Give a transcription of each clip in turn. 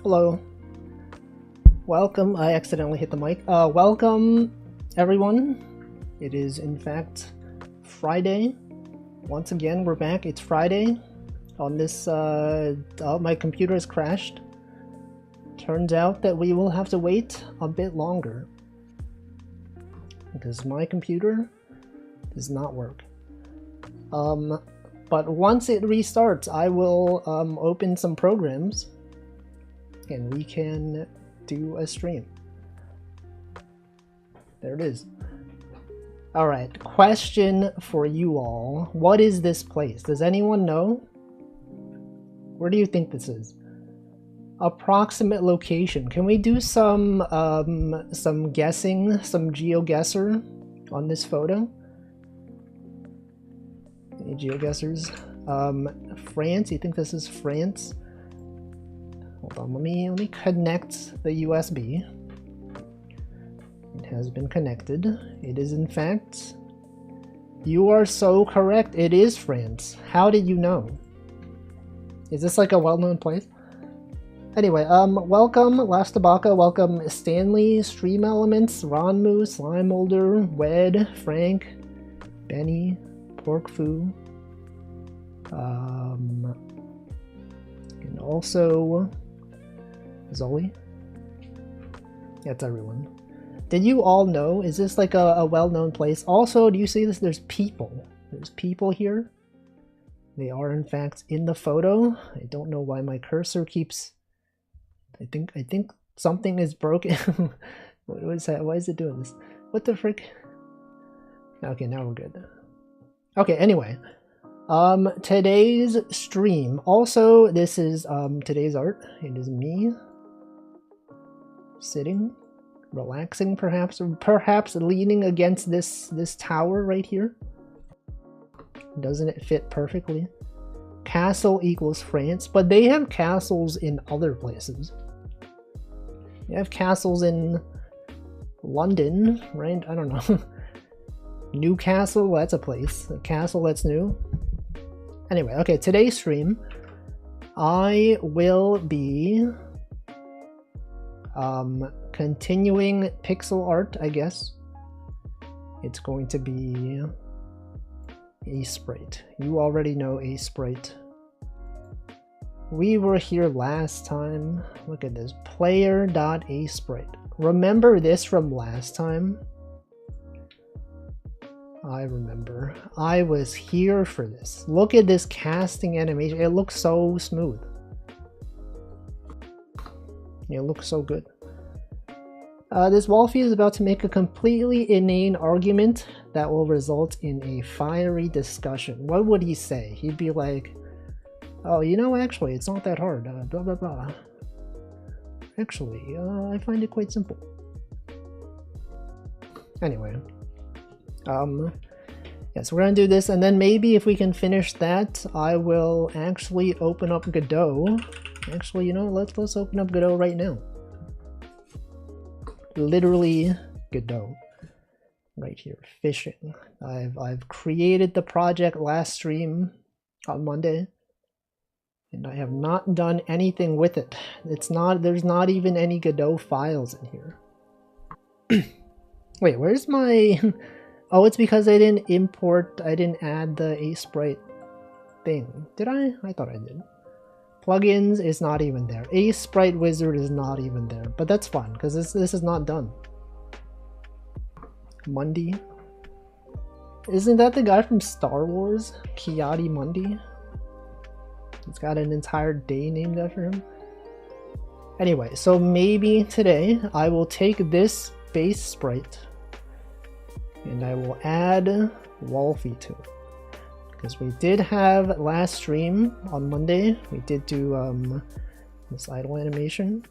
Hello. Welcome. I accidentally hit the mic. Welcome, everyone. It is, in fact, Friday. Once again, we're back. It's Friday. On this, my computer has crashed. Turns out that we will have to wait a bit longer, because my computer does not work. But once it restarts, I will open some programs and we can do a stream. There it is. Alright, question for you all. What is this place? Does anyone know? Where do you think this is? Approximate location. Can we do some guessing, some GeoGuessr on this photo? Any GeoGuessrs? France, you think this is France? Hold on, let me connect the USB. It has been connected. It is, in fact, you are so correct. It is France. How did you know? Is this like a well-known place? Anyway, welcome Lastabaka, welcome Stanley, Stream Elements, Ronmu, Slime Molder, Wed, Frank, Benny, Porkfu, and also Zoli. Yeah, it's everyone. Did you all know? Is this like a well-known place? Also, do you see this? There's people. There's people here. They are, in fact, in the photo. I don't know why my cursor keeps... I think something is broken. What is that? Why is it doing this? What the frick? Okay, now we're good. Okay, anyway. Today's stream. Also, this is today's art. It is me sitting, relaxing, perhaps leaning against this tower right here. Doesn't it fit perfectly? Castle equals France, but they have castles in other places. They have castles in London, right? I don't know. Newcastle, well, that's a place. A castle that's new. Anyway, okay, today's stream, I will be continuing pixel art, I guess. It's going to be Aseprite. You already know Aseprite. We were here last time. Look at this. Player.Aseprite. Remember this from last time? I remember. I was here for this. Look at this casting animation. It looks so smooth. It looks so good. This Wolfie is about to make a completely inane argument that will result in a fiery discussion. What would he say? He'd be like, oh, you know, actually, it's not that hard. Blah, blah, blah. Actually, I find it quite simple. Anyway. Yeah, so we're gonna do this, and then maybe if we can finish that, I will actually open up Godot. Actually, you know, let's open up Godot right now. Literally Godot. Right here, fishing. I've created the project last stream on Monday, and I have not done anything with it. There's not even any Godot files in here. Wait, where's my... Oh, it's because I didn't add the Aseprite thing. Did I? I thought I did. Plugins is not even there. Aseprite Wizard is not even there. But that's fine, because this is not done. Mundi. Isn't that the guy from Star Wars? Ki-Adi-Mundi? He's got an entire day named after him. Anyway, so maybe today I will take this base sprite and I will add Wolfie to it. Because we did have last stream on Monday, we did do this idle animation.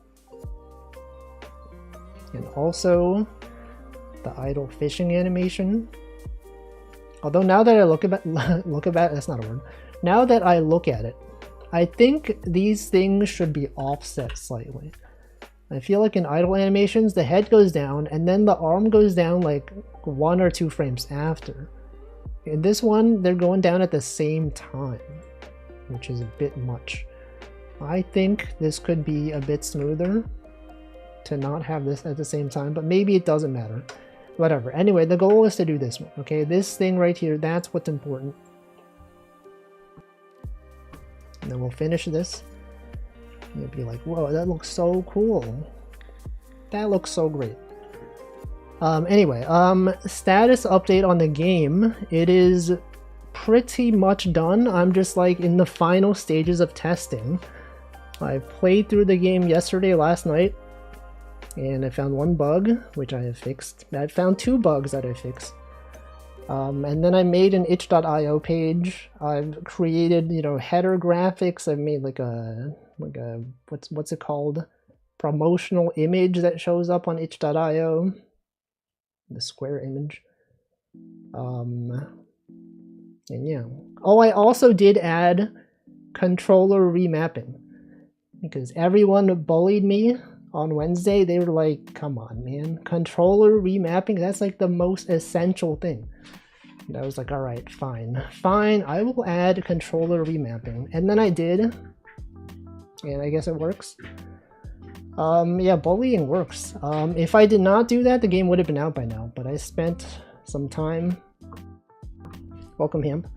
And also the idle fishing animation. Although now that I look at that's not a word. Now that I look at it, I think these things should be offset slightly. I feel like in idle animations, the head goes down and then the arm goes down like 1 or 2 frames after. In this one, they're going down at the same time, which is a bit much. I think this could be a bit smoother to not have this at the same time, but maybe it doesn't matter. Whatever. Anyway, the goal is to do this one, okay? This thing right here, that's what's important. And then we'll finish this. You'll be like, whoa, that looks so cool. That looks so great. Anyway, status update on the game. It is pretty much done. I'm just like in the final stages of testing. I played through the game yesterday, last night, and I found one bug, which I have fixed. I found 2 bugs that I fixed. And then I made an itch.io page. I've created, you know, header graphics. I've made like a what's it called? Promotional image that shows up on itch.io. The square image. And yeah. Oh, I also did add controller remapping because everyone bullied me on Wednesday. They were like, come on, man, controller remapping, that's like the most essential thing. And I was like, all right, fine, I will add controller remapping. And then I did, and I guess it works. Yeah, bullying works. If I did not do that, the game would have been out by now, but I spent some time. Welcome, Hemp.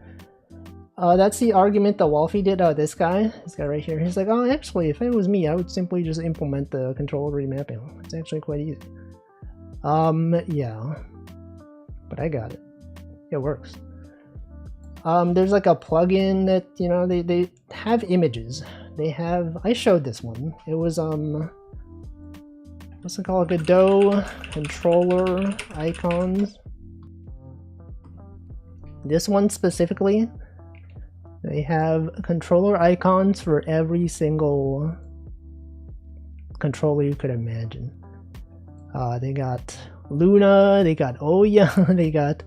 That's the argument that Wolfie did. This guy right here, he's like, oh, actually, if it was me, I would simply just implement the controller remapping. It's actually quite easy. Yeah, but I got it. It works. There's like a plugin that, you know, they have images. They have, I showed this one. It was, what's it called? Godot controller icons. This one specifically, they have controller icons for every single controller you could imagine. They got Luna, they got Ouya, they got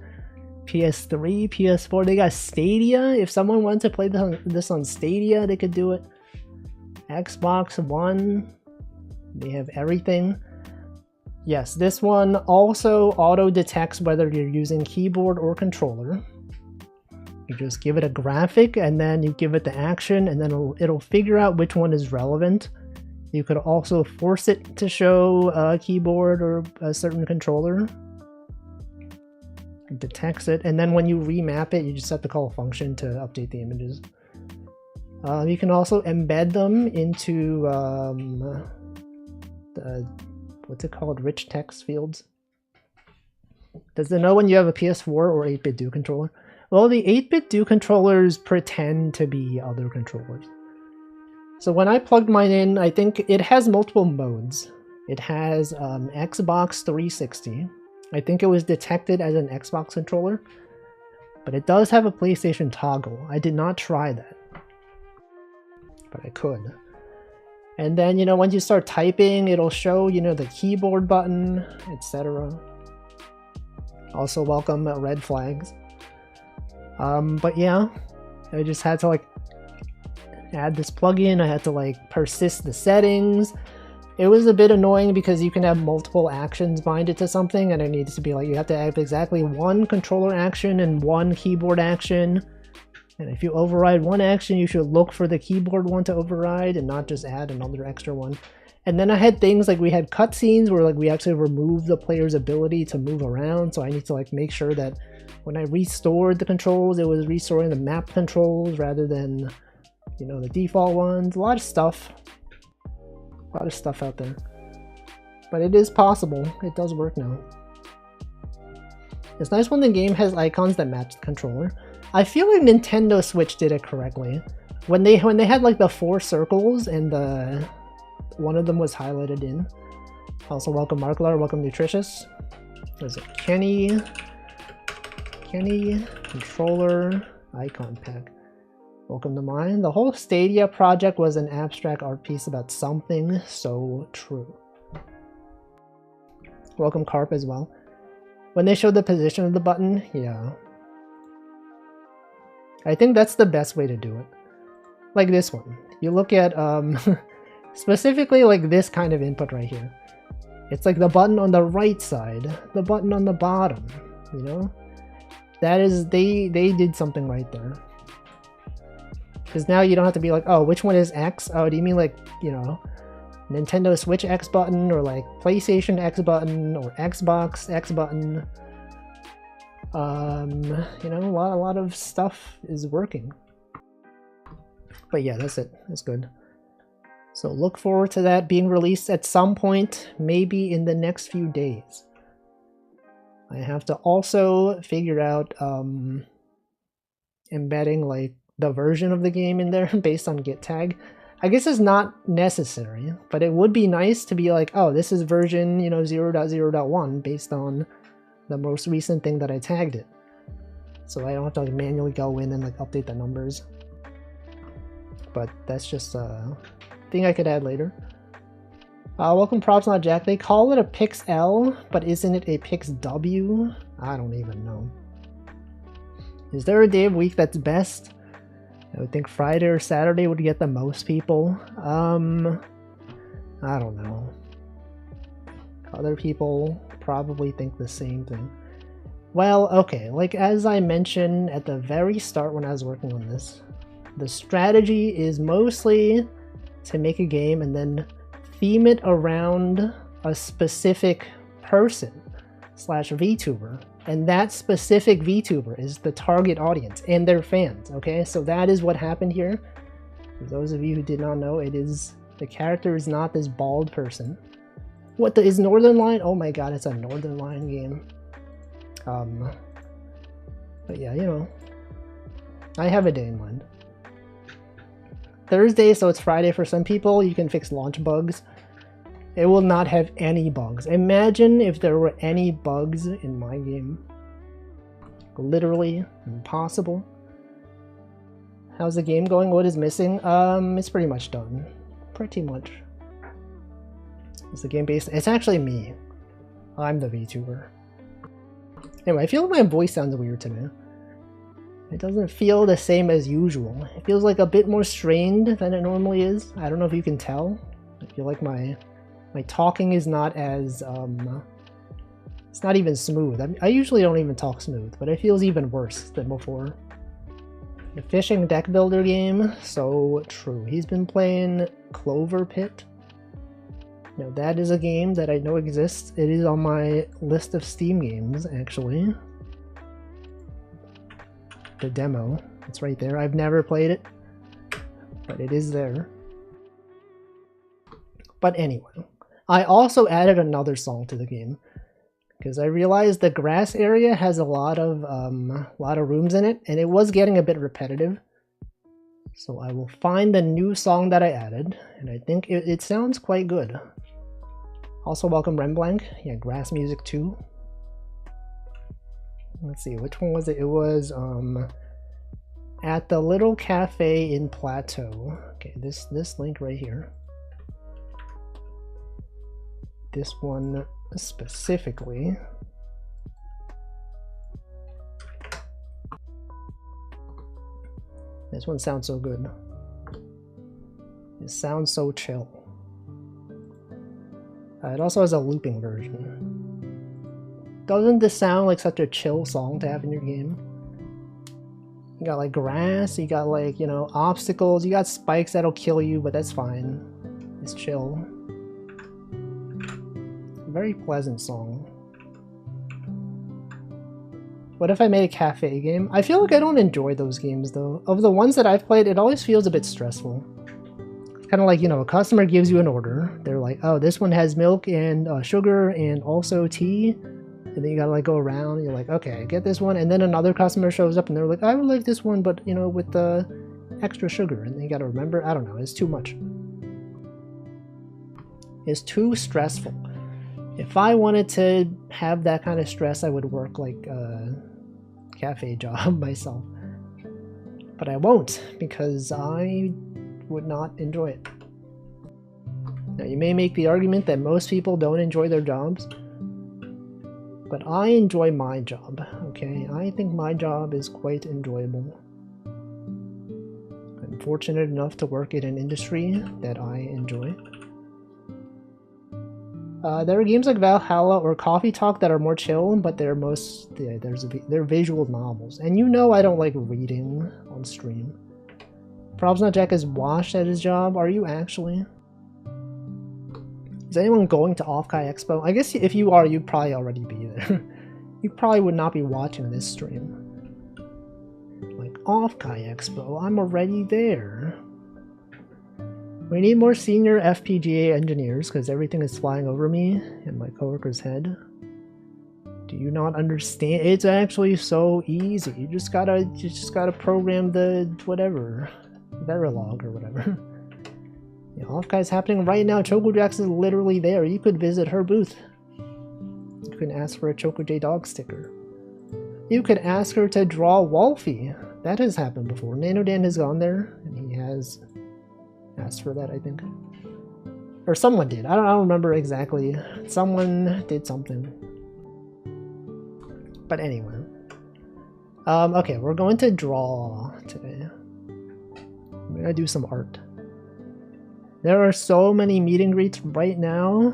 PS3, PS4, they got Stadia. If someone wanted to play this on Stadia, they could do it. Xbox One, they have everything. Yes, this one also auto detects whether you're using keyboard or controller. You just give it a graphic and then you give it the action, and then it'll figure out which one is relevant. You could also force it to show a keyboard or a certain controller. It detects it, and then when you remap it, you just have to call a function to update the images. You can also embed them into what's it called? Rich text fields. Does it know when you have a PS4 or 8-bit Do controller? Well, the 8-bit Do controllers pretend to be other controllers. So when I plugged mine in, I think it has multiple modes. It has Xbox 360. I think it was detected as an Xbox controller. But it does have a PlayStation toggle. I did not try that. But I could. And then, you know, once you start typing, it'll show, you know, the keyboard button, etc. Also welcome red flags. But yeah, I just had to like add this plugin. I had to like persist the settings. It was a bit annoying because you can have multiple actions binded to something, and it needs to be like you have to have exactly one controller action and one keyboard action. And if you override one action, you should look for the keyboard one to override and not just add another extra one. And then I had things like we had cutscenes where like we actually remove the player's ability to move around, so I need to like make sure that when I restored the controls, it was restoring the map controls rather than, you know, the default ones. A lot of stuff out there. But it is possible. It does work now. It's nice when the game has icons that match the controller. I feel like Nintendo Switch did it correctly. When they had like the 4 circles and one of them was highlighted in. Also welcome Marklar, welcome Nutritious. There's a Kenny controller icon pack. Welcome to mine. The whole Stadia project was an abstract art piece about something so true. Welcome Carp as well. When they showed the position of the button, yeah. I think that's the best way to do it. Like this one. You look at specifically like this kind of input right here. It's like the button on the right side, the button on the bottom, you know? That is, they did something right there. Because now you don't have to be like, oh, which one is X? Oh, do you mean like, you know, Nintendo Switch X button, or like PlayStation X button, or Xbox X button? You know, a lot of stuff is working. But yeah, that's it. That's good. So look forward to that being released at some point, maybe in the next few days. I have to also figure out embedding like the version of the game in there based on git tag. I guess it's not necessary, but it would be nice to be like, oh, this is version, you know, 0.0.1 based on the most recent thing that I tagged it. So I don't have to like manually go in and like update the numbers. But that's just a thing I could add later. Welcome Props Not Jack. They call it a Pix-L, but isn't it a Pix-W? I don't even know. Is there a day of week that's best? I would think Friday or Saturday would get the most people. I don't know. Other people probably think the same thing. Well, okay, like as I mentioned at the very start when I was working on this, the strategy is mostly to make a game and then theme it around a specific person slash VTuber, and that specific VTuber is the target audience and their fans. Okay, so that is what happened here. For those of you who did not know, it is the character is not this bald person. What is Northernlion? Oh my god, it's a Northernlion game. But yeah, you know, I have a day in mind. Thursday, so it's Friday for some people. You can fix launch bugs. It will not have any bugs. Imagine if there were any bugs in my game. Literally impossible. How's the game going? What is missing? It's pretty much done. Pretty much. Is the game based? It's actually me. I'm the VTuber. Anyway, I feel like my voice sounds weird today. It doesn't feel the same as usual. It feels like a bit more strained than it normally is. I don't know if you can tell. I feel like my talking is not as, it's not even smooth. I usually don't even talk smooth, but it feels even worse than before. The fishing deck builder game, so true. He's been playing Clover Pit. Now that is a game that I know exists. It is on my list of Steam games, actually. The demo, it's right there. I've never played it, but it is there. But anyway, I also added another song to the game because I realized the grass area has a lot of rooms in it, and it was getting a bit repetitive. So I will find the new song that I added, and I think it sounds quite good. Also, welcome Remblanc. Yeah, Grass Music 2. Let's see, which one was it? It was at the little cafe in Plateau. Okay, this link right here. This one specifically. This one sounds so good. It sounds so chill. It also has a looping version. Doesn't this sound like such a chill song to have in your game? You got like grass, you got like, you know, obstacles, you got spikes that'll kill you, but that's fine. It's chill. Very pleasant song. What if I made a cafe game? I feel like I don't enjoy those games though. Of the ones that I've played, it always feels a bit stressful. It's kind of like, you know, a customer gives you an order. They're like, oh, this one has milk and sugar and also tea. And then you gotta like go around, you're like, okay, get this one, and then another customer shows up and they're like, I would like this one, but you know, with the extra sugar, and then you gotta remember, I don't know, it's too much. It's too stressful. If I wanted to have that kind of stress, I would work like a cafe job myself. But I won't, because I would not enjoy it. Now you may make the argument that most people don't enjoy their jobs, but I enjoy my job, okay? I think my job is quite enjoyable. I'm fortunate enough to work in an industry that I enjoy. There are games like Valhalla or Coffee Talk that are more chill, but they're they're visual novels. And you know I don't like reading on stream. Probs Jack is washed at his job. Are you actually? Is anyone going to Offkai Expo? I guess if you are, you'd probably already be there. You probably would not be watching this stream. Like, Offkai Expo, I'm already there. We need more senior FPGA engineers because everything is flying over me and my coworker's head. Do you not understand? It's actually so easy. You just gotta program the whatever, Verilog or whatever. Yeah, Offkai's happening right now. ChocoJax is literally there. You could visit her booth. You can ask for a ChocoJ dog sticker. You could ask her to draw Wolfie. That has happened before. NanoDan has gone there and he has asked for that, I think. Or someone did. I don't remember exactly. Someone did something. But anyway. Okay, we're going to draw today. We're gonna do some art. There are so many meet and greets right now.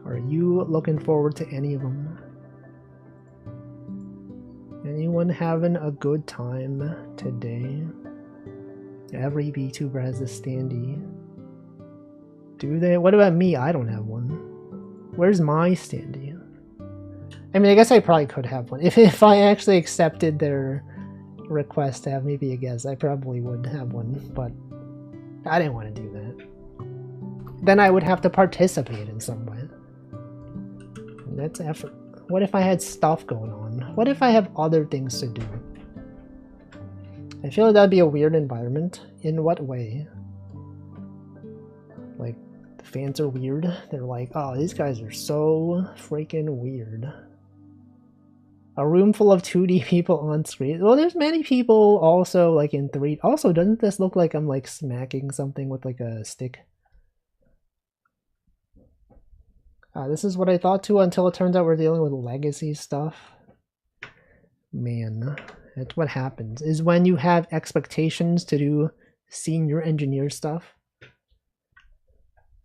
Are you looking forward to any of them? Anyone having a good time today? Every VTuber has a standee. Do they? What about me? I don't have one. Where's my standee? I mean, I guess I probably could have one. If I actually accepted their request to have me be a guest, I probably would have one, but I didn't want to do that. Then I would have to participate in some way. And that's effort. What if I had stuff going on? What if I have other things to do? I feel like that'd be a weird environment. In what way? Like, the fans are weird. They're like, oh, these guys are so freaking weird. A room full of 2D people on screen. Well, there's many people also like in 3D. Also, doesn't this look like I'm like smacking something with like a stick? This is what I thought too until it turns out we're dealing with legacy stuff. Man, that's what happens. Is when you have expectations to do senior engineer stuff.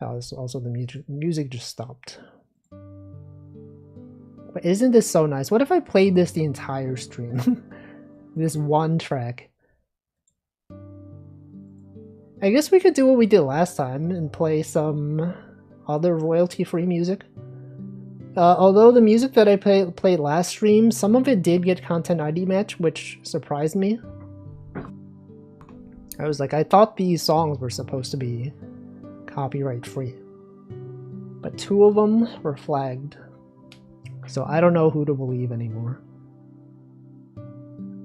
Oh, this also the music just stopped. But isn't this so nice? What if I played this the entire stream? This one track. I guess we could do what we did last time and play some other royalty-free music. Although the music that I played last stream, some of it did get Content ID match, which surprised me. I was like, I thought these songs were supposed to be copyright-free. But 2 of them were flagged. So I don't know who to believe anymore.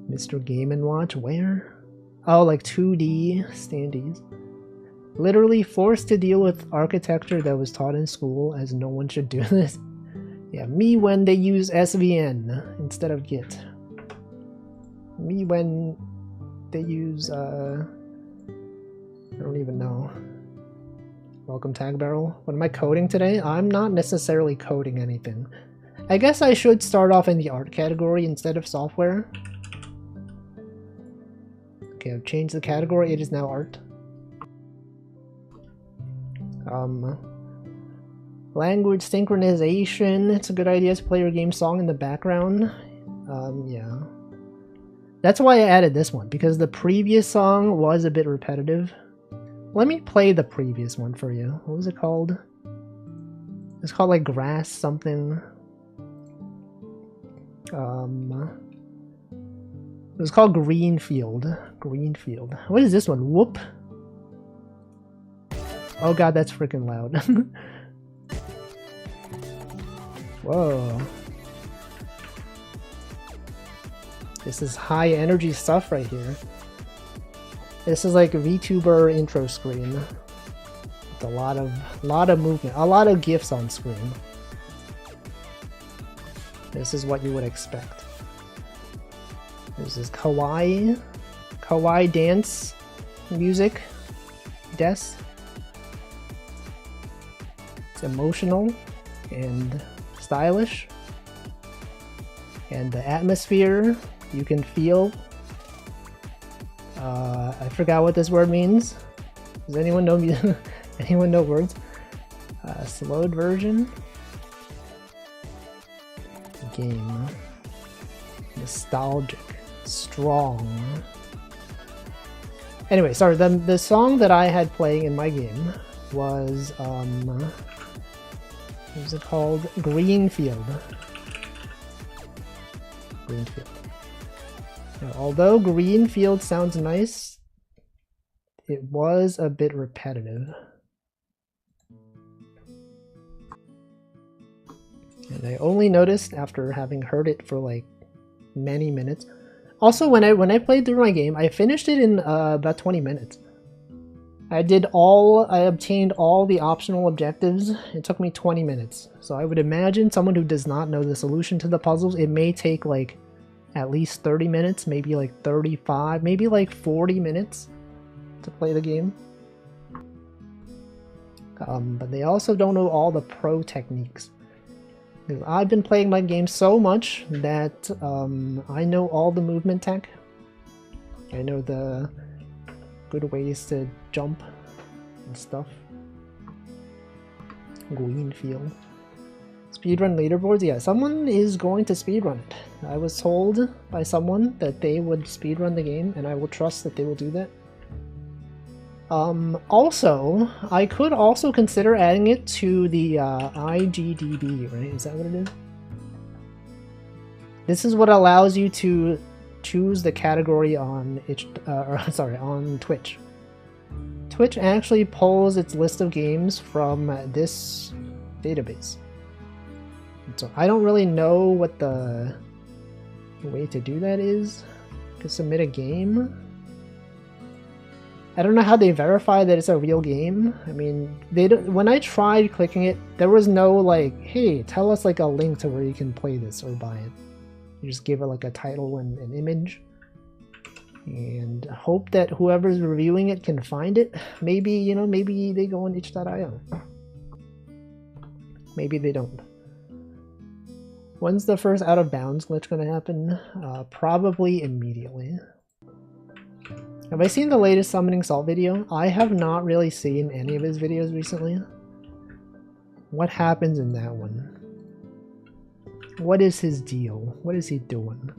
Mr. Game & Watch, where? Oh, like 2D standees. Literally forced to deal with architecture that was taught in school, as no one should do this. Yeah, me when they use SVN instead of Git. Me when they use, I don't even know. Welcome Tag Barrel. What am I coding today? I'm not necessarily coding anything. I guess I should start off in the art category instead of software. Okay, I've changed the category. It is now art. Language synchronization. It's a good idea to play your game song in the background. Yeah. That's why I added this one, because the previous song was a bit repetitive. Let me play the previous one for you. What was it called? It's called like Grass something. It was called Greenfield. Greenfield. What is this one? Whoop. Oh god, that's freaking loud. Whoa. This is high energy stuff right here. This is like a VTuber intro screen. With a lot of movement. A lot of GIFs on screen. This is what you would expect. There's this kawaii dance music. It's emotional and stylish. And the atmosphere you can feel. I forgot what this word means. Does anyone know anyone know words? Slowed version. Game. Nostalgic. Strong. Anyway, sorry, the song that I had playing in my game was, what was it called? Greenfield. Greenfield. Now, although Greenfield sounds nice, it was a bit repetitive. And I only noticed after having heard it for like many minutes. Also, when I played through my game, I finished it in about 20 minutes. I obtained all the optional objectives. It took me 20 minutes. So I would imagine someone who does not know the solution to the puzzles, it may take like at least 30 minutes, maybe like 35, maybe like 40 minutes to play the game. But they also don't know all the pro techniques. I've been playing my game so much that I know all the movement tech. I know the good ways to jump and stuff. Greenfield. Speedrun leaderboards? Yeah, someone is going to speedrun it. I was told by someone that they would speedrun the game, and I will trust that they will do that. Also, I could also consider adding it to the IGDB, right? Is that what it is? This is what allows you to choose the category on on Twitch. Twitch actually pulls its list of games from this database. So I don't really know what the way to do that is. To submit a game. I don't know how they verify that it's a real game. I mean, they don't, when I tried clicking it, there was no like, hey, tell us like a link to where you can play this or buy it. You just give it like a title and an image. And hope that whoever's reviewing it can find it. Maybe, you know, maybe they go on itch.io. Maybe they don't. When's the first out of bounds glitch gonna happen? Probably immediately. Have I seen the latest Summoning Salt video? I have not really seen any of his videos recently. What happens in that one? What is his deal? What is he doing?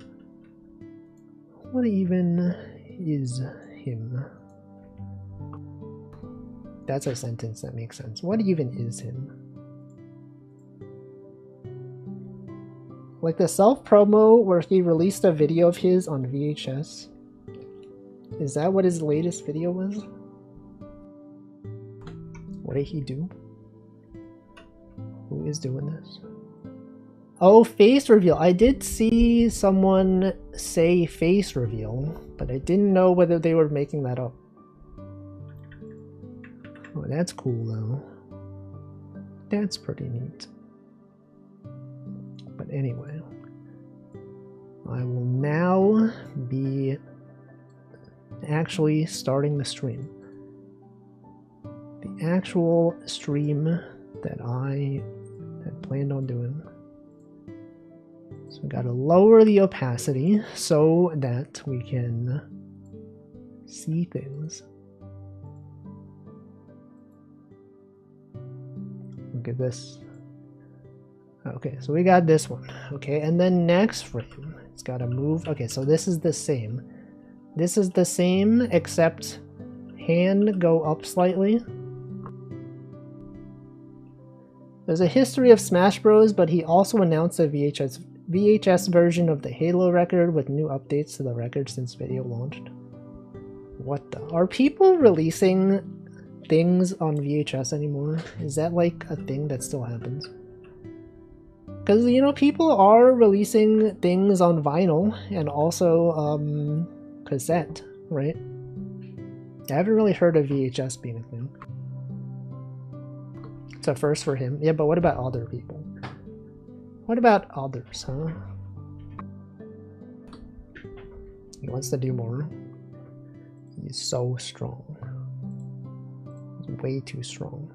What even is him? That's a sentence that makes sense. What even is him? Like the self-promo where he released a video of his on VHS. Is that what his latest video was? What did he do? Who is doing this? Oh, face reveal. I did see someone say face reveal, but I didn't know whether they were making that up. Oh, that's cool though. That's pretty neat. But anyway, I will now be actually starting the stream. The actual stream that I had planned on doing. So we gotta lower the opacity so that we can see things. Look at this. Okay, so we got this one. Okay, and then next frame, it's gotta move. Okay, so this is the same. This is the same, except hand go up slightly. There's a history of Smash Bros, but he also announced a VHS version of the Halo record with new updates to the record since video launched. What the? Are people releasing things on VHS anymore? Is that like a thing that still happens? Because, you know, people are releasing things on vinyl and also cassette, right? I haven't really heard of VHS being a thing. It's a first for him. Yeah, but what about other people? What about others, huh? He wants to do more. He's so strong. He's way too strong.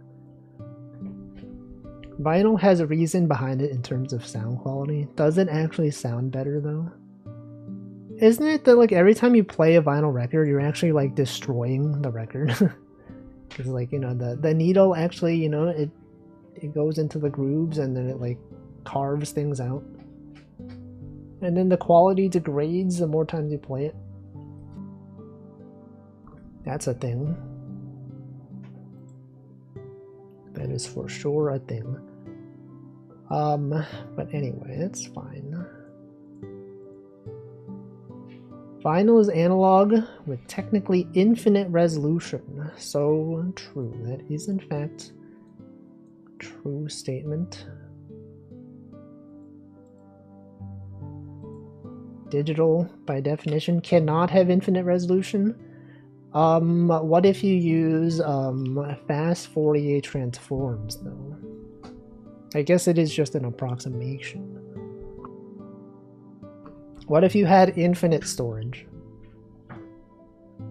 Vinyl has a reason behind it in terms of sound quality. Does it actually sound better though? Isn't it that like every time you play a vinyl record, you're actually like destroying the record? Because like, you know, the needle actually, you know, it goes into the grooves and then it like carves things out. And then the quality degrades the more times you play it. That's a thing. That is for sure a thing. But anyway, it's fine. Final is analog with technically infinite resolution. So true. That is in fact a true statement. Digital, by definition, cannot have infinite resolution. What if you use fast Fourier transforms, though? I guess it is just an approximation. What if you had infinite storage?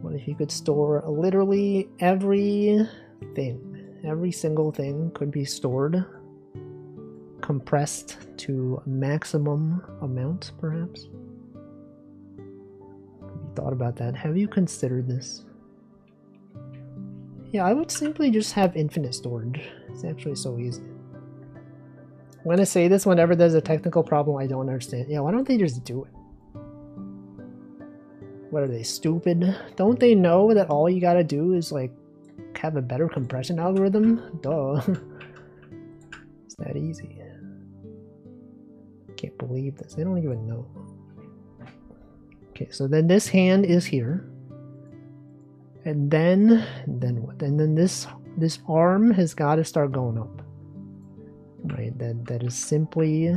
What if you could store literally everything? Every single thing could be stored, compressed to a maximum amount, perhaps? Have you thought about that? Have you considered this? Yeah, I would simply just have infinite storage. It's actually so easy. I'm gonna say this whenever there's a technical problem I don't understand. Yeah, why don't they just do it? What are they, stupid? Don't they know that all you gotta do is like have a better compression algorithm? Duh. It's that easy. Can't believe this. They don't even know. Okay, so then this hand is here. And then what? And then this arm has got to start going up. Right, that is simply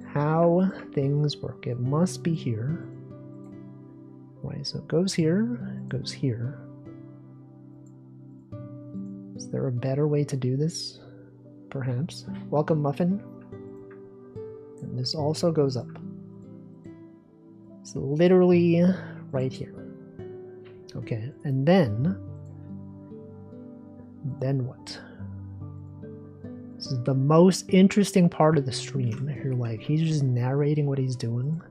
how things work. It must be here. Right, so it goes here, it goes here. Is there a better way to do this? Perhaps. Welcome, Muffin. And this also goes up. So literally right here. Okay, and then what? This is the most interesting part of the stream. You're like, he's just narrating what he's doing.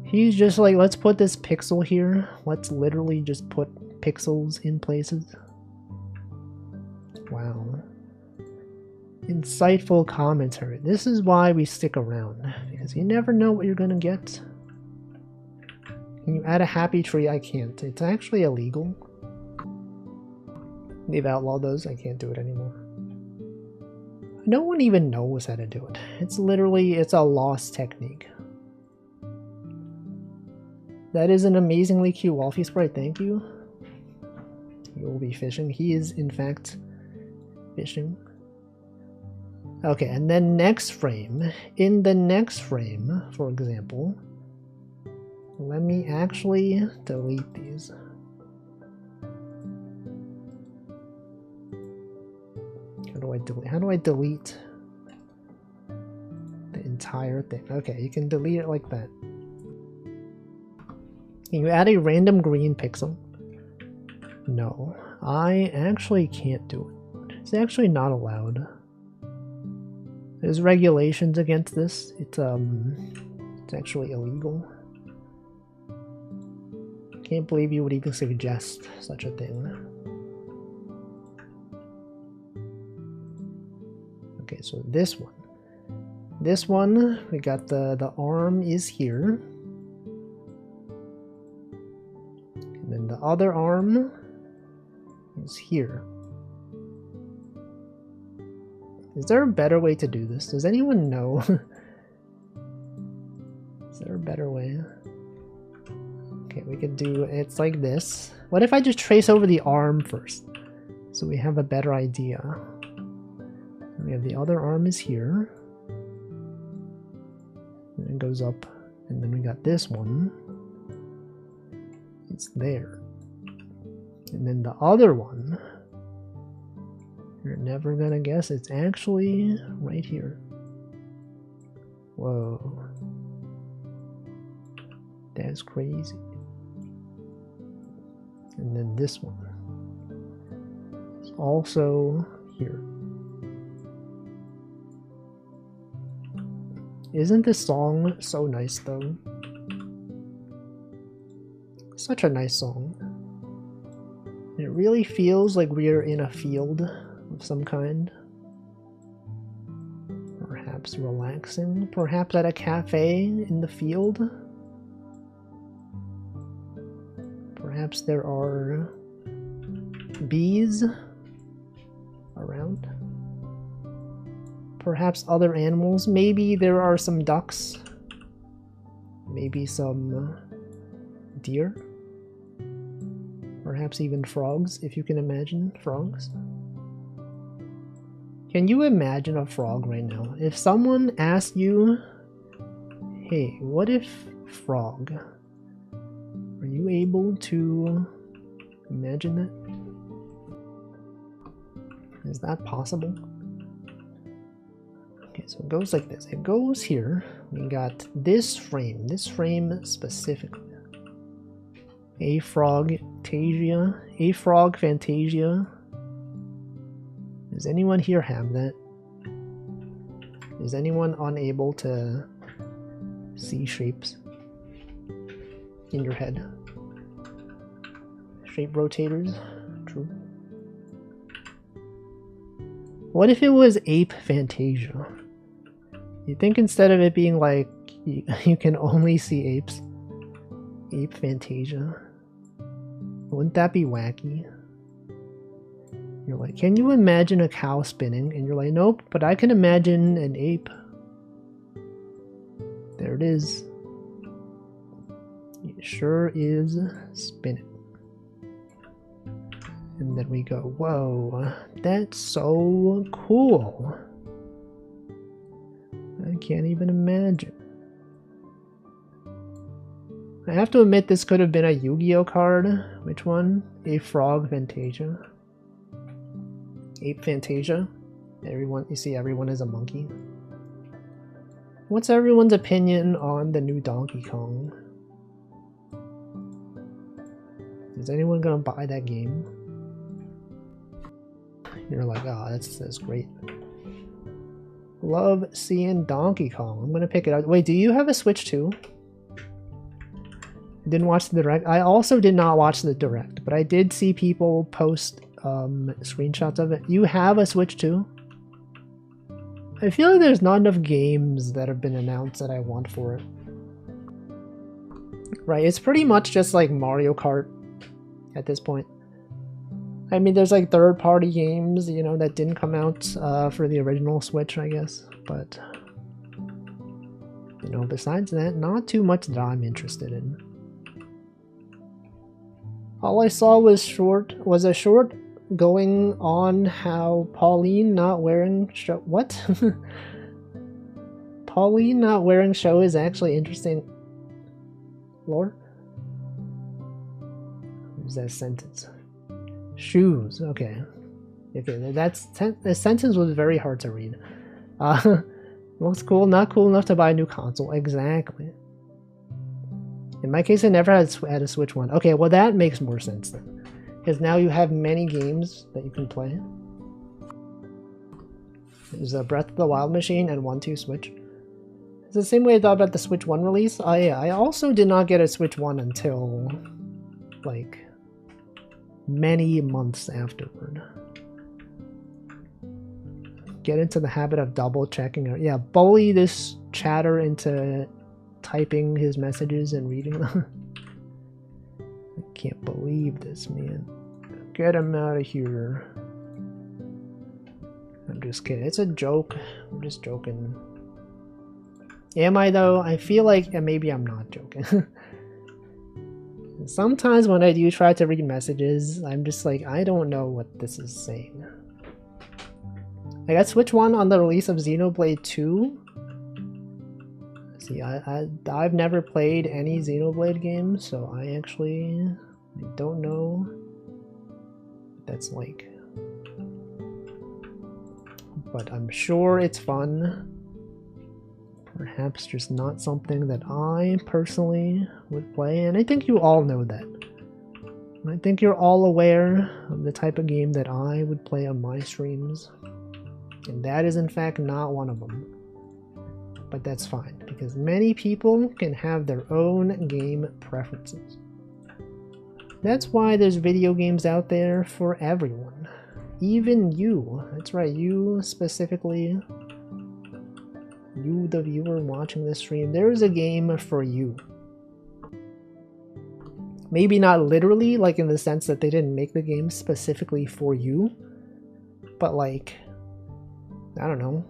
He's just like, let's put this pixel here. Let's literally just put pixels in places. Wow. Insightful commentary. This is why we stick around, because you never know what you're gonna get. Can you add a happy tree? I can't. It's actually illegal. They've outlawed those. I can't do it anymore. No one even knows how to do it. It's literally, it's a lost technique. That is an amazingly cute Wolfie sprite, thank you. He will be fishing. He is, in fact, fishing. Okay, and then next frame. In the next frame, for example, let me actually delete these. How do I delete the entire thing? Okay, you can delete it like that. Can you add a random green pixel? No, I actually can't do it. It's actually not allowed. There's regulations against this. It's actually illegal. Can't believe you would even suggest such a thing. Okay, so this one, we got the arm is here. And then the other arm is here. Is there a better way to do this? Does anyone know? Is there a better way? Okay, we could do, it's like this. What if I just trace over the arm first? So we have a better idea. We have the other arm is here. And it goes up. And then we got this one. It's there. And then the other one, you're never gonna guess, it's actually right here. Whoa. That's crazy. And then this one is also here. Isn't this song so nice though? Such a nice song. It really feels like we are in a field of some kind. Perhaps relaxing, perhaps at a cafe in the field. Perhaps there are bees around. Perhaps other animals. Maybe there are some ducks. Maybe some deer. Perhaps even frogs, if you can imagine frogs. Can you imagine a frog right now? If someone asked you, hey, what if frog? Are you able to imagine that? Is that possible? Okay, so it goes like this. It goes here. We got this frame specifically. A frog Fantasia. Does anyone here have that? Is anyone unable to see shapes in your head? Shape rotators? True. What if it was Ape Fantasia? You think instead of it being like you can only see apes, Ape Fantasia? Wouldn't that be wacky? You're like, can you imagine a cow spinning? And you're like, nope, but I can imagine an ape. There it is. It sure is spinning. And then we go, whoa, that's so cool. I can't even imagine. I have to admit this could have been a Yu-Gi-Oh card. Which one? A Frog Fantasia. Ape Fantasia. Everyone, you see everyone is a monkey. What's everyone's opinion on the new Donkey Kong? Is anyone gonna buy that game? You're like, oh, that's great. Love seeing Donkey Kong. I'm gonna pick it up. Wait, do you have a Switch too? Didn't watch the Direct. I also did not watch the Direct, but I did see people post screenshots of it. You have a Switch too? I feel like there's not enough games that have been announced that I want for it. Right, it's pretty much just like Mario Kart at this point. I mean, there's like third-party games, you know, that didn't come out for the original Switch, I guess. But, you know, besides that, not too much that I'm interested in. All I saw was a short going on how Pauline not wearing show. What? Pauline not wearing show is actually interesting. Lore? Where's that sentence? Shoes. Okay. Okay, the sentence was very hard to read. Looks cool, not cool enough to buy a new console. Exactly. In my case, I never had a Switch one. Okay, well that makes more sense then. Because now you have many games that you can play. There's a Breath of the Wild machine and 1-2 Switch. It's the same way I thought about the Switch 1 release. Oh yeah, I also did not get a Switch 1 until, like, many months afterward. Get into the habit of double checking. Yeah, bully this chatter into typing his messages and reading them. I can't believe this, man. Get him out of here. I'm just kidding. It's a joke. I'm just joking. Am I though? I feel like maybe I'm not joking. Sometimes when I do try to read messages, I'm just like, I don't know what this is saying. I got Switch 1 on the release of Xenoblade 2. See, I've never played any Xenoblade games, so I don't know what that's like. But I'm sure it's fun. Perhaps just not something that I personally would play, and I think you all know that. I think you're all aware of the type of game that I would play on my streams. And that is in fact not one of them. But that's fine, because many people can have their own game preferences. That's why there's video games out there for everyone. Even you. That's right, you specifically. You, the viewer watching this stream, there is a game for you. Maybe not literally, like in the sense that they didn't make the game specifically for you, but like, I don't know,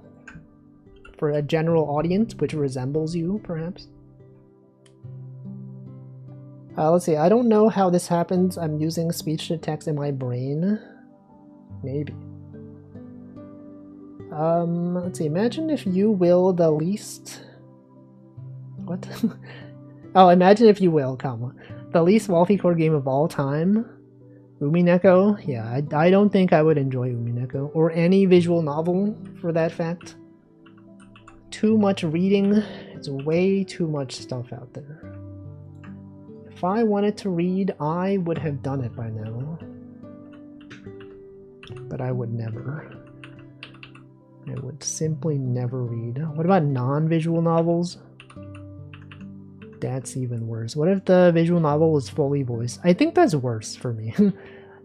for a general audience which resembles you, perhaps. Let's see, I don't know how this happens. I'm using speech to text in my brain. Maybe. Let's see, imagine if you will the least... What? Oh, imagine if you will, comma. The least multi-core game of all time? Umineko? Yeah, I don't think I would enjoy Umineko. Or any visual novel, for that fact. Too much reading. It's way too much stuff out there. If I wanted to read, I would have done it by now. But I would never. I would simply never read. What about non-visual novels? That's even worse. What if the visual novel was fully voiced? I think that's worse for me.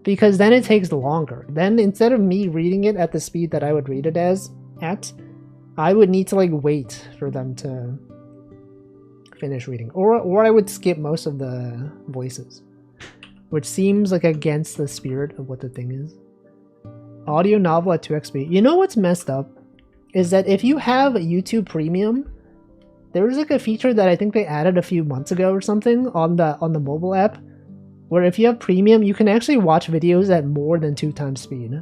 Because then it takes longer. Then instead of me reading it at the speed that I would read it at, I would need to like wait for them to finish reading. Or I would skip most of the voices. Which seems like against the spirit of what the thing is. Audio novel at 2x speed. You know what's messed up? Is that if you have YouTube Premium, there's like a feature that I think they added a few months ago or something on the mobile app, where if you have Premium, you can actually watch videos at more than 2 times speed.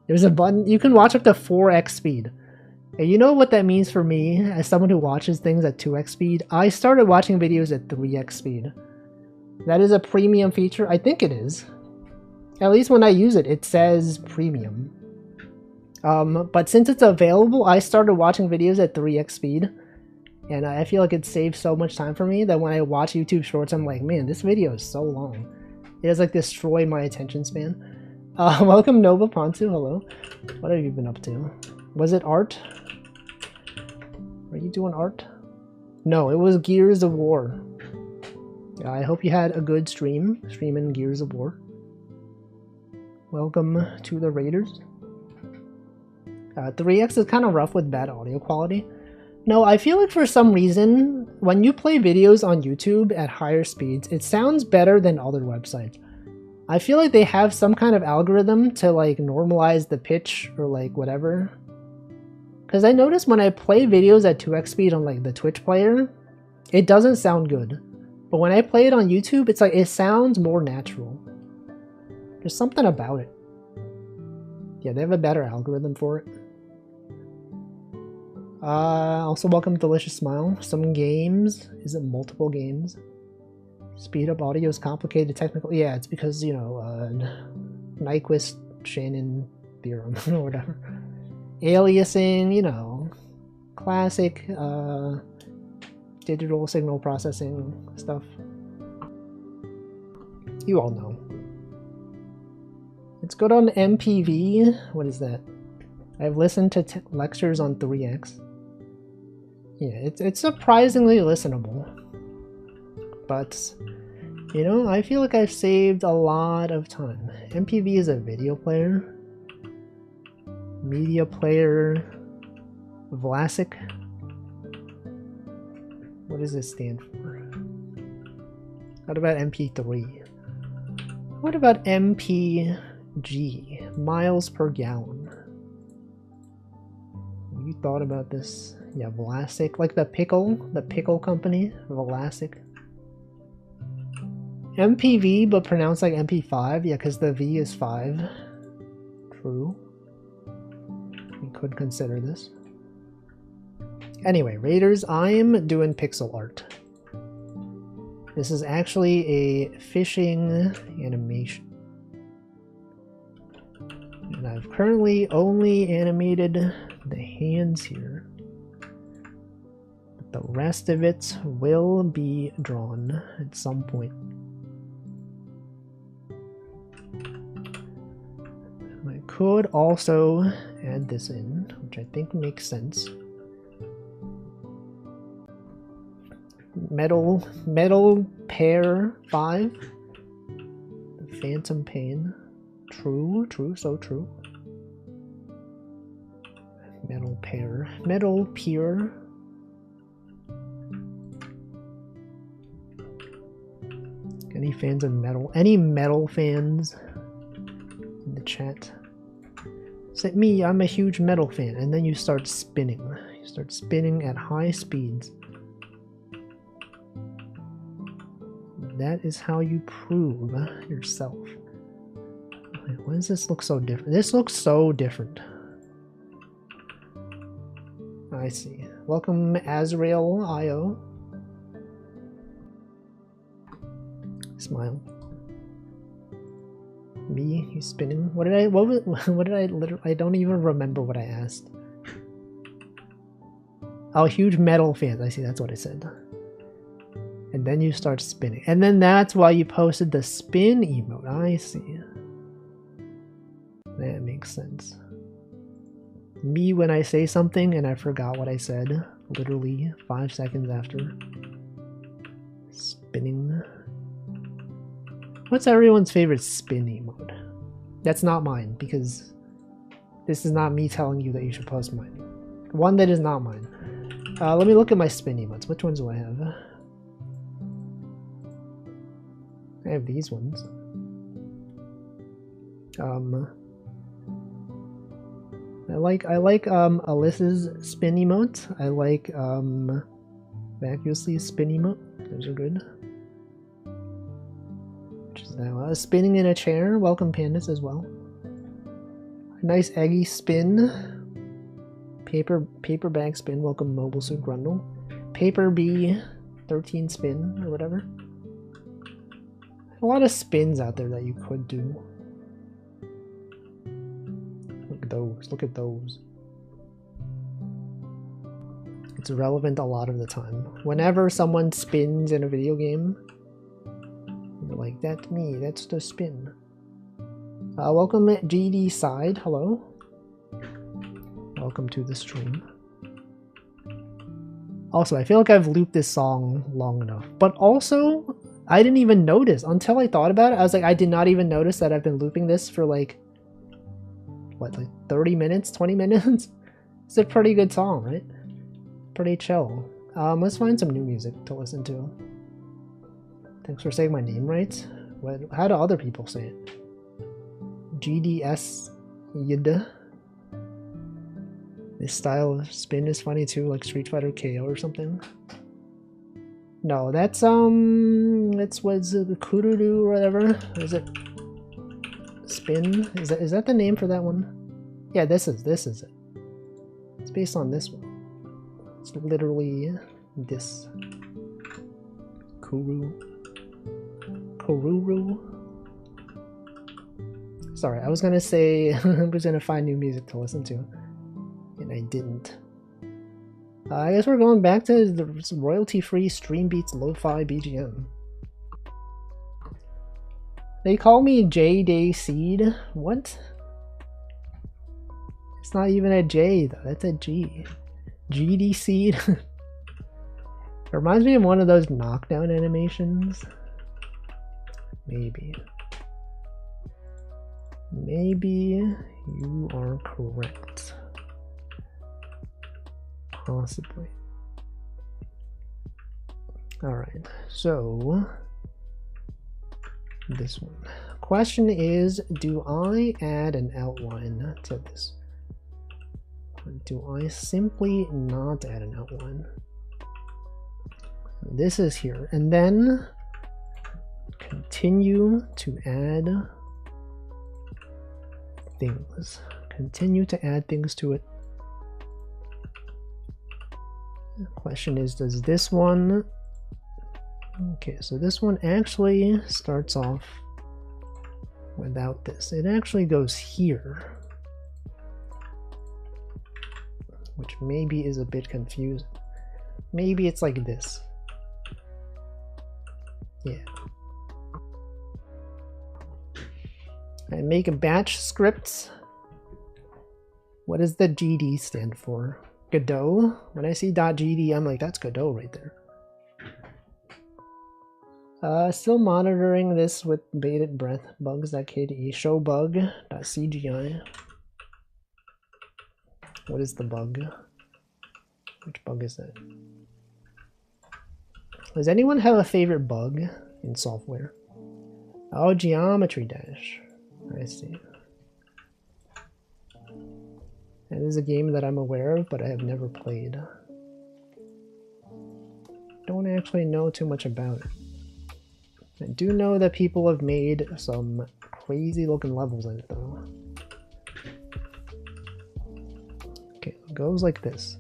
There's a button, you can watch up to 4x speed. And you know what that means for me, as someone who watches things at 2x speed? I started watching videos at 3x speed. That is a premium feature? I think it is. At least when I use it, it says premium. But since it's available, I started watching videos at 3x speed. And I feel like it saves so much time for me that when I watch YouTube Shorts, I'm like, man, this video is so long. It has like destroyed my attention span. Welcome Nova Pontu, hello. What have you been up to? Was it art? Were you doing art? No, it was Gears of War. Yeah, I hope you had a good streaming Gears of War. Welcome to the Raiders. 3x is kind of rough with bad audio quality. No, I feel like for some reason, when you play videos on YouTube at higher speeds, it sounds better than other websites. I feel like they have some kind of algorithm to like normalize the pitch or like whatever. Because I notice when I play videos at 2x speed on like the Twitch player, it doesn't sound good. But when I play it on YouTube, it's like it sounds more natural. There's something about it. Yeah, they have a better algorithm for it. Also welcome Delicious Smile. Some games, is it multiple games? Speed up audio is complicated technically. Yeah, it's because, you know, Nyquist Shannon theorem or whatever. Aliasing, you know, classic digital signal processing stuff. You all know. It's good on MPV. What is that? I've listened to lectures on 3x. Yeah, it's surprisingly listenable. But, you know, I feel like I've saved a lot of time. MPV is a video player. Media player. Vlasic. What does this stand for? What about MP3? What about MPG? Miles per gallon. Have you thought about this? Yeah, Vlasic. Like the pickle company. Vlasic. MPV, but pronounced like MP5. Yeah, because the V is 5. True. We could consider this. Anyway, Raiders, I'm doing pixel art. This is actually a fishing animation. And I've currently only animated the hands here. But the rest of it will be drawn at some point. I could also add this in, which I think makes sense. Metal Pair 5. The Phantom Pain. True, so true. Metal Pair. Metal Pier. Any fans of metal? Any metal fans in the chat? Say me, I'm a huge metal fan. And then you start spinning. You start spinning at high speeds. That is how you prove yourself. Wait, why does this look so different? This looks so different. I see. Welcome, Azrael IO. Smile. Me, he's spinning. What did I literally, I don't even remember what I asked. Oh, huge metal fans. I see, that's what I said. And then you start spinning. And then that's why you posted the spin emote. I see. That makes sense. Me when I say something and I forgot what I said. Literally 5 seconds after. Spinning. What's everyone's favorite spin emote? That's not mine, because this is not me telling you that you should post mine. One that is not mine. Let me look at my spin emotes. Which ones do I have? I have these ones. I like Alyssa's spin emote. I like Vacuously's spin emote. Those are good. Which is now spinning in a chair. Welcome Pandas as well. A nice eggy spin. Paper bag spin. Welcome Mobile Suit Grundle. Paper bee 13 spin or whatever. A lot of spins out there that you could do. Look at those. Look at those. It's relevant a lot of the time. Whenever someone spins in a video game, you're like, that's me. That's the spin. Welcome GD Side. Hello. Welcome to the stream. Also, I feel like I've looped this song long enough. But also, I didn't even notice until I thought about it. I was like, I did not even notice that I've been looping this for like, what, like 30 minutes, 20 minutes? It's a pretty good song, right? Pretty chill. Let's find some new music to listen to. Thanks for saying my name right. How do other people say it? GDS Yid. This style of spin is funny too, like Street Fighter KO or something. No, that's what's the Kururu or whatever. Is it spin? Is that the name for that one? Yeah, this is it. It's based on this one. It's literally this. Kururu. Sorry, I was gonna say I was gonna find new music to listen to, and I didn't. I guess we're going back to the royalty-free Stream Beats Lo-Fi BGM. They call me J-Day Seed. What? It's not even a J though. That's a G. GD Seed. It reminds me of one of those knockdown animations. Maybe. Maybe you are correct. Possibly. Alright, so this one. Question is, do I add an outline to this? Or do I simply not add an outline? This is here, and then continue to add things. Continue to add things to it. The question is, does this one... Okay, so this one actually starts off without this. It actually goes here, which maybe is a bit confusing. Maybe it's like this. Yeah. I make a batch script. What does the GD stand for? Godot? When I see .gd, I'm like, that's Godot right there. Still monitoring this with bated breath. Bugs.kde. Show bug.cgi. What is the bug? Which bug is that? Does anyone have a favorite bug in software? Oh, Geometry Dash. I see. It is a game that I'm aware of, but I have never played. Don't actually know too much about it. I do know that people have made some crazy looking levels in it though. Okay, it goes like this.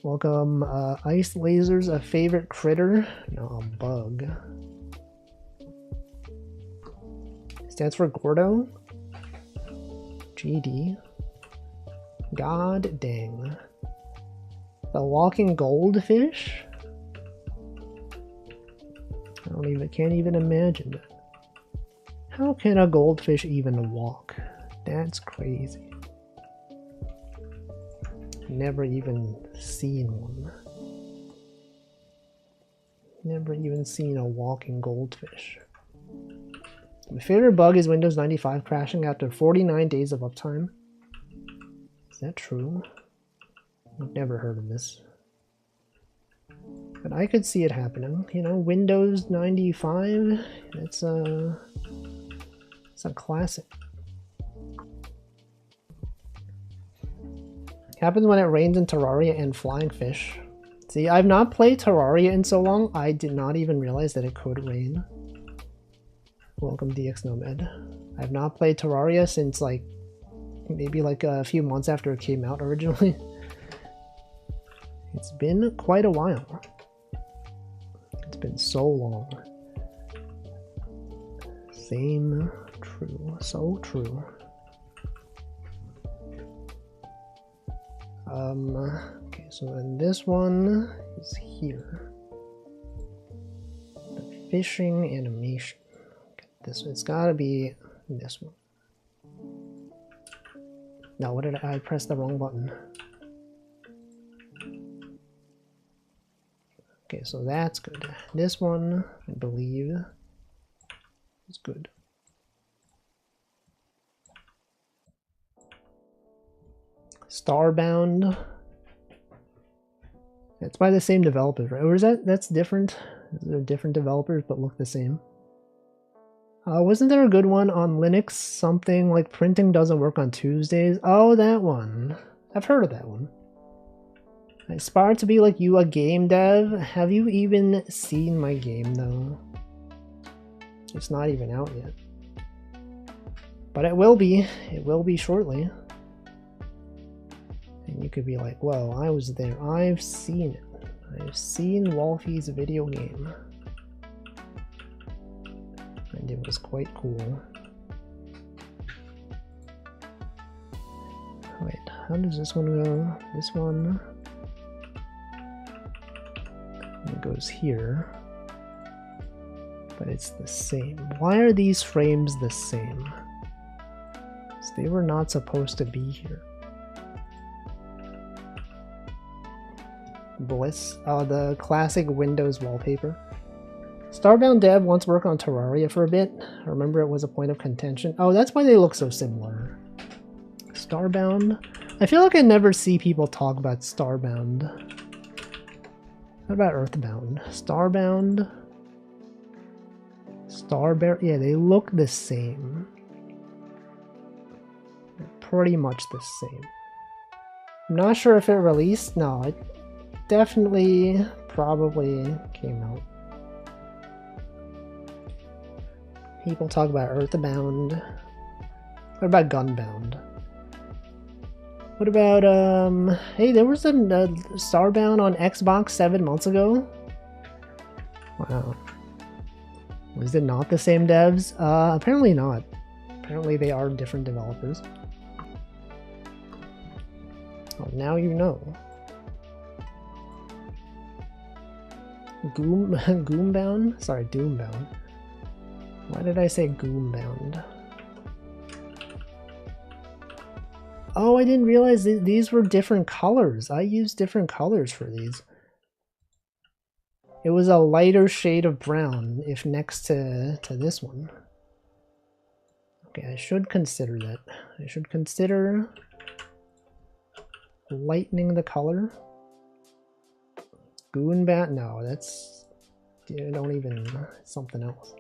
Welcome, Ice Lasers, a favorite critter? No, a bug. Stands for Gordo. GD. God dang. The walking goldfish? Can't even imagine that. How can a goldfish even walk? That's crazy. Never even seen one. Never even seen a walking goldfish. My favorite bug is Windows 95 crashing after 49 days of uptime. Is that true? I've never heard of this. But I could see it happening. You know, Windows 95, it's a classic. Happens when it rains in Terraria and Flying Fish. See, I've not played Terraria in so long, I did not even realize that it could rain. Welcome DX Nomad. I've not played Terraria since like, maybe like a few months after it came out originally. It's been quite a while. It's been so long. Same, true, so true. Okay, so then this one is here. The fishing animation. Okay, this it's gotta be this one. No, what did I press the wrong button? Okay, so that's good. This one, I believe, is good. Starbound. It's by the same developers, right? Or is that's different? They're different developers but look the same. Wasn't there a good one on Linux? Something like printing doesn't work on Tuesdays? Oh, that one. I've heard of that one. I aspire to be like you, a game dev. Have you even seen my game though? It's not even out yet. But it will be. It will be shortly. And you could be like, whoa, I was there. I've seen it. I've seen Wolfie's video game. And it was quite cool. Wait, how does this one go? This one... It goes here. But it's the same. Why are these frames the same? So they were not supposed to be here. Bliss. Oh, the classic Windows wallpaper. Starbound dev once worked on Terraria for a bit. I remember it was a point of contention. Oh, that's why they look so similar. Starbound. I feel like I never see people talk about Starbound. What about Earthbound? Starbound. Starbear. Yeah, they look the same. They're pretty much the same. I'm not sure if it released. No, it definitely probably came out. People talk about Earthbound. What about Gunbound? What about, hey, there was a Starbound on Xbox 7 months ago? Wow. Was it not the same devs? Apparently not. Apparently they are different developers. Oh, now you know. Goombound? Sorry, Doombound. Why did I say Goombound? Oh, I didn't realize these were different colors. I used different colors for these. It was a lighter shade of brown, if next to this one. Okay, I should consider that. I should consider lightening the color. Goonbat? No, that's... don't even... something else.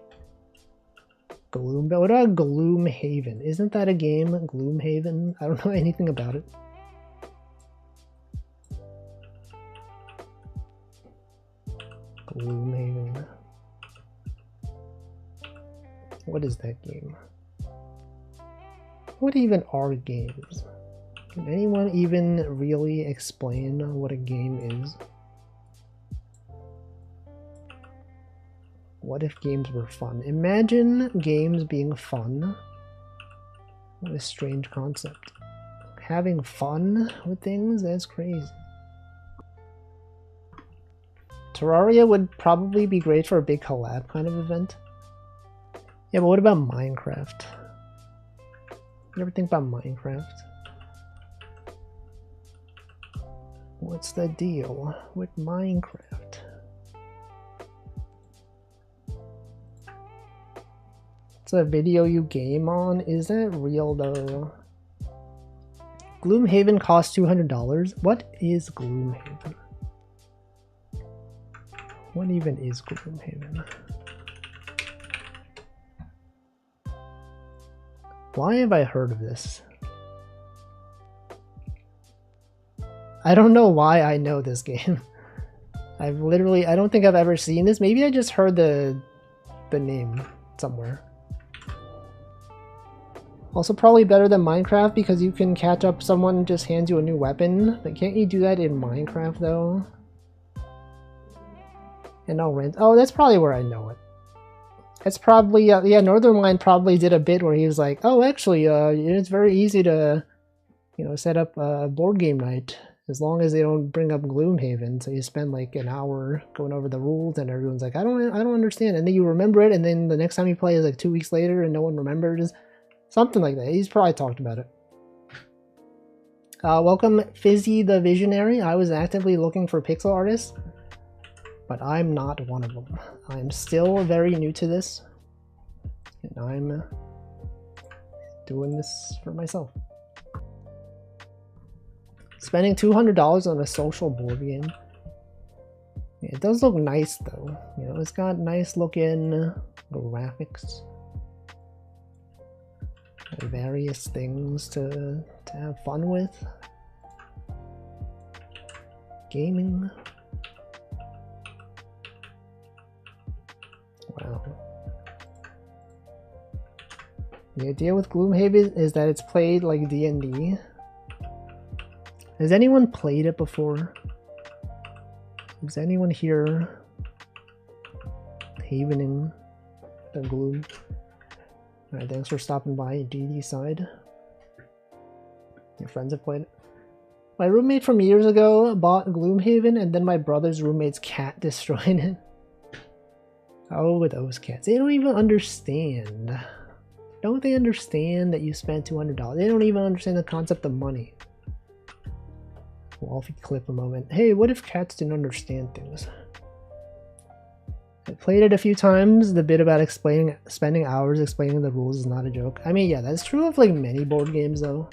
What about Gloomhaven? Isn't that a game, Gloomhaven? I don't know anything about it. Gloomhaven. What is that game? What even are games? Can anyone even really explain what a game is? What if games were fun? Imagine games being fun. What a strange concept. Having fun with things? That's crazy. Terraria would probably be great for a big collab kind of event. Yeah, but what about Minecraft? You ever think about Minecraft? What's the deal with Minecraft? It's a video you game on? Is that real though? Gloomhaven costs $200? What is Gloomhaven? What even is Gloomhaven? Why have I heard of this? I don't know why I know this game. I don't think I've ever seen this. Maybe I just heard the name somewhere. Also probably better than Minecraft because you can catch up someone and just hands you a new weapon. But can't you do that in Minecraft though? And I'll rent. Oh, that's probably where I know it. It's probably, yeah, Northernlion probably did a bit where he was like, oh, actually, it's very easy to, you know, set up a board game night as long as they don't bring up Gloomhaven. So you spend like an hour going over the rules and everyone's like, I don't understand. And then you remember it, and then the next time you play is like 2 weeks later and no one remembers. Something like that. He's probably talked about it. Welcome, Fizzy the Visionary. I was actively looking for pixel artists, but I'm not one of them. I'm still very new to this, and I'm doing this for myself. Spending $200 on a social board game. Yeah, it does look nice though. You know, it's got nice looking graphics. Various things to have fun with. Gaming. Wow. The idea with Gloomhaven is that it's played like D&D. Has anyone played it before? Is anyone here havening the Gloom? Alright, thanks for stopping by GD side. Your friends have played it. My roommate from years ago bought Gloomhaven, and then my brother's roommate's cat destroyed it. Oh, those cats. They don't even understand. Don't they understand that you spent $200? They don't even understand the concept of money. Wolfie clip a moment. Hey, what if cats didn't understand things? I played it a few times. The bit about spending hours explaining the rules is not a joke. I mean, yeah, that's true of like many board games though.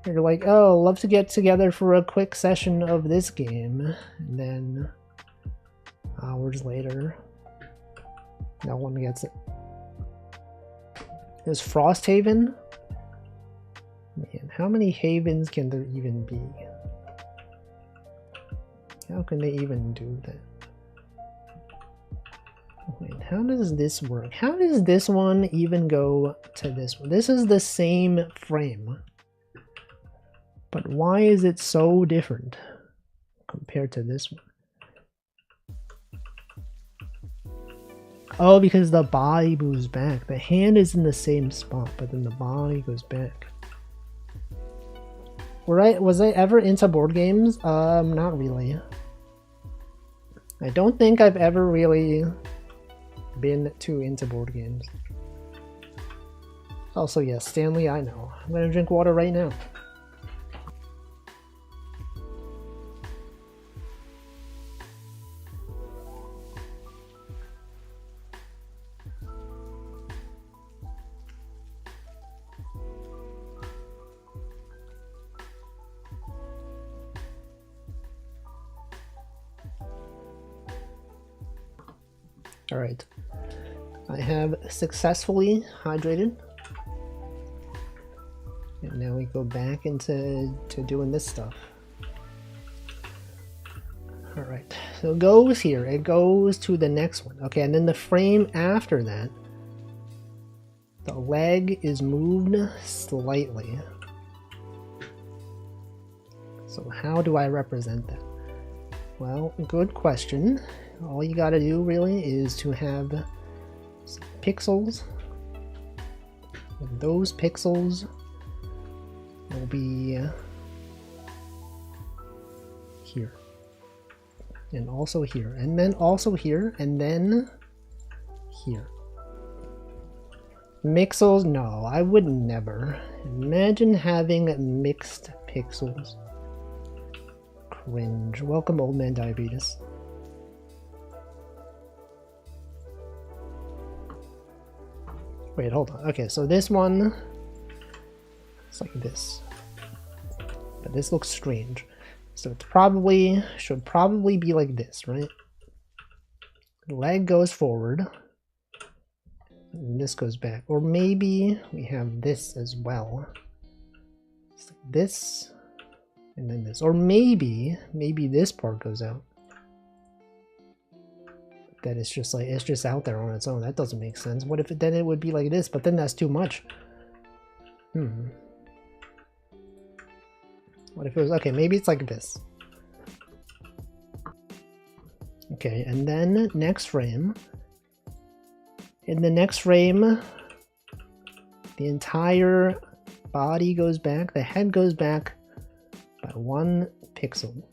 You're like, oh, love to get together for a quick session of this game. And then hours later, no one gets it. There's Frosthaven. Man, how many havens can there even be? How can they even do that? Wait, how does this work? How does this one even go to this one? This is the same frame. But why is it so different compared to this one? Oh, because the body moves back. The hand is in the same spot, but then the body goes back. Was I ever into board games? Not really. I don't think I've ever really been too into board games. Also, yes, Stanley, I know. I'm gonna drink water right now. Alright. I have successfully hydrated. And now we go back into doing this stuff. Alright, so it goes here. It goes to the next one. Okay, and then the frame after that, the leg is moved slightly. So how do I represent that? Well, good question. All you gotta do really is to have some pixels. And those pixels will be here. And also here. And then also here. And then here. Mixels? No, I would never. Imagine having mixed pixels. Cringe. Welcome, Old Man Diabetes. Wait, hold on. Okay, so this one, it's like this. But this looks strange. So it probably, should probably be like this, right? The leg goes forward. And this goes back. Or maybe we have this as well. It's like this. And then this. Or maybe this part goes out. That it's just like, it's just out there on its own. That doesn't make sense. What if then it would be like this? But then that's too much. What if it was, okay, maybe it's like this. Okay, and then next frame. In the next frame, the entire body goes back, the head goes back by 1 pixel.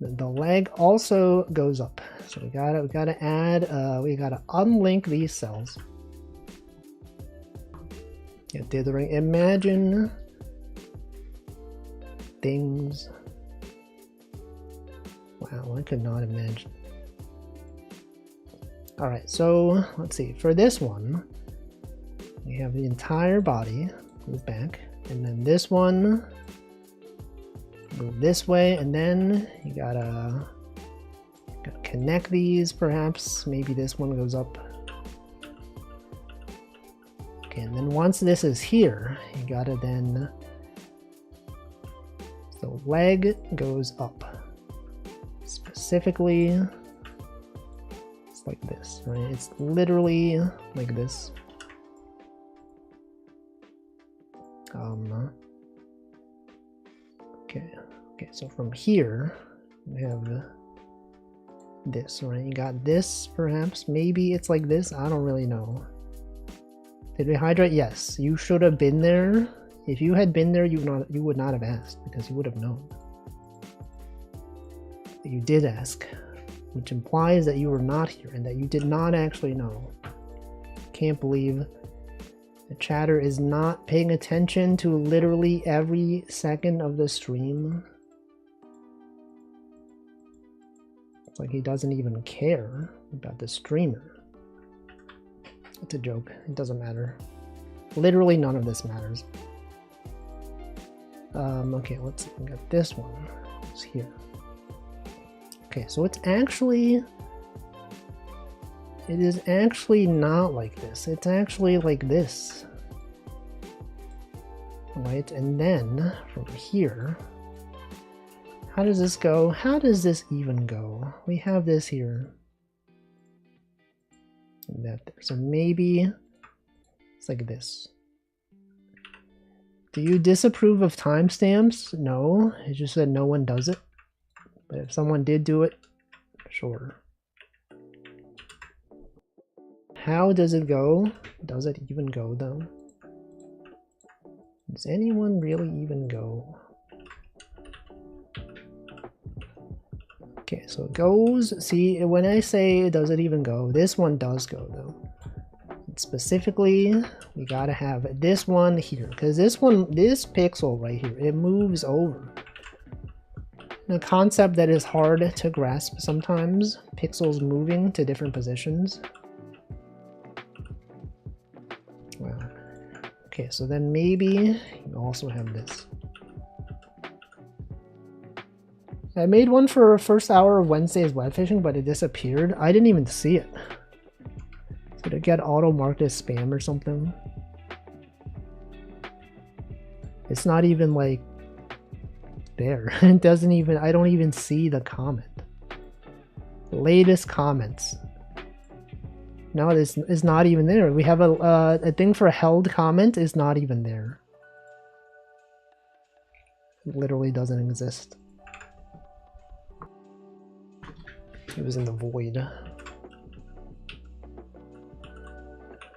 The leg also goes up. So we gotta add, we gotta unlink these cells. Yeah, dithering. Imagine things. Wow, I could not imagine. Alright, so let's see. For this one, we have the entire body move back, and then this one move this way, and then you gotta connect these perhaps. Maybe this one goes up. Okay, and then once this is here, you gotta then, so leg goes up. Specifically, it's like this, right? It's literally like this. Okay, so from here, we have this, right? You got this, perhaps. Maybe it's like this. I don't really know. Did we hydrate? Yes. You should have been there. If you had been there, you would not have asked, because you would have known. But you did ask, which implies that you were not here and that you did not actually know. Can't believe the chatter is not paying attention to literally every second of the stream. It's like he doesn't even care about the streamer. It's a joke. It doesn't matter. Literally none of this matters. Okay, let's see. We got this one. It's here. Okay, so it's actually... It is actually not like this. It's actually like this. Right, and then from here... How does this go? How does this even go? We have this here. And that there. So maybe it's like this. Do you disapprove of timestamps? No. It's just that no one does it. But if someone did do it, sure. How does it go? Does it even go though? Does anyone really even go? Okay, so it goes. See, when I say does it even go, this one does go though. And specifically, we gotta have this one here, because this one, this pixel right here, it moves over. A concept that is hard to grasp sometimes, pixels moving to different positions. Wow. Okay, so then maybe you also have this. I made one for first hour of Wednesday's web fishing, but it disappeared. I didn't even see it. Did it get auto-marked as spam or something? It's not even like there. It doesn't even, I don't even see the comment. Latest comments. No, this is not even there. We have a thing for held comment is not even there. It literally doesn't exist. It was in the void.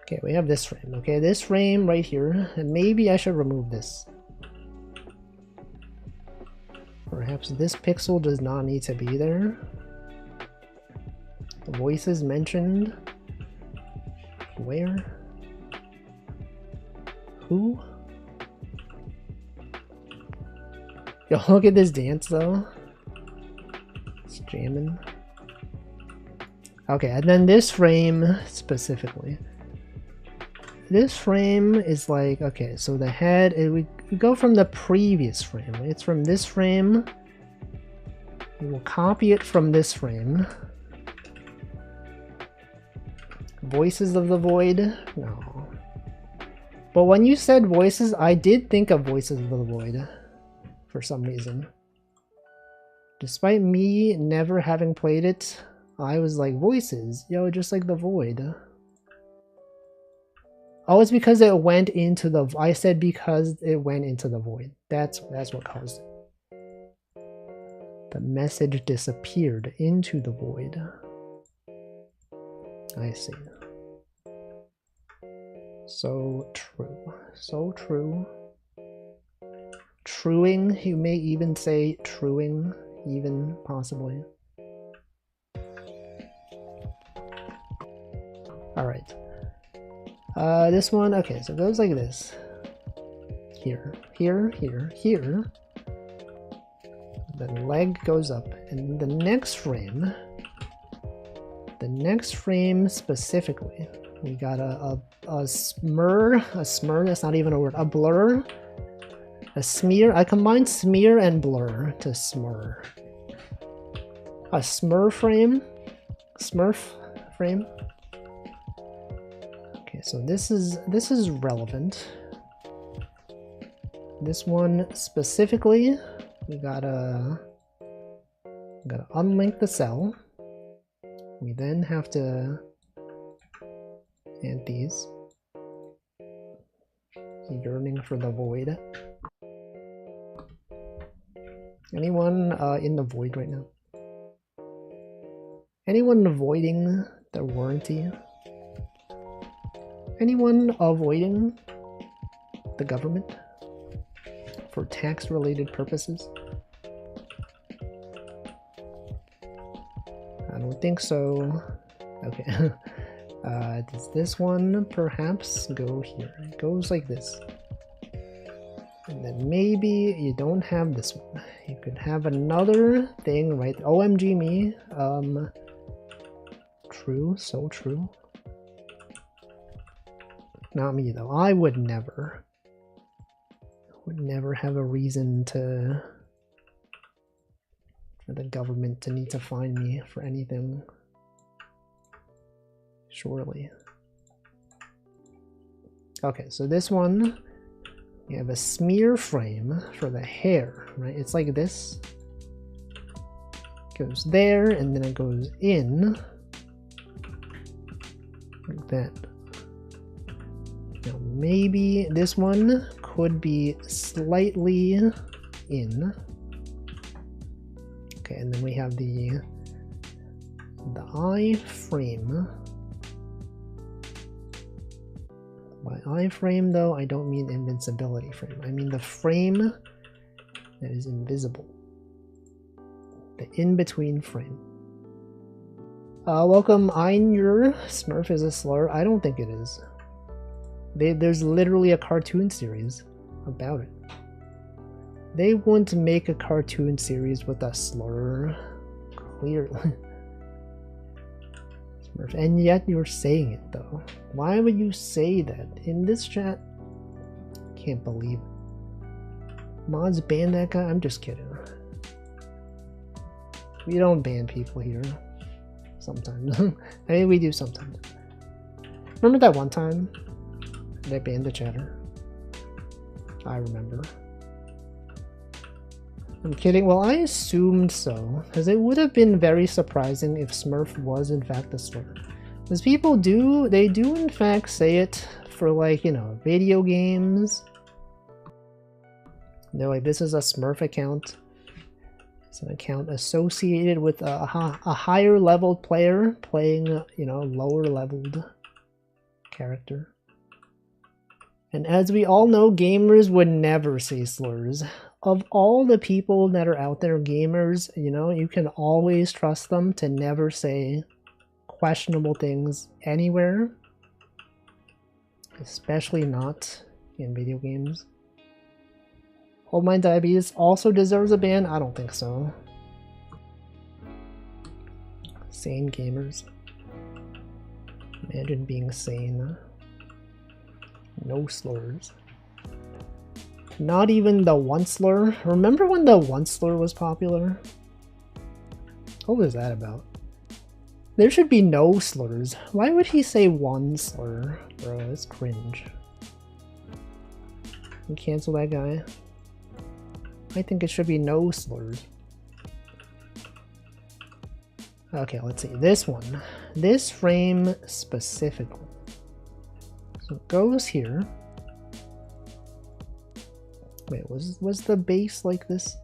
Okay, we have this frame. Okay, this frame right here. And maybe I should remove this. Perhaps this pixel does not need to be there. The voices mentioned. Where? Who? Yo, look at this dance though. It's jamming. Okay, and then this frame specifically. This frame is like, okay, so the head, we go from the previous frame. It's from this frame. We will copy it from this frame. Voices of the Void? No. But when you said voices, I did think of Voices of the Void. For some reason. Despite me never having played it, I was like, voices? Yo, just like the Void. Oh, it's because it went into the... I said because it went into the void. That's what caused it. The message disappeared into the void. I see. So true. So true. Truing, you may even say truing, even possibly. Alright. This one, okay, so it goes like this. Here, here, here, here. Then leg goes up, and the next frame specifically, we got a smir, that's not even a word, a blur, a smear. I combined smear and blur to smur. A smurf frame. Okay, so this is relevant. This one specifically, we gotta unlink the cell. We then have to add these. Yearning for the void. Anyone in the void right now? Anyone avoiding the warranty? Anyone avoiding the government for tax-related purposes? I don't think so. Okay. Does this one perhaps go here? It goes like this. And then maybe you don't have this one. You could have another thing, right? OMG me. True, so true. Not me though. I would never have a reason for the government to need to find me for anything. Surely. Okay, so this one, we have a smear frame for the hair, right? It's like this. Goes there, and then it goes in. Like that. Now maybe this one could be slightly in. Okay, and then we have the eye frame. By eye frame though, I don't mean invincibility frame. I mean the frame that is invisible. The in-between frame. Welcome, Einur. Smurf is a slur. I don't think it is. There's literally a cartoon series about it. They want to make a cartoon series with a slur. Clearly. Smurf. And yet you're saying it though. Why would you say that in this chat? Can't believe it. Mods ban that guy? I'm just kidding. We don't ban people here. Sometimes. I mean, we do sometimes. Remember that one time they banned the chatter? I remember. I'm kidding. Well, I assumed so, because it would have been very surprising if Smurf was in fact a slur. Because people do in fact say it for, like, you know, video games. They're like, this is a Smurf account. It's an account associated with a higher leveled player playing, you know, lower leveled character. And as we all know, gamers would never say slurs. Of all the people that are out there, gamers, you know, you can always trust them to never say questionable things anywhere. Especially not in video games. Hold My Diabetes also deserves a ban? I don't think so. Sane gamers. Imagine being sane. No slurs. Not even the one slur. Remember when the one slur was popular? What was that about? There should be no slurs. Why would he say one slur? Bro, it's cringe. Can you cancel that guy? I think it should be no slurs. Okay, let's see. This one. This frame specifically. So it goes here. Wait, was the base like this?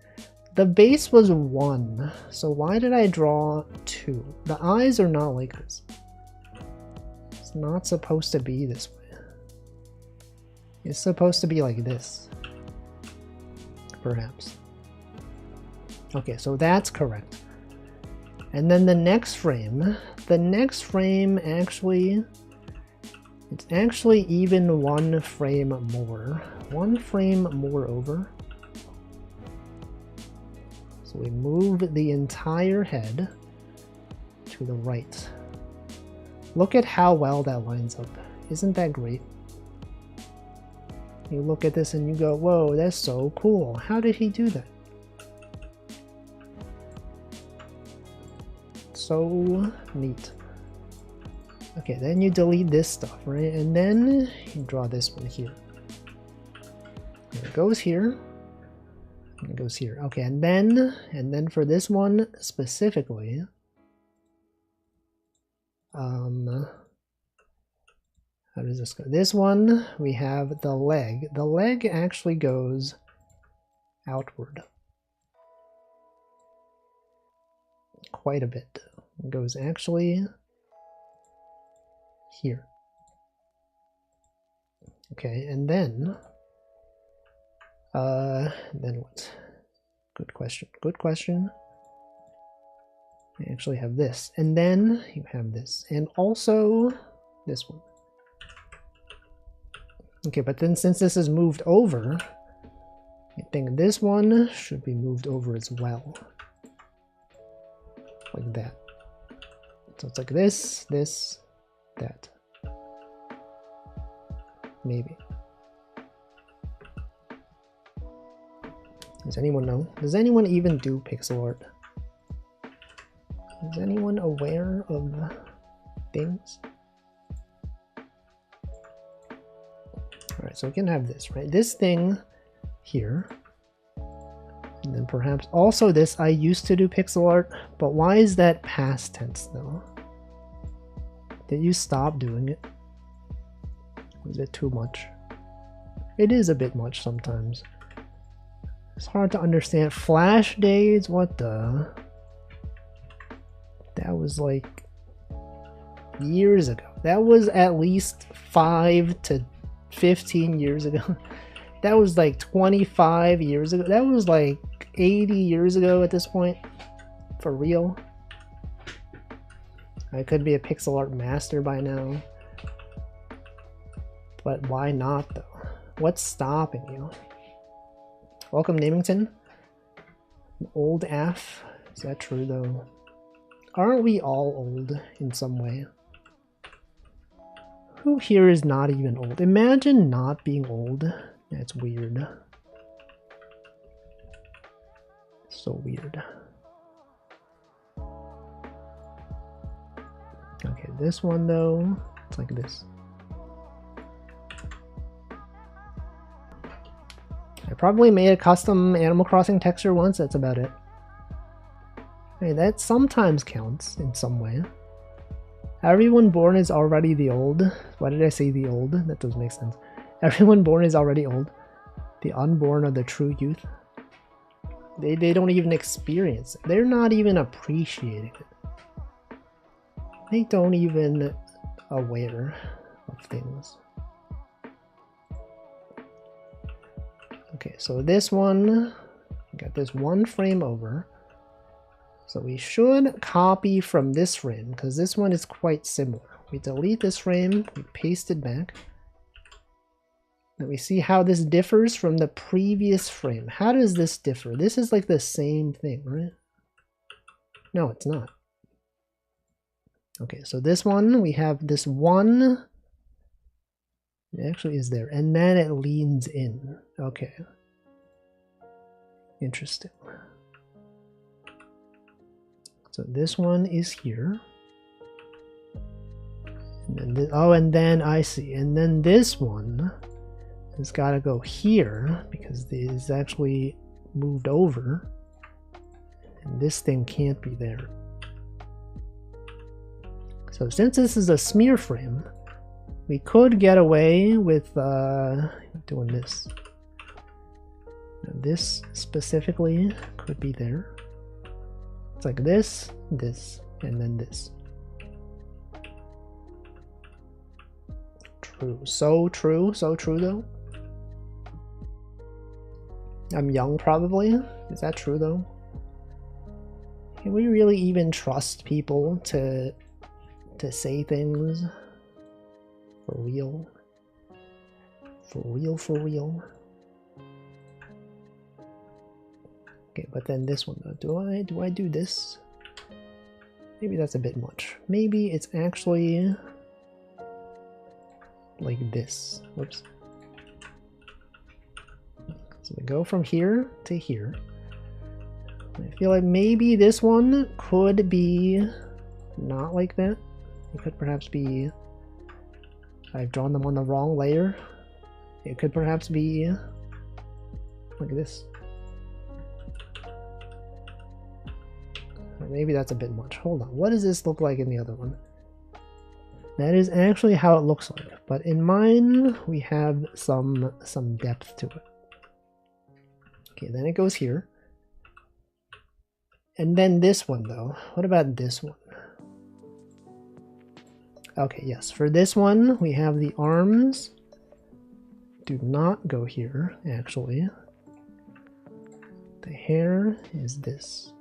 The base was 1. So why did I draw 2? The eyes are not like this. It's not supposed to be this way. It's supposed to be like this. Perhaps. Okay, so that's correct. And then the next frame actually, it's actually even one frame more. One frame more over. So we move the entire head to the right. Look at how well that lines up. Isn't that great? You look at this and you go, whoa, that's so cool. How did he do that? So neat. Okay, then you delete this stuff, right? And then you draw this one here. And it goes here. And it goes here. Okay, and then for this one specifically, how does this go? This one, we have the leg. The leg actually goes outward. Quite a bit. It goes actually here. Okay, and then what? Good question. Good question. I actually have this. And then you have this. And also this one. Okay, but then since this is moved over, I think this one should be moved over as well. Like that. So it's like this, this, that. Maybe. Does anyone know? Does anyone even do pixel art? Is anyone aware of things? Alright, so we can have this, right? This thing here. And then perhaps also this. I used to do pixel art, but why is that past tense though? Did you stop doing it? Was it too much? It is a bit much sometimes. It's hard to understand. Flash days? What the? That was like years ago. That was at least 5 to 15 years ago. That was like 25 years ago. That was like 80 years ago at this point. For real. I could be a pixel art master by now. But why not though? What's stopping you? Welcome, Namington. Old AF. Is that true though? Aren't we all old in some way? Who here is not even old? Imagine not being old. That's weird. So weird. Okay, this one though, it's like this. Probably made a custom Animal Crossing texture once, that's about it. Hey, that sometimes counts in some way. Everyone born is already the old. Why did I say the old? That doesn't make sense. Everyone born is already old. The unborn are the true youth. They don't even experience it. They're not even appreciating it. They don't even aware of things. Okay, so this one, got this one frame over. So we should copy from this frame, because this one is quite similar. We delete this frame, we paste it back. And we see how this differs from the previous frame. How does this differ? This is like the same thing, right? No, it's not. Okay, so this one, we have this one. It actually is there. And then it leans in. Okay. Interesting. So this one is here. And then this, oh, and then I see. And then this one has got to go here because this is actually moved over. And this thing can't be there. So since this is a smear frame, we could get away with doing this. Now this specifically could be there. It's like this, this, and then this. True. So true though. I'm young probably. Is that true though? Can we really even trust people to say things for real? For real? Okay, but then this one though, do I do this? Maybe that's a bit much. Maybe it's actually like this. Whoops. So we go from here to here. I feel like maybe this one could be not like that. It could perhaps be I've drawn them on the wrong layer. It could perhaps be like this. Or maybe that's a bit much. Hold on. What does this look like in the other one? That is actually how it looks like. But in mine, we have some depth to it. Okay, then it goes here. And then this one though. What about this one? Okay, yes. For this one, we have the arms. Do not go here, actually. The hair is this.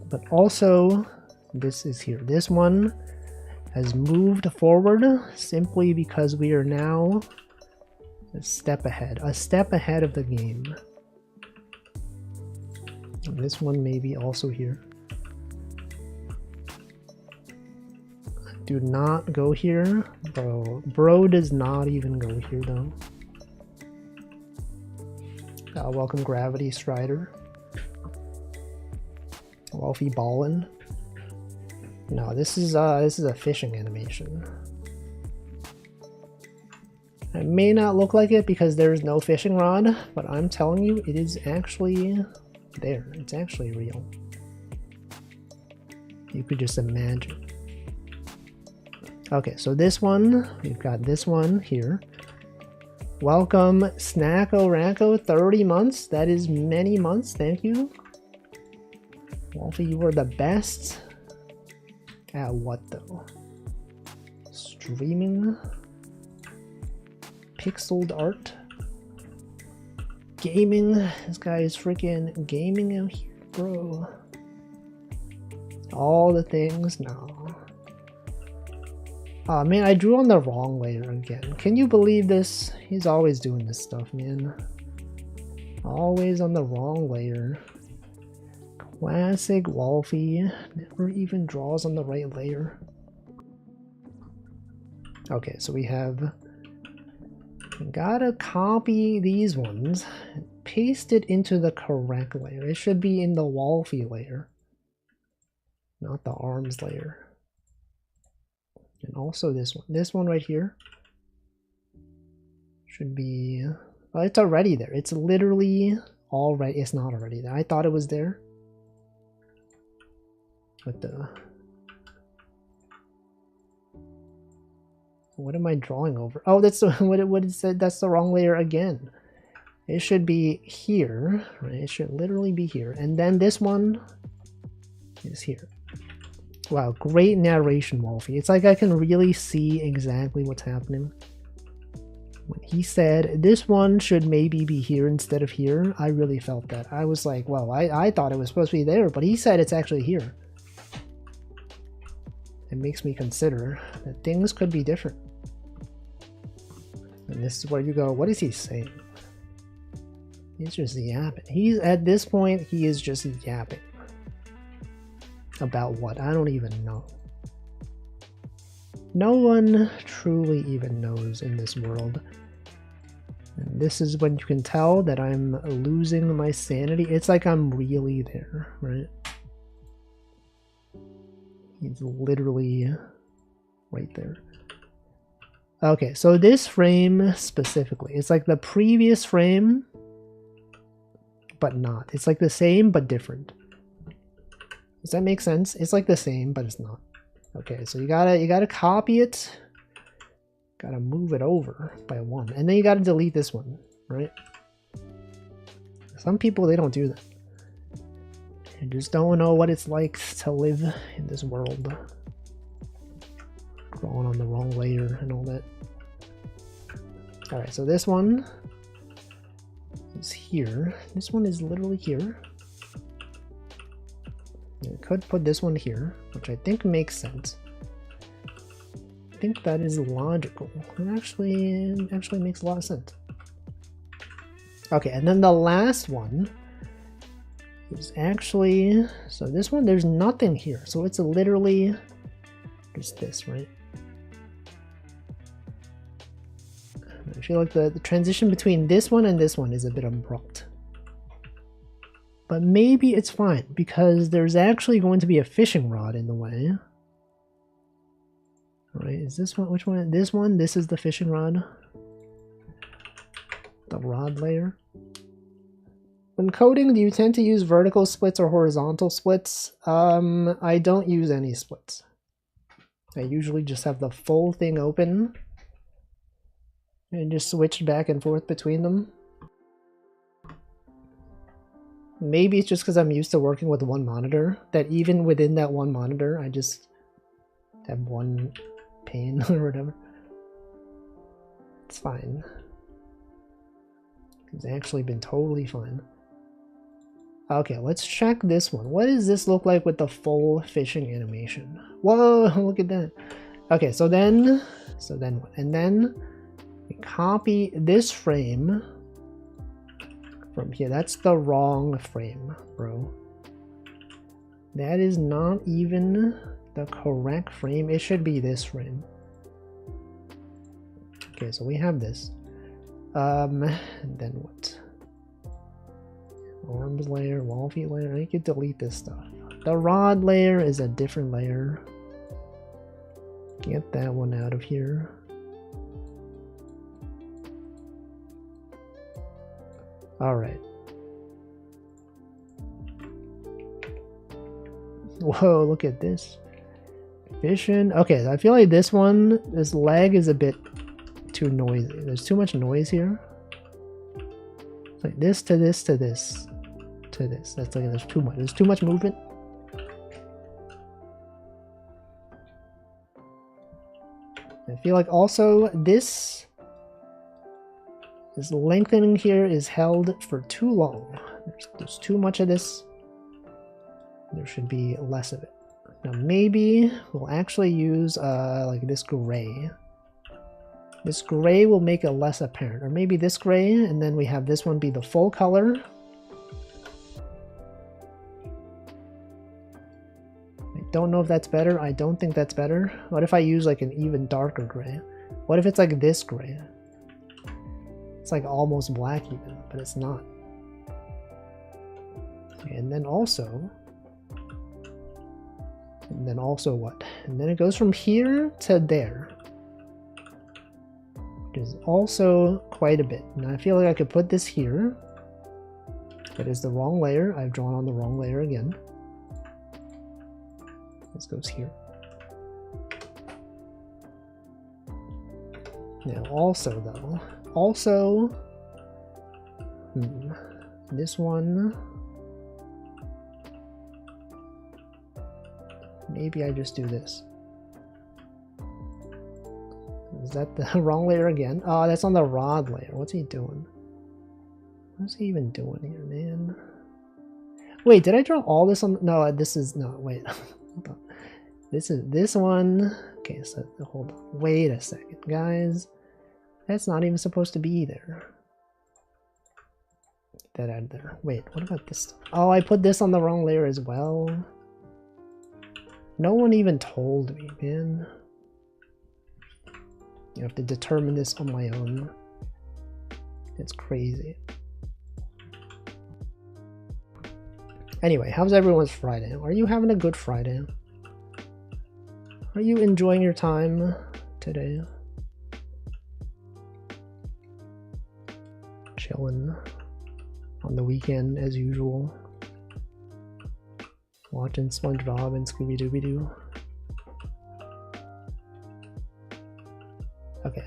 But also, this is here. This one has moved forward simply because we are now a step ahead of the game. And this one may be also here. Do not go here, bro. Bro does not even go here though. Welcome Gravity Strider. Wolfie Ballin. No, this is a fishing animation. It may not look like it because there is no fishing rod, but I'm telling you, it is actually there. It's actually real. You could just imagine. Okay, so this one, we've got this one here. Welcome, Snacko Racko, 30 months. That is many months, thank you. Wolfie, you were the best. At what though? Streaming? Pixeled art? Gaming? This guy is freaking gaming out here, bro. All the things? No. Oh man, I drew on the wrong layer again. Can you believe this? He's always doing this stuff, man. Always on the wrong layer. Classic Wolfie. Never even draws on the right layer. Okay, so we gotta copy these ones and paste it into the correct layer. It should be in the Wolfie layer, not the arms layer. And also this one right here should be Well, it's already there. It's literally already. It's not already there. I thought it was there. What the? What am I drawing over? Oh, that's the, what it said. That's the wrong layer again. It should be here, right? It should literally be here. And then this one is here. Wow, great narration, Wolfie. It's like I can really see exactly what's happening. When he said this one should maybe be here instead of here, I really felt that. I was like, well, I thought it was supposed to be there, but he said it's actually here. It makes me consider that things could be different. And this is where you go, what is he saying? He's just yapping. He's at this point, he is just yapping. About what? I don't even know. No one truly even knows in this world. And this is when you can tell that I'm losing my sanity. It's like I'm really there, right? He's literally right there. Okay, so this frame specifically, it's like the previous frame, but not. It's like the same, but different. Does that make sense? It's like the same, but it's not. Okay, so you gotta copy it. Gotta move it over by one. And then you gotta delete this one, right? Some people, they don't do that. They just don't know what it's like to live in this world. Drawing on the wrong layer and all that. Alright, so this one is here. This one is literally here. I could put this one here, which I think makes sense. I think that is logical. It actually makes a lot of sense. Okay, and then the last one is actually, so this one, there's nothing here. So it's literally just this, right? I feel like the transition between this one and this one is a bit abrupt. But maybe it's fine, because there's actually going to be a fishing rod in the way. Right, is this one, which one? This one, this is the fishing rod. The rod layer. When coding, do you tend to use vertical splits or horizontal splits? I don't use any splits. I usually just have the full thing open and just switch back and forth between them. Maybe it's just because I'm used to working with one monitor, that even within that one monitor, I just have one pane or whatever. It's fine. It's actually been totally fine. Okay, let's check this one. What does this look like with the full fishing animation? Whoa, look at that. Okay, so then what? And then we copy this frame from here. That's the wrong frame, bro. That is not even the correct frame. It should be this frame. Okay, so we have this. And then what? Arms layer, wall feet layer. I could delete this stuff. The rod layer is a different layer. Get that one out of here. Alright. Whoa, look at this. Vision. Okay, I feel like this one, this lag is a bit too noisy. There's too much noise here. It's like this to this to this to this. That's like there's too much. There's too much movement. I feel like also this lengthening here is held for too long. There's too much of this. There should be less of it. Now maybe we'll actually use like this gray. This gray will make it less apparent. Or maybe this gray, and then we have this one be the full color. I don't know if that's better. I don't think that's better. What if I use like an even darker gray? What if it's like this gray? It's like almost black even, but it's not. Okay, and then also what? And then it goes from here to there. is also quite a bit. And I feel like I could put this here. That is the wrong layer. I've drawn on the wrong layer again. This goes here. Now also though, this one, maybe I just do this. Is that the wrong layer again? Oh, that's on the rod layer. What's he doing? What's he even doing here, man? Wait, did I draw all this on? No, this is, no, wait. Hold on. This is this one. Okay, so hold on. Wait a second, guys. That's not even supposed to be there. Get that out of there. Wait, what about this? Oh, I put this on the wrong layer as well. No one even told me, man. You have to determine this on my own. It's crazy. Anyway, how's everyone's Friday? Are you having a good Friday? Are you enjoying your time today? Chilling on the weekend as usual. Watching SpongeBob and Scooby-Dooby-Doo. Okay,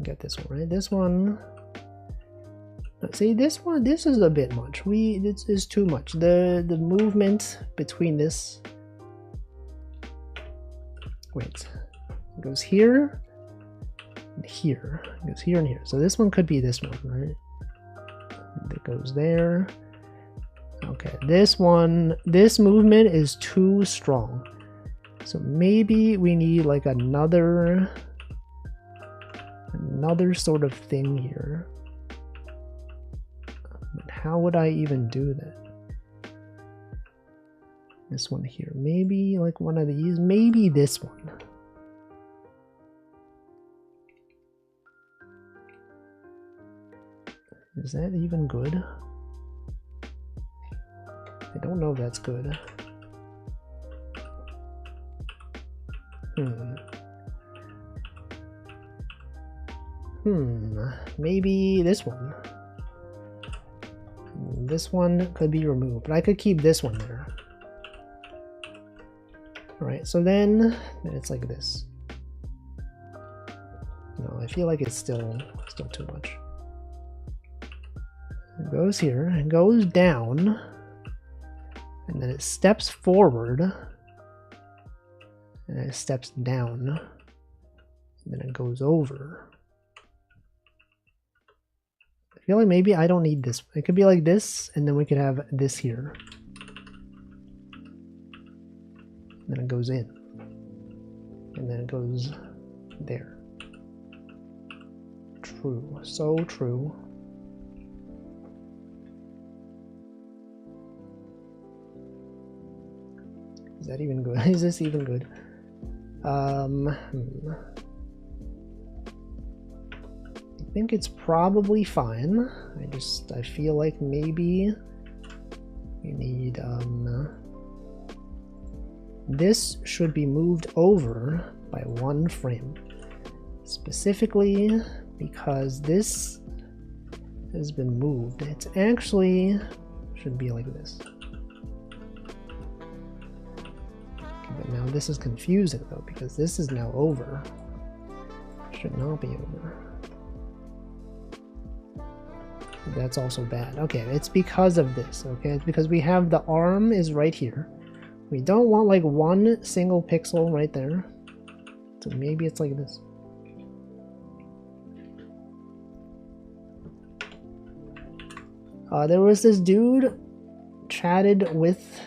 get this one, right? This one. See, this one, this is a bit much. This is too much. The movement between this. Wait, it goes here, and here. It goes here and here. So this one could be this one, right? It goes there. Okay, this one, this movement is too strong. So maybe we need like another sort of thing here. But how would I even do that? This one here, maybe like one of these, maybe this one. Is that even good? I don't know if that's good. Maybe this one. This one could be removed, but I could keep this one there. Alright, so then it's like this. No, I feel like it's still too much. It goes here, and goes down, and then it steps forward, and then it steps down, and then it goes over. I feel like maybe I don't need this. It could be like this, and then we could have this here. And then it goes in. And then it goes there. True. So true. Is that even good? Is this even good? I think it's probably fine. I feel like maybe we need this should be moved over by 1 frame, specifically because this has been moved. It actually should be like this. Okay, but now this is confusing though, because this is now over. It should not be over. That's also bad. Okay, it's because of this. Okay, it's because we have the arm is right here. We don't want like 1 single pixel right there. So maybe it's like this. There was this dude chatted with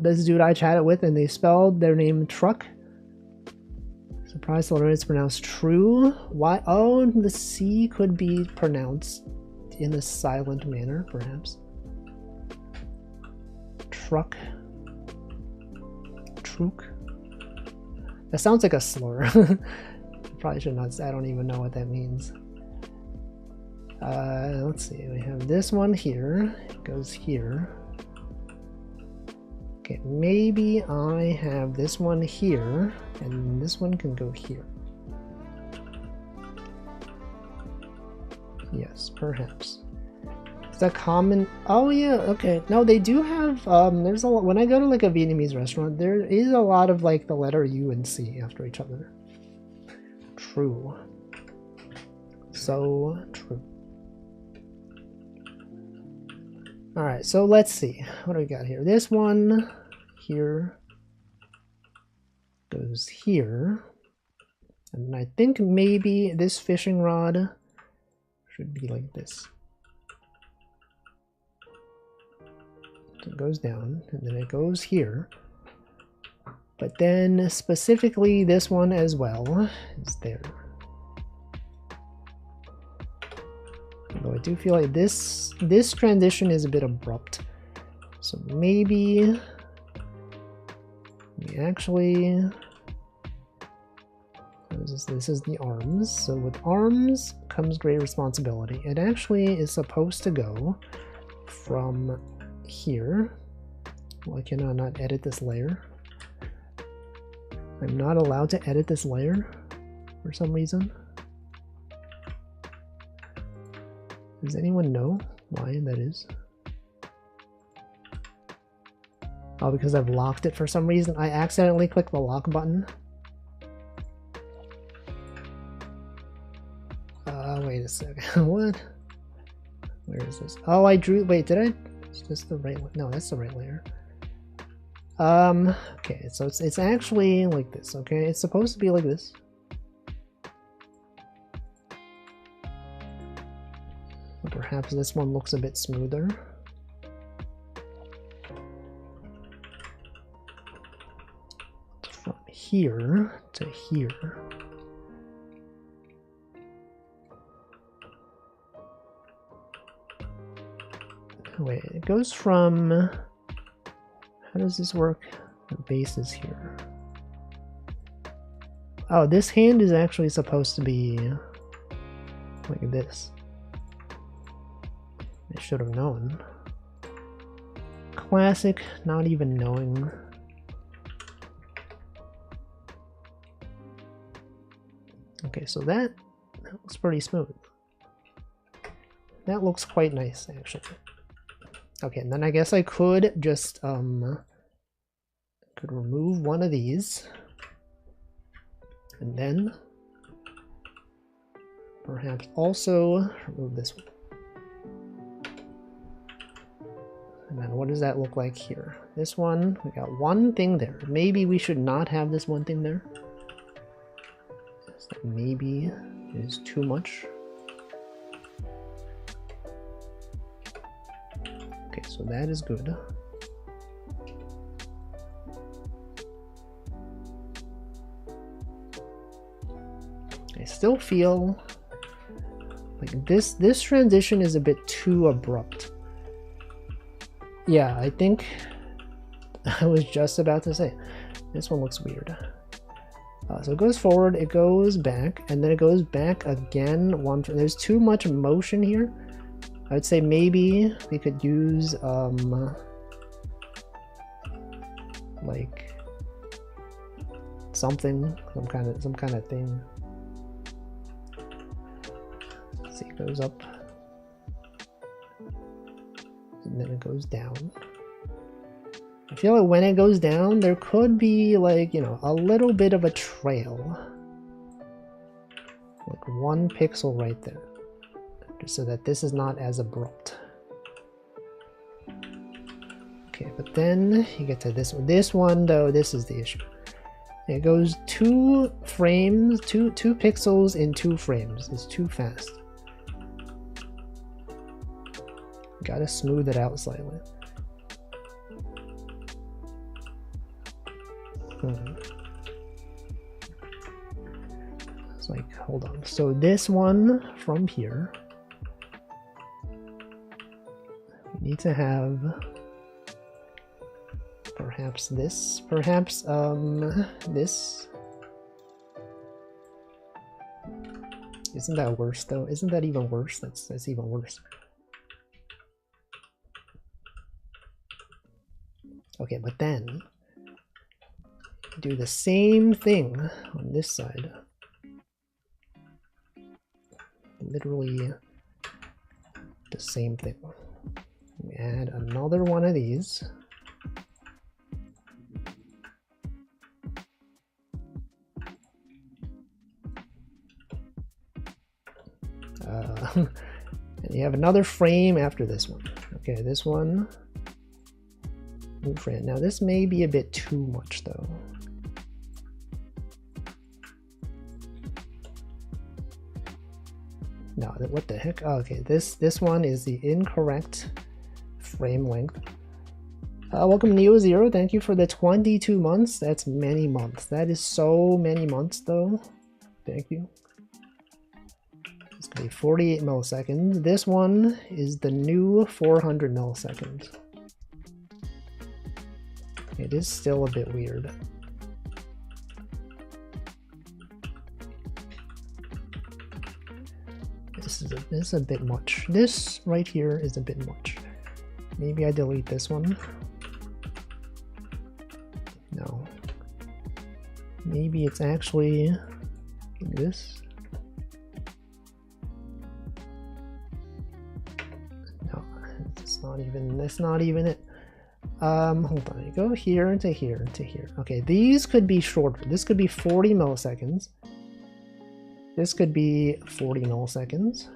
this dude I chatted with, and they spelled their name Truck. Surprised it's pronounced true. Why? Oh, the C could be pronounced in a silent manner, perhaps. Truck. Truk. That sounds like a slur. Probably should not. I don't even know what that means. Let's see. We have this one here. It goes here. Okay, maybe I have this one here, and this one can go here. Yes, perhaps. Is that common? Oh yeah, okay. No, they do have, there's a lot, when I go to like a Vietnamese restaurant, there is a lot of like the letter U and C after each other. True. So true. Alright, so let's see. What do we got here? This one here goes here. And I think maybe this fishing rod should be like this. So it goes down, and then it goes here. But then specifically this one as well is there. Although I do feel like this transition is a bit abrupt. So maybe we actually, this is the arms. So with arms comes great responsibility. It actually is supposed to go from here. Why can I not edit this layer? I'm not allowed to edit this layer for some reason. Does anyone know why that is? Oh, because I've locked it for some reason. I accidentally clicked the lock button. Wait a second. What? Where is this? Oh, I drew. Wait, did I? Is this the right one? No, that's the right layer. Okay, so it's actually like this. Okay, it's supposed to be like this. Perhaps this one looks a bit smoother. From here to here. Wait, it goes from... How does this work? The base is here. Oh, this hand is actually supposed to be like this. I should have known. Classic, not even knowing. Okay, so that looks pretty smooth. That looks quite nice, actually. Okay, and then I guess I could just could remove one of these, and then perhaps also remove this one. And then what does that look like here? This one, we got one thing there. Maybe we should not have this one thing there. That maybe is too much. Okay, so that is good. I still feel like this transition is a bit too abrupt. Yeah, I think I was just about to say this one looks weird. So it goes forward, it goes back, and then it goes back again. There's too much motion here. I would say maybe we could use like something, some kind of thing. Let's see, it goes up, and then it goes down. I feel like when it goes down, there could be like, you know, a little bit of a trail. Like 1 pixel right there. Just so that this is not as abrupt. Okay, but then you get to this one. This one, though, this is the issue. It goes 2 frames, 2 pixels in 2 frames. It's too fast. Gotta smooth it out slightly. It's like, hold on. So this one from here, we need to have perhaps this, perhaps this. Isn't that worse though? Isn't that even worse? That's even worse. Okay, but then do the same thing on this side. Literally the same thing. We add another one of these. And you have another frame after this one. Okay, this one. New frame. Now this may be a bit too much though. No, what the heck? Oh, okay, this one is the incorrect frame length. Welcome Neo Zero. Thank you for the 22 months. That's many months. That is so many months though. Thank you. It's gonna be 48 milliseconds. This one is the new 400 milliseconds. It is still a bit weird. This is a bit much. This right here is a bit much. Maybe I delete this one. No. Maybe it's actually this. No, it's not even. That's not even it. Hold on. You go here to here to here. Okay, these could be shorter. This could be 40 milliseconds. This could be 40 milliseconds.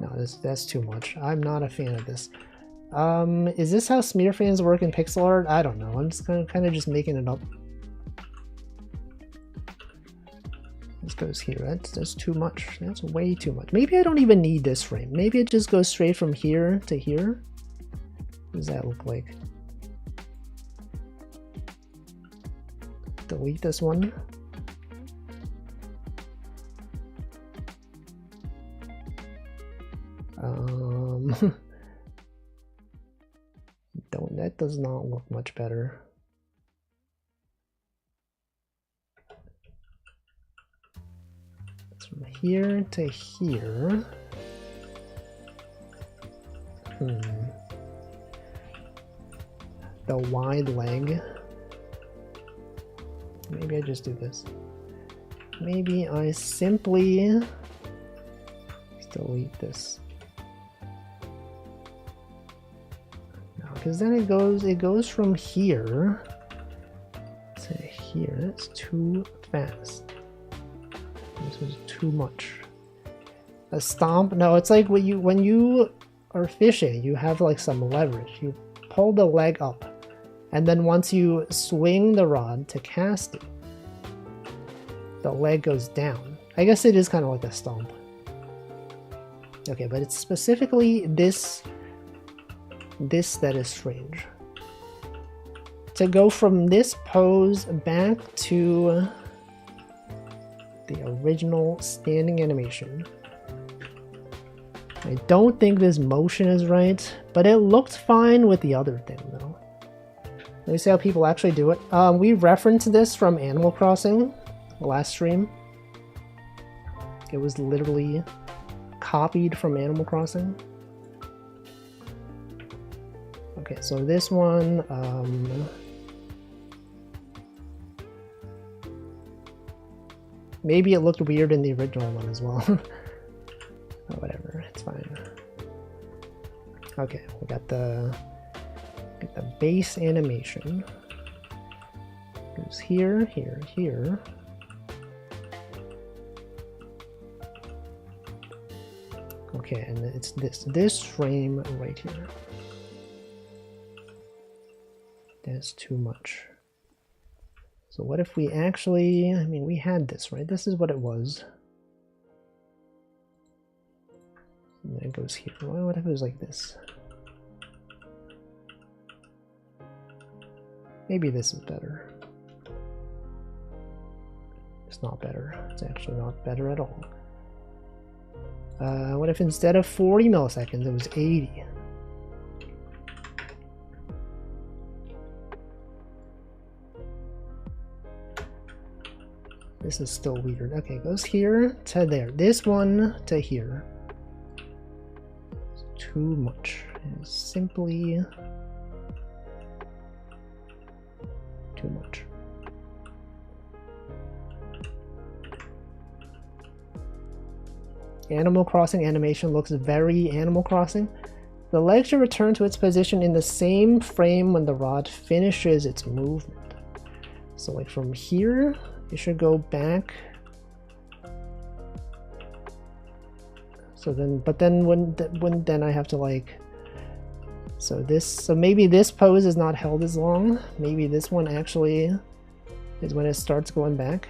No, that's too much. I'm not a fan of this. Is this how smear fans work in pixel art? I don't know. I'm just kind of just making it up. This goes here. That's too much. That's way too much. Maybe I don't even need this frame. Maybe it just goes straight from here to here. What does that look like? Delete this one. That does not look much better. It's from here to here. The wide leg. Maybe I just do this. Maybe I simply delete this. No, because then it goes from here to here. That's too fast. This was too much. A stomp? No, it's like when you are fishing, you have like some leverage. You pull the leg up. And then once you swing the rod to cast it, the leg goes down. I guess it is kind of like a stomp. Okay, but it's specifically this that is strange. To go from this pose back to the original standing animation. I don't think this motion is right, but it looked fine with the other thing though. Let me see how people actually do it. We referenced this from Animal Crossing last stream. It was literally copied from Animal Crossing. Okay, so this one, maybe it looked weird in the original one as well. Oh, whatever, it's fine. Okay, we got the base animation. Goes here, here, here. Okay, and it's this frame right here. That's too much. So what if we actually, I mean, we had this, right? This is what it was. And then it goes here. Well, what if it was like this? Maybe this is better. It's not better. It's actually not better at all. What if instead of 40 milliseconds, it was 80? This is still weird. Okay, it goes here to there. This one to here. It's too much. It's simply too much. Animal Crossing animation looks very Animal Crossing. The leg should return to its position in the same frame when the rod finishes its movement. So like from here, it should go back. So then, but then when then I have to like, so maybe this pose is not held as long. Maybe this one actually is when it starts going back.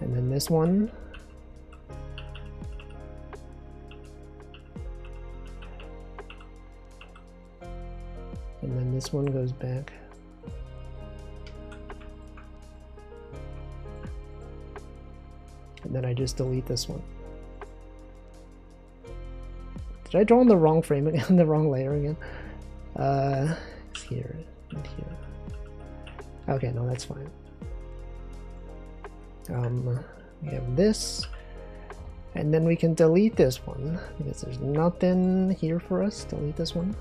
And then this one. And then this one goes back. And then I just delete this one. Did I draw in the wrong frame again? The wrong layer again? It's here and here. Okay, no, that's fine. We have this, and then we can delete this one because there's nothing here for us. Delete this one.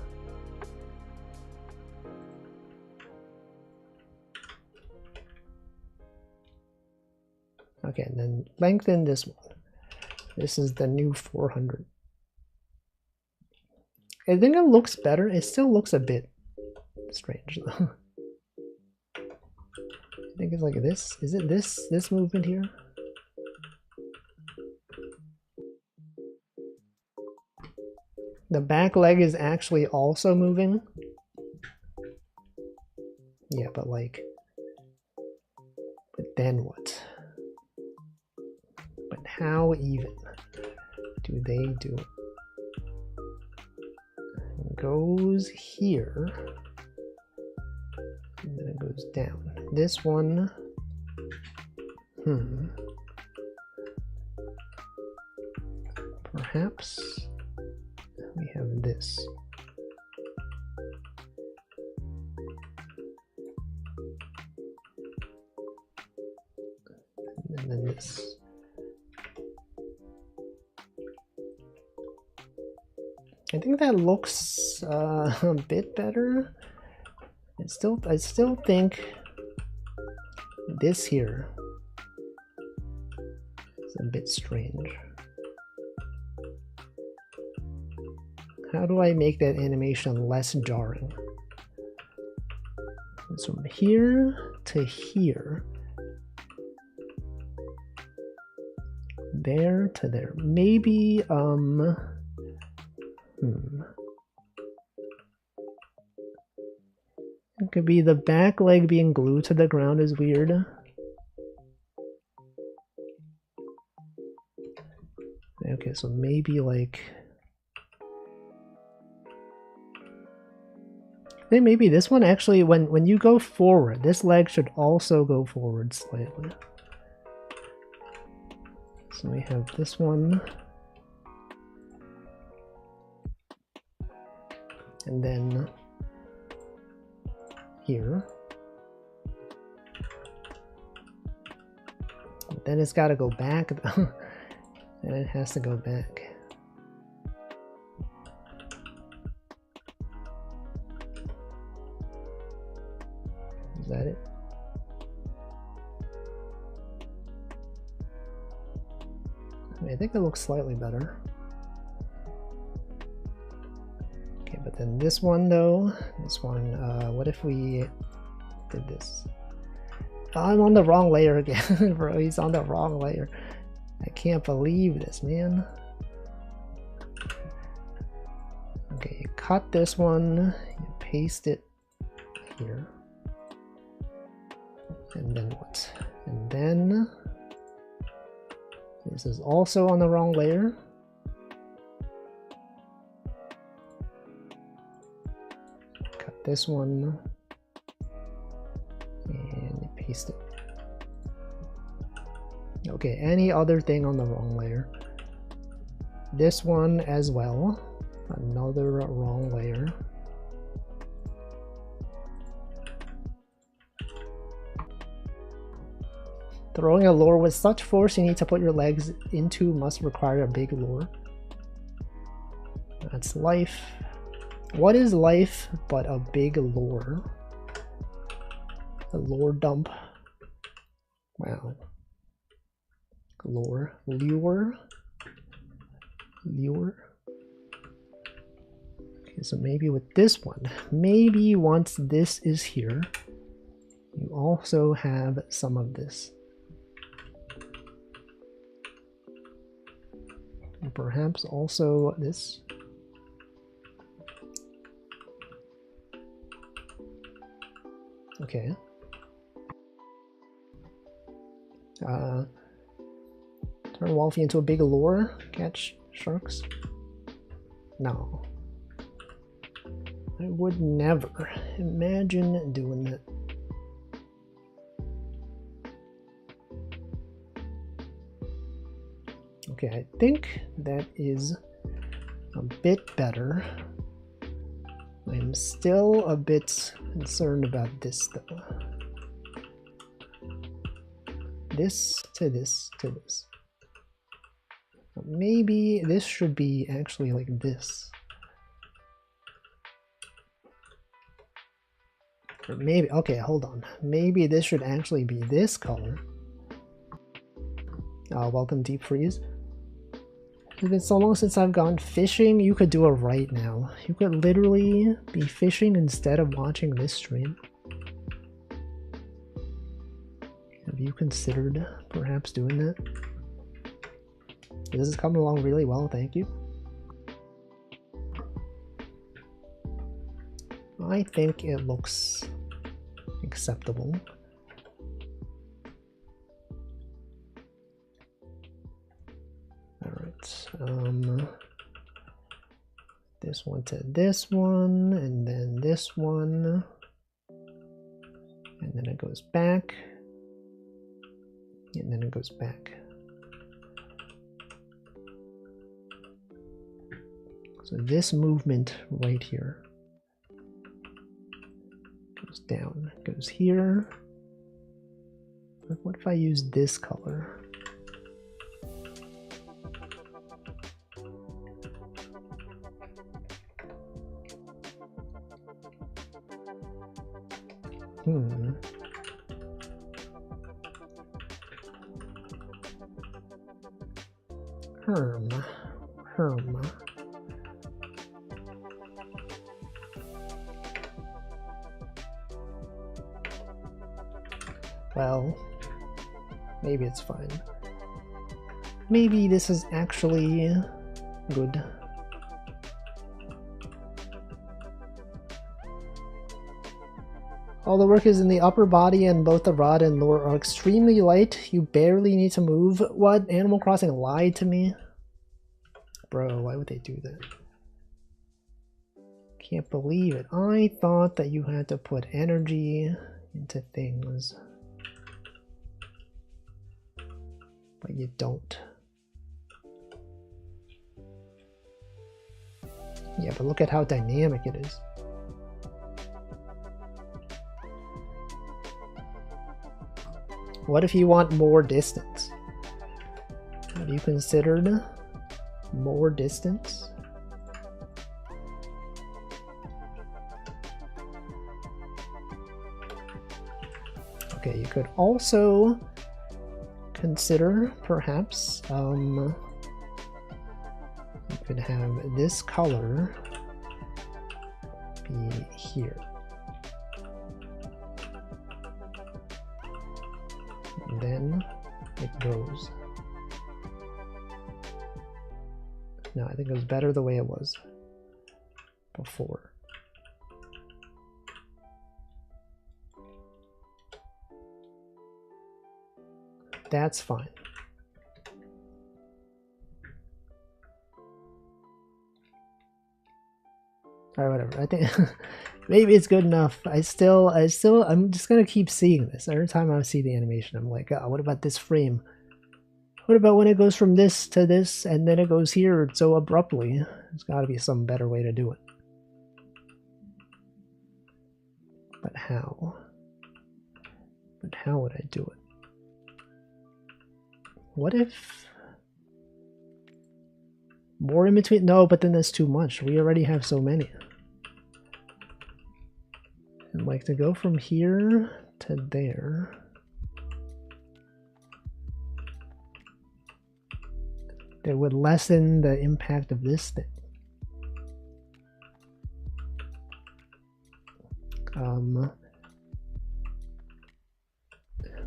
Okay, and then lengthen this one. This is the new 400. I think it looks better. It still looks a bit strange though. I think it's like this. Is it this movement here? The back leg is actually also moving. Yeah, but like, but then what? But how even do they do it? It goes here, and then it goes down. This one, perhaps we have this. And then this. I think that looks a bit better. I still think this here is a bit strange. How do I make that animation less jarring? It's from here to here. There to there. Maybe, It could be the back leg being glued to the ground is weird. Okay, so maybe like... I think maybe this one actually, when you go forward, this leg should also go forward slightly. So we have this one. And then here. But then it's got to go back though. And it has to go back. Is that it? I think it looks slightly better. Okay, but then this one though, what if we did this? I'm on the wrong layer again, bro. He's on the wrong layer. I can't believe this, man. Okay, you cut this one, you paste it here. And then what? And then this is also on the wrong layer. Cut this one and paste it. Okay, any other thing on the wrong layer. This one as well. Another wrong layer. Throwing a lure with such force you need to put your legs into must require a big lure. That's life. What is life but a big lure? A lure dump. Wow. lure. Okay, so maybe with this one, maybe once this is here, you also have some of this. And perhaps also this. Okay. Turn Wolfie into a big lure, catch sharks? No. I would never imagine doing that. Okay, I think that is a bit better. I'm still a bit concerned about this though. This to this to this. Maybe this should be actually like this. Or maybe, okay, hold on. Maybe this should actually be this color. Welcome Deep Freeze. It's been so long since I've gone fishing. You could do it right now. You could literally be fishing instead of watching this stream. Have you considered perhaps doing that? This is coming along really well, thank you. I think it looks acceptable. Alright, this one to this one, and then this one, and then it goes back, and then it goes back. So this movement right here goes down, goes here. What if I use this color? Herm. Well, maybe it's fine. Maybe this is actually good. All the work is in the upper body, and both the rod and lure are extremely light. You barely need to move. What? Animal Crossing lied to me? Bro, why would they do that? Can't believe it. I thought that you had to put energy into things. But you don't. Yeah, but look at how dynamic it is. What if you want more distance? Have you considered more distance? Okay, you could also consider perhaps you could have this color be here. And then it goes. No, I think it was better the way it was before. That's fine. Alright, whatever. I think maybe it's good enough. I'm just gonna keep seeing this. Every time I see the animation, I'm like, oh, what about this frame? What about when it goes from this to this and then it goes here so abruptly? There's gotta be some better way to do it. But how? But how would I do it? What if more in between? No, but then that's too much. We already have so many. And like to go from here to there. that would lessen the impact of this thing.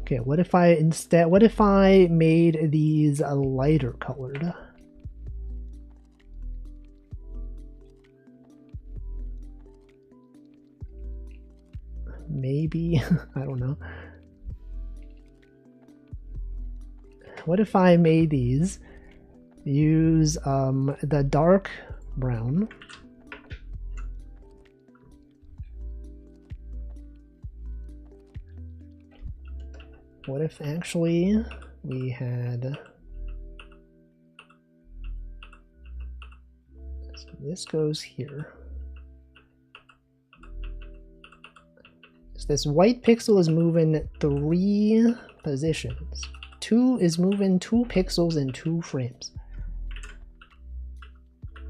Okay, what if I made these a lighter colored? Maybe, I don't know. What if I made these use the dark brown? What if actually we had, so this goes here. So this white pixel is moving 3 positions. 2 is moving 2 pixels in 2 frames.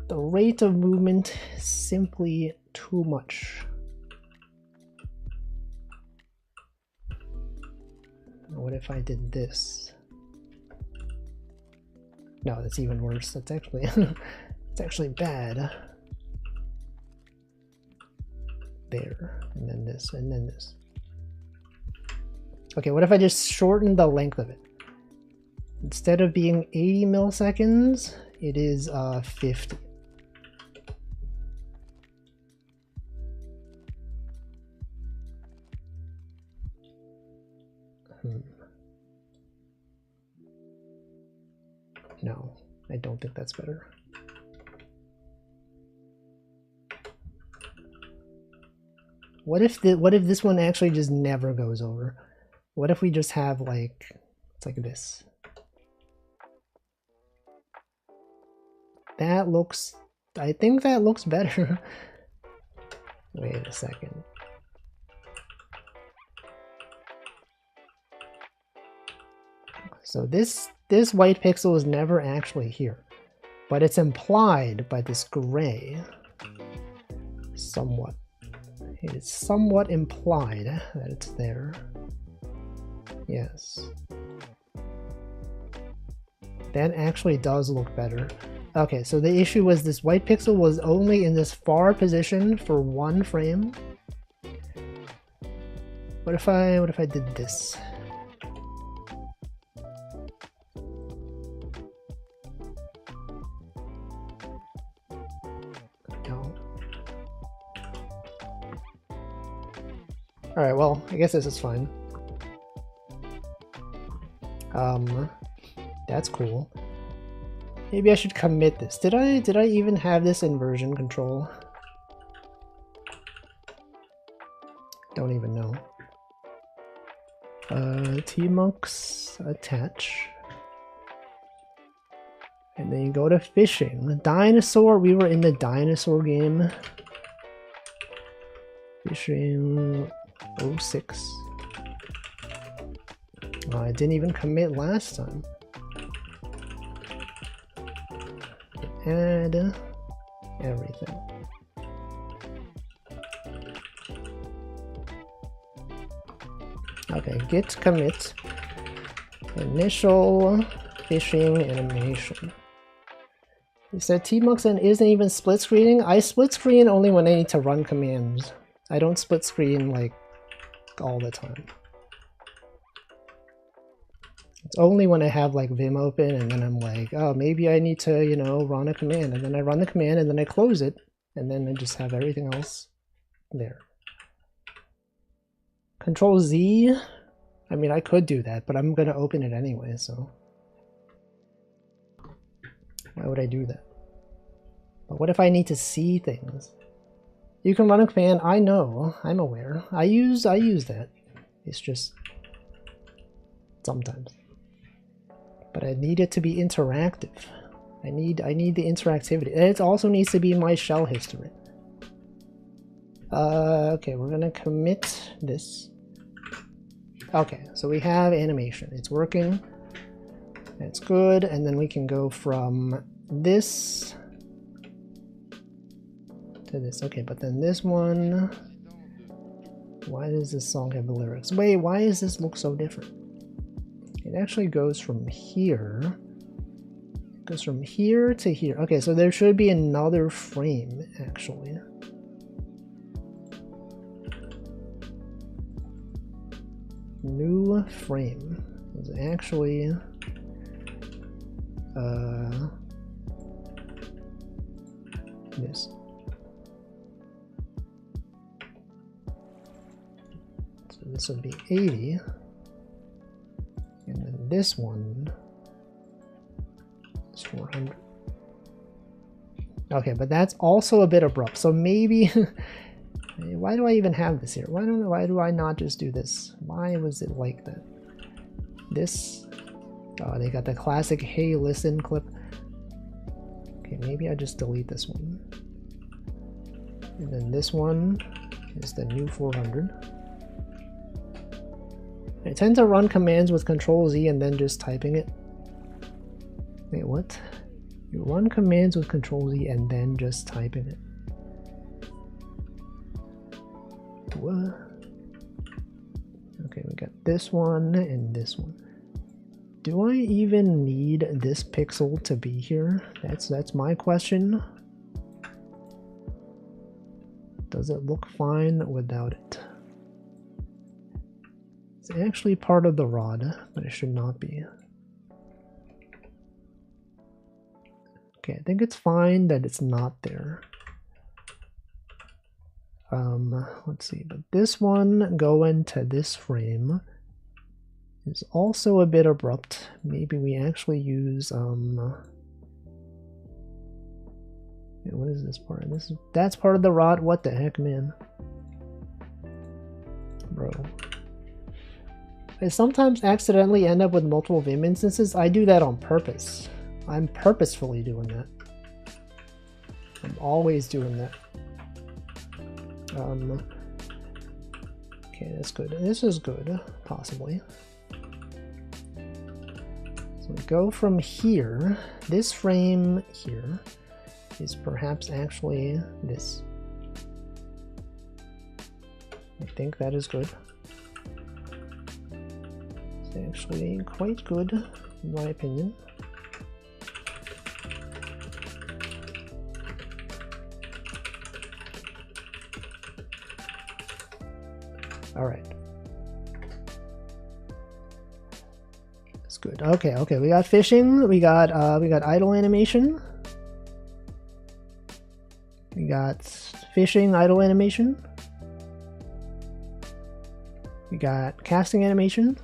The rate of movement is simply too much. What if I did this? No, that's even worse. That's actually it's actually bad. There, and then this, and then this. Okay, what if I just shorten the length of it? Instead of being 80 milliseconds, it is 50. No, I don't think that's better. What if this one actually just never goes over? What if we just have like, it's like this? That looks, I think that looks better. Wait a second. So this white pixel is never actually here, but it's implied by this gray. Somewhat. It's somewhat implied that it's there. Yes. That actually does look better. Okay, so the issue was this white pixel was only in this far position for 1 frame. What if I did this? Alright, well, I guess this is fine. That's cool. Maybe I should commit this. Did I even have this in version control? Don't even know. Tmux attach. And then you go to fishing. Dinosaur, we were in the dinosaur game. Fishing 06. Oh, I didn't even commit last time. Add everything. Okay, git commit initial fishing animation. You said Tmux and isn't even split screening? I split screen only when I need to run commands. I don't split screen like all the time. It's only when I have like Vim open and then I'm like, oh, maybe I need to, you know, run a command, and then I run the command and then I close it and then I just have everything else there. Control Z, I mean, I could do that, but I'm gonna open it anyway, so why would I do that? But what if I need to see things? You can run a command, I know, I'm aware. I use that. It's just sometimes. But I need it to be interactive. I need the interactivity. And it also needs to be my shell history. Okay, we're gonna commit this. Okay, so we have animation. It's working. It's good, and then we can go from this to this. Okay, but then this one, why does this song have the lyrics? Wait, why does this look so different? It actually goes from here Goes from here to here. Okay, so there should be another frame, actually. New frame is actually this. So this would be 80. And then this one is 400. Okay, but that's also a bit abrupt. So maybe why do I even have this here? Why do I not just do this? Why was it like that? This, oh, they got the classic "Hey, listen" clip. Okay, maybe I just delete this one. And then this one is the new 400. I tend to run commands with Control-Z and then just typing it. Wait, what? You run commands with Control-Z and then just typing it. What? Okay, we got this one and this one. Do I even need this pixel to be here? That's my question. Does it look fine without it? It's actually part of the rod, but it should not be. Okay, I think it's fine that it's not there. Let's see, but this one going to this frame is also a bit abrupt. Maybe we actually use what is this part? That's part of the rod. What the heck, man? Bro. I sometimes accidentally end up with multiple Vim instances. I do that on purpose. I'm purposefully doing that. I'm always doing that. Okay, that's good. This is good, possibly. So we go from here. This frame here is perhaps actually this. I think that is good. It's actually quite good, in my opinion. All right. That's good. Okay, okay. We got fishing. We got idle animation. We got fishing, idle animation. We got casting animation.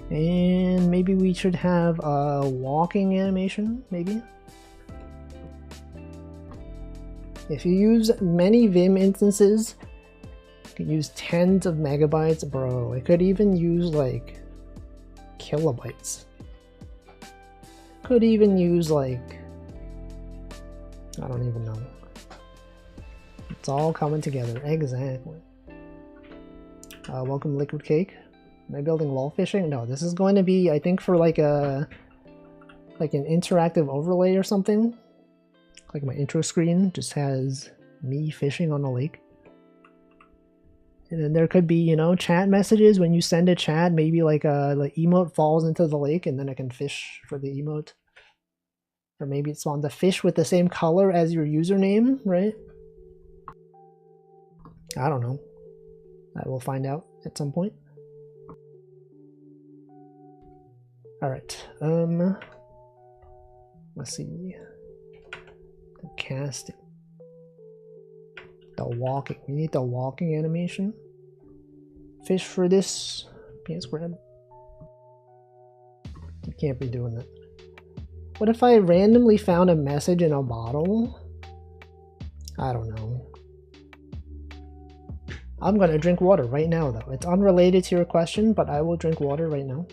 And maybe we should have a walking animation, maybe. If you use many Vim instances, you can use tens of megabytes, bro. It could even use like kilobytes. Could even use like, I don't even know. It's all coming together, exactly. Welcome Liquid Cake. Am I building wall fishing? No, this is going to be, I think, for like an interactive overlay or something. Like my intro screen just has me fishing on a lake. And then there could be, you know, chat messages. When you send a chat, maybe like the emote falls into the lake and then I can fish for the emote. Or maybe it's on the fish with the same color as your username, right? I don't know. I will find out at some point. Alright, let's see. The casting. The walking. We need the walking animation. Fish for this. PS grab. You can't be doing that. What if I randomly found a message in a bottle? I don't know. I'm gonna drink water right now though. It's unrelated to your question, but I will drink water right now.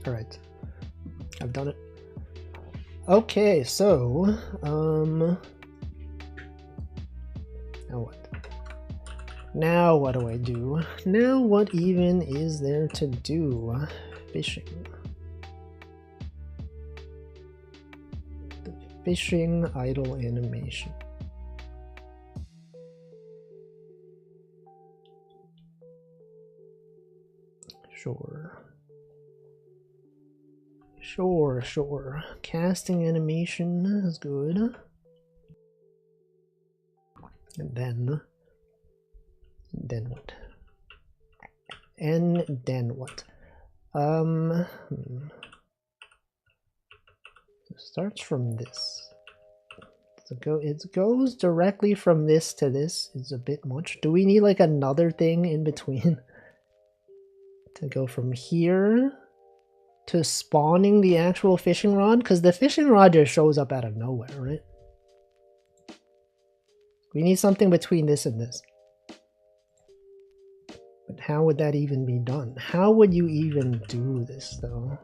Alright. I've done it. Okay, so now what? Now what do I do? Now what even is there to do? Fishing. The fishing idle animation. Sure. Sure. Casting animation is good. And then what? And then what? It starts from this. It goes directly from this to this. It's a bit much. Do we need like another thing in between to go from here to spawning the actual fishing rod? Because the fishing rod just shows up out of nowhere, right? We need something between this and this. But how would that even be done? How would you even do this, though?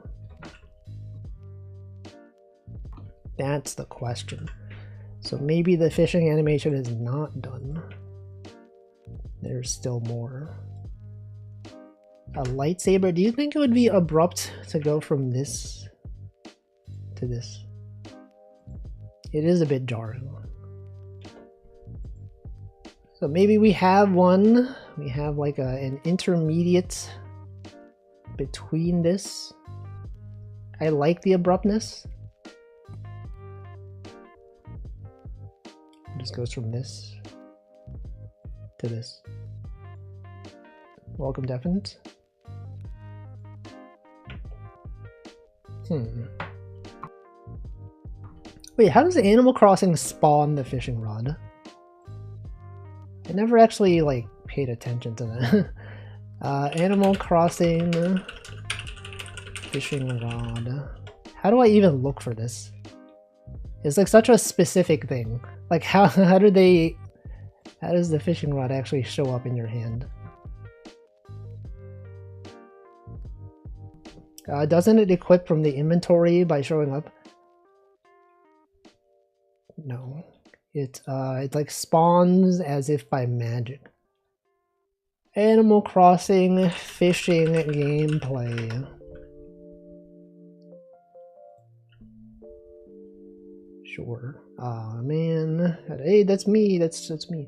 That's the question. So maybe the fishing animation is not done. There's still more. A lightsaber? Do you think it would be abrupt to go from this to this? It is a bit jarring. So maybe we have one. We have like an intermediate between this. I like the abruptness. It just goes from this to this. Welcome, Definite. Wait, how does Animal Crossing spawn the fishing rod? I never actually like paid attention to that. Animal Crossing fishing rod. How do I even look for this? It's like such a specific thing. Like how does the fishing rod actually show up in your hand? Doesn't it equip from the inventory by showing up? No. It like spawns as if by magic. Animal Crossing fishing gameplay. Sure. Aw, man. Hey, that's me. That's me.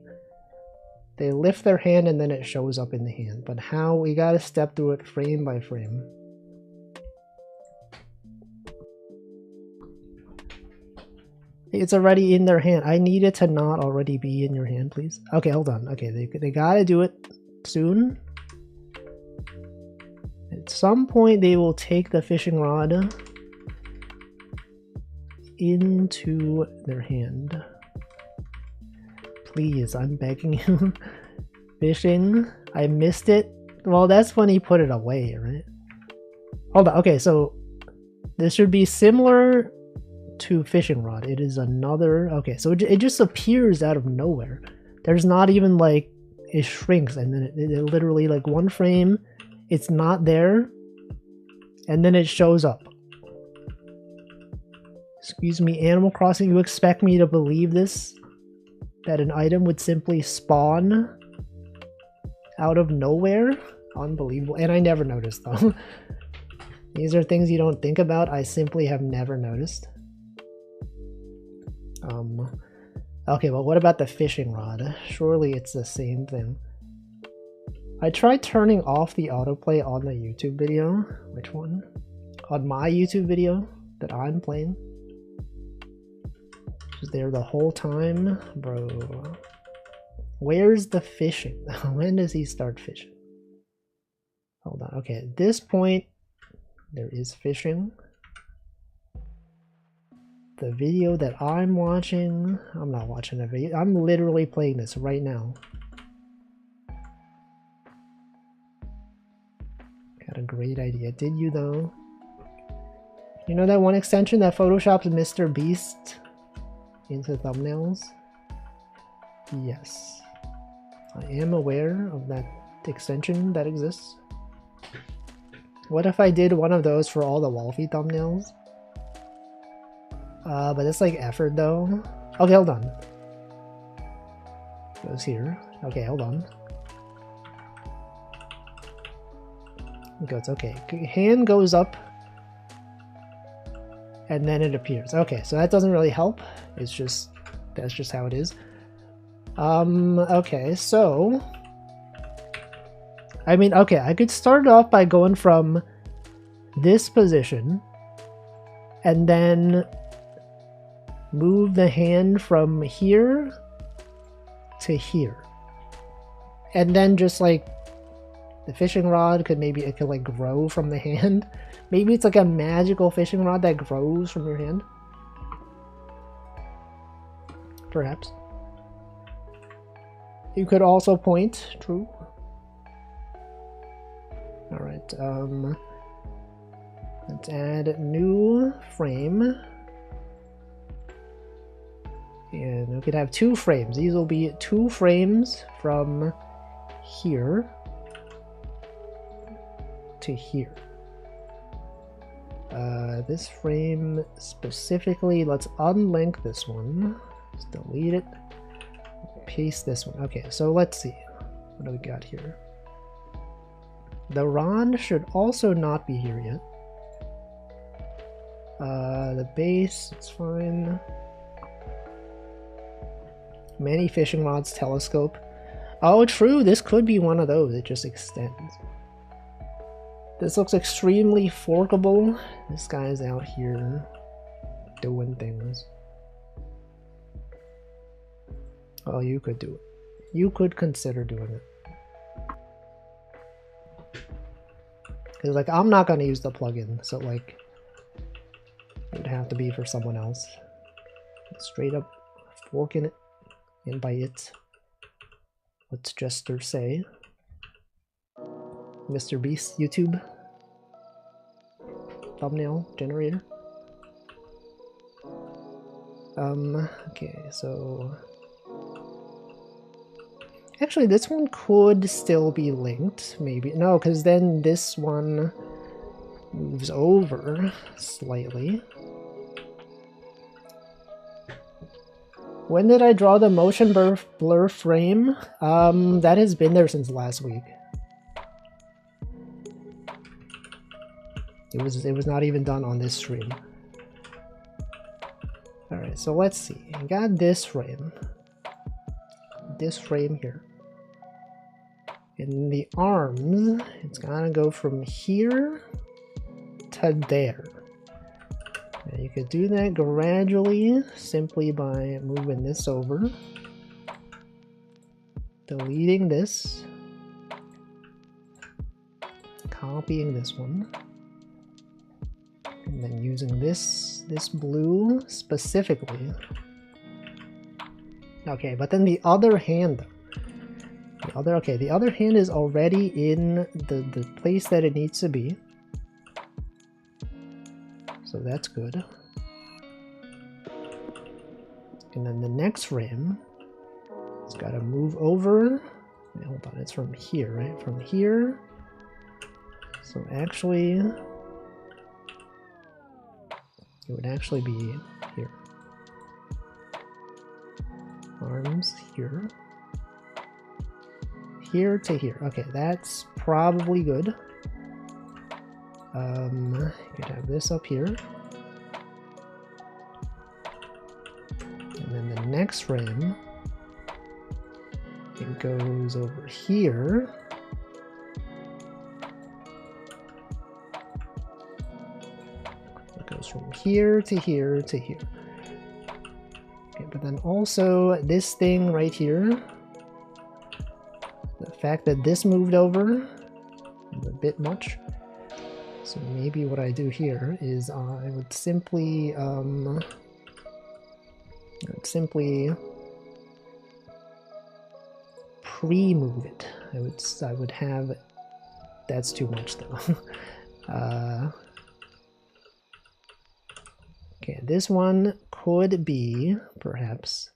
They lift their hand and then it shows up in the hand. But how? We gotta step through it frame by frame. It's already in their hand. I need it to not already be in your hand, please. Okay, hold on. Okay, they gotta do it soon. At some point, they will take the fishing rod into their hand. Please, I'm begging you. Fishing. I missed it. Well, that's when he put it away, right? Hold on. Okay, so this should be similar to fishing rod. It is another. Okay, so it just appears out of nowhere. There's not even like it shrinks and then it literally like one frame it's not there and then it shows up. Excuse me, Animal Crossing, you expect me to believe this? That an item would simply spawn out of nowhere? Unbelievable. And I never noticed though. These are things you don't think about. I simply have never noticed. Okay, well, what about the fishing rod? Surely it's the same thing. I tried turning off the autoplay on the YouTube video. Which one? On my YouTube video that I'm playing. Was there the whole time? Bro. Where's the fishing? When does he start fishing? Hold on. Okay, at this point, there is fishing. The video that I'm watching, I'm not watching a video, I'm literally playing this right now. Got a great idea, did you though? You know that one extension that photoshops Mr. Beast into thumbnails? Yes. I am aware of that extension that exists. What if I did one of those for all the Wolfie thumbnails? But it's like effort though. Okay, hold on. Goes here. Okay, hold on. It goes, okay. Hand goes up. And then it appears. Okay, so that doesn't really help. It's just, that's just how it is. Okay, so... I mean, okay, I could start off by going from this position and then move the hand from here to here. And then just like the fishing rod could maybe, it could like grow from the hand. Maybe it's like a magical fishing rod that grows from your hand. Perhaps. You could also point, true. Alright, let's add new frame. And we could have 2 frames. These will be 2 frames from here to here. This frame specifically, let's unlink this one. Just delete it. Paste this one. Okay, so let's see. What do we got here? The rod should also not be here yet. The base, it's fine. Many fishing rods telescope. Oh, true, this could be one of those. It just extends. This looks extremely forkable. This guy's out here doing things. Oh, you could do it. You could consider doing it. Because, like, I'm not going to use the plugin, so, like, it would have to be for someone else. Straight up forking it, and by it, let's just say, Mr. Beast YouTube thumbnail generator. Okay, so actually this one could still be linked, maybe. No, because then this one moves over slightly. When did I draw the motion blur frame? That has been there since last week. It was not even done on this stream. Alright, so let's see. I got this frame. This frame here. In the arms, it's gonna go from here to there. And you could do that gradually, simply by moving this over, deleting this, copying this one, and then using this blue specifically. Okay, but then the other hand, the other hand is already in the place that it needs to be. So that's good. And then the next frame, it's got to move over. Wait, hold on, it's from here, right? From here. So actually, it would actually be here. Arms here. Here to here. Okay, that's probably good. You could have this up here. And then the next frame, it goes over here. It goes from here to here to here. Okay, but then also this thing right here, the fact that this moved over is a bit much. So maybe what I do here is I would simply pre-move it. I would have, that's too much though. Okay, this one could be perhaps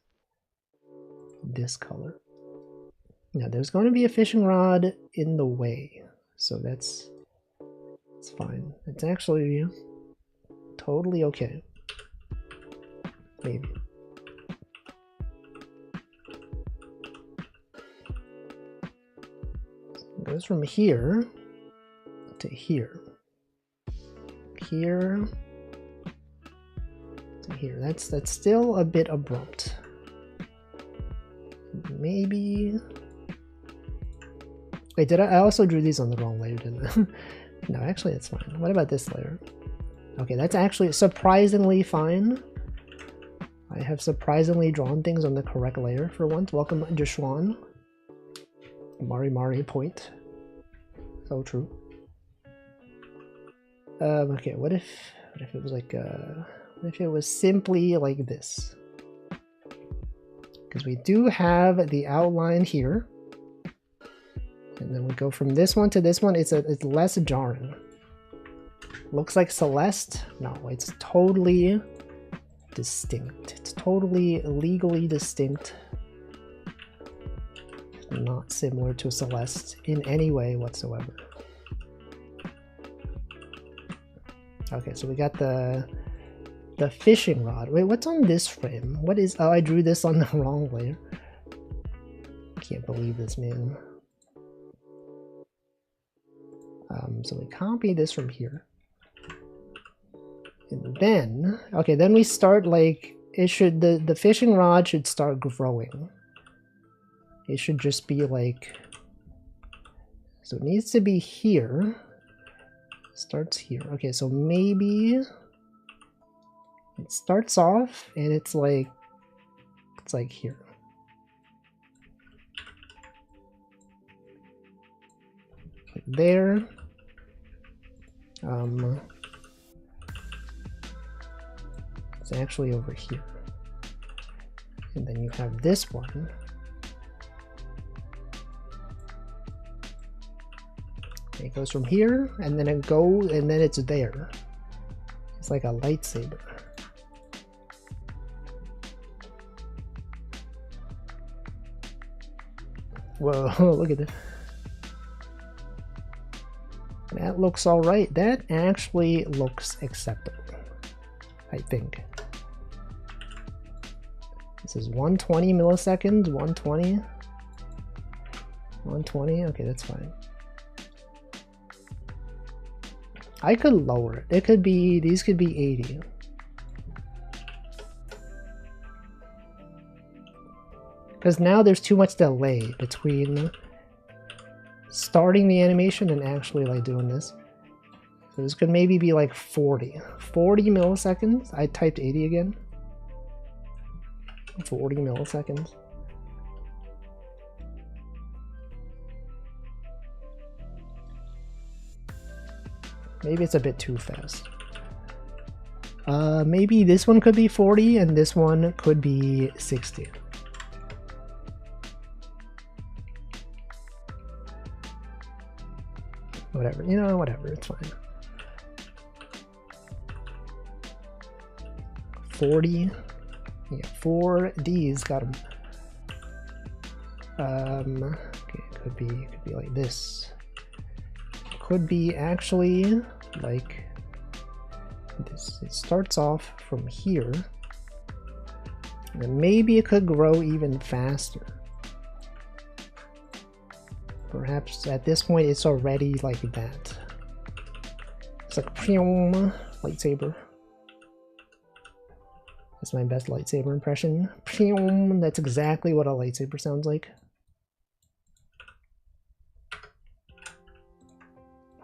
this color. Now there's going to be a fishing rod in the way, so that's It's fine. It's actually totally okay. Maybe. It goes from here to here. Here to here. That's still a bit abrupt. Maybe. Wait, did I also drew these on the wrong layer, didn't I? No, actually it's fine. What about this layer? Okay, that's actually surprisingly fine. I have surprisingly drawn things on the correct layer for once. Welcome, Joshwan. Mari point. So true. Okay, what if it was like what if it was simply like this? Because we do have the outline here. And then we go from this one to this one. It's less jarring. Looks like Celeste. No, it's totally distinct. It's totally legally distinct. Not similar to Celeste in any way whatsoever. Okay, so we got the fishing rod. Wait, what's on this frame? What is... Oh, I drew this on the wrong layer. Can't believe this, man. So we copy this from here. And then... Okay, then we start like... It should... The fishing rod should start growing. It should just be like... So it needs to be here. Starts here. Okay, so maybe... It starts off and it's like here. Like there. It's actually over here. And then you have this one. It goes from here, and then it goes, and then it's there. It's like a lightsaber. Whoa, look at this. That looks alright. That actually looks acceptable, I think. This is 120 milliseconds, 120. 120, okay, that's fine. I could lower it. It could be, these could be 80. Because now there's too much delay between starting the animation and actually like doing this. So this could maybe be like 40 milliseconds. I typed 80 again. 40 milliseconds. Maybe it's a bit too fast. Maybe this one could be 40 and this one could be 60. Whatever, you know, whatever, it's fine. 40. Yeah, 4 Ds, got them. Okay, could be like this. Could be actually like this. It starts off from here, and then maybe it could grow even faster. Perhaps at this point it's already like that. It's like pew, lightsaber. That's my best lightsaber impression. Pew, that's exactly what a lightsaber sounds like.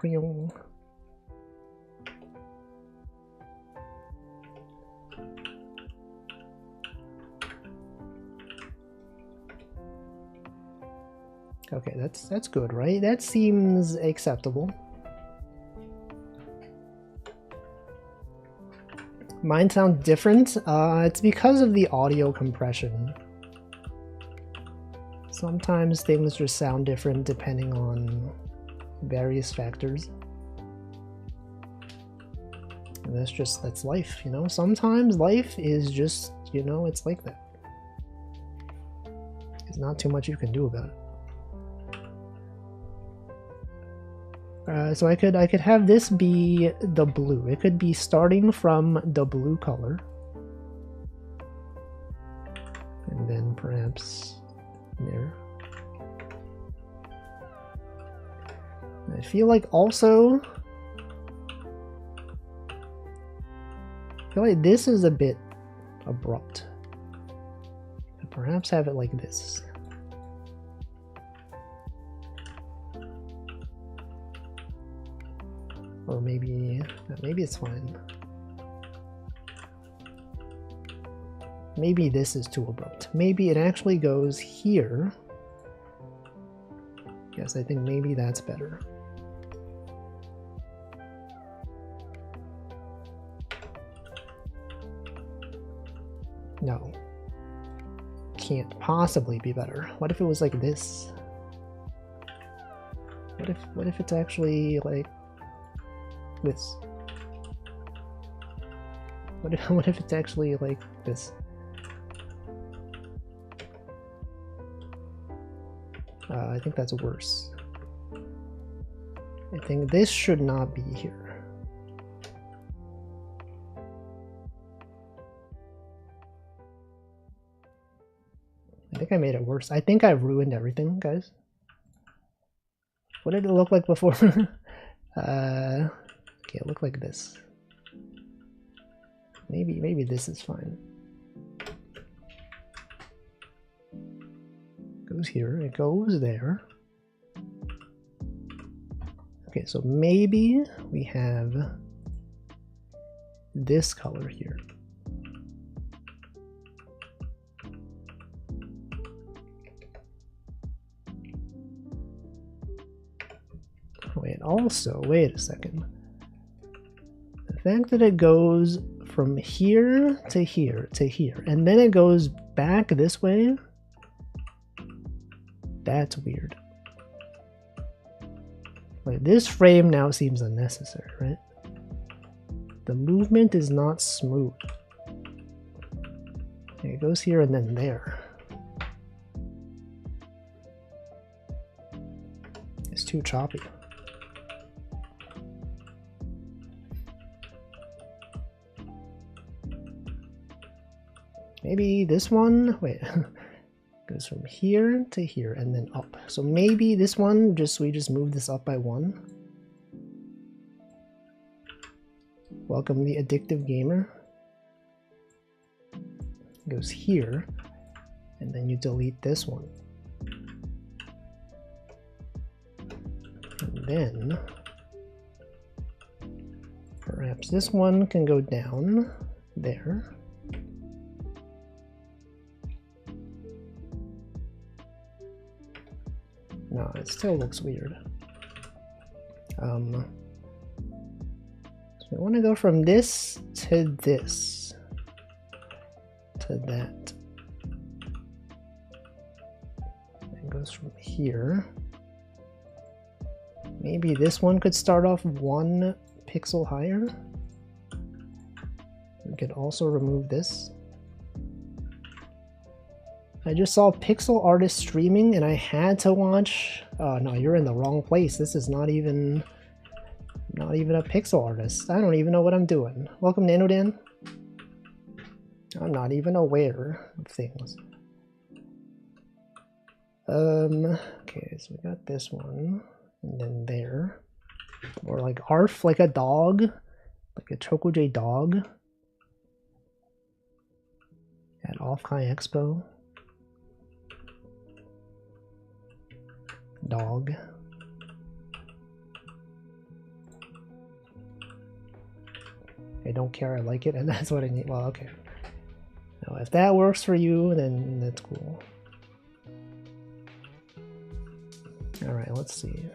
Pew. Okay, that's good, right? That seems acceptable. Mine sound different. It's because of the audio compression. Sometimes things just sound different depending on various factors. And that's life, you know? Sometimes life is just, you know, it's like that. There's not too much you can do about it. So I could have this be the blue. It could be starting from the blue color. And then perhaps there. I feel like also, I feel like this is a bit abrupt. Perhaps have it like this. Or maybe it's fine. Maybe this is too abrupt. Maybe it actually goes here. Yes, I think maybe that's better. No. Can't possibly be better. What if it was like this? What if it's actually like this? What if it's actually like this? I think that's worse. I think this should not be here. I think I made it worse. I think I ruined everything, guys. What did it look like before? Okay, it looked like this. Maybe this is fine. Goes here, it goes there. Okay, so maybe we have this color here. Wait, also, wait a second. The fact that it goes from here to here to here, and then it goes back this way, that's weird. Like, this frame now seems unnecessary, right? The movement is not smooth. Okay, it goes here and then there. It's too choppy. Maybe this one, wait, goes from here to here and then up. So maybe this one, we just move this up by 1. Welcome the addictive gamer. Goes here, and then you delete this one. And then perhaps this one can go down there. No, it still looks weird. So we want to go from this to this to that. It goes from here. Maybe this one could start off 1 pixel higher. We could also remove this. I just saw Pixel Artist streaming and I had to watch. Oh no, you're in the wrong place. This is not even a pixel artist. I don't even know what I'm doing. Welcome, Nanodan. I'm not even aware of things. Okay, so we got this one, and then there. Or like Arf, like a dog, like a ChocoJ dog at Offkai Expo. Dog. I don't care, I like it, and that's what I need. Well, okay. Now, if that works for you, then that's cool. Alright, let's see.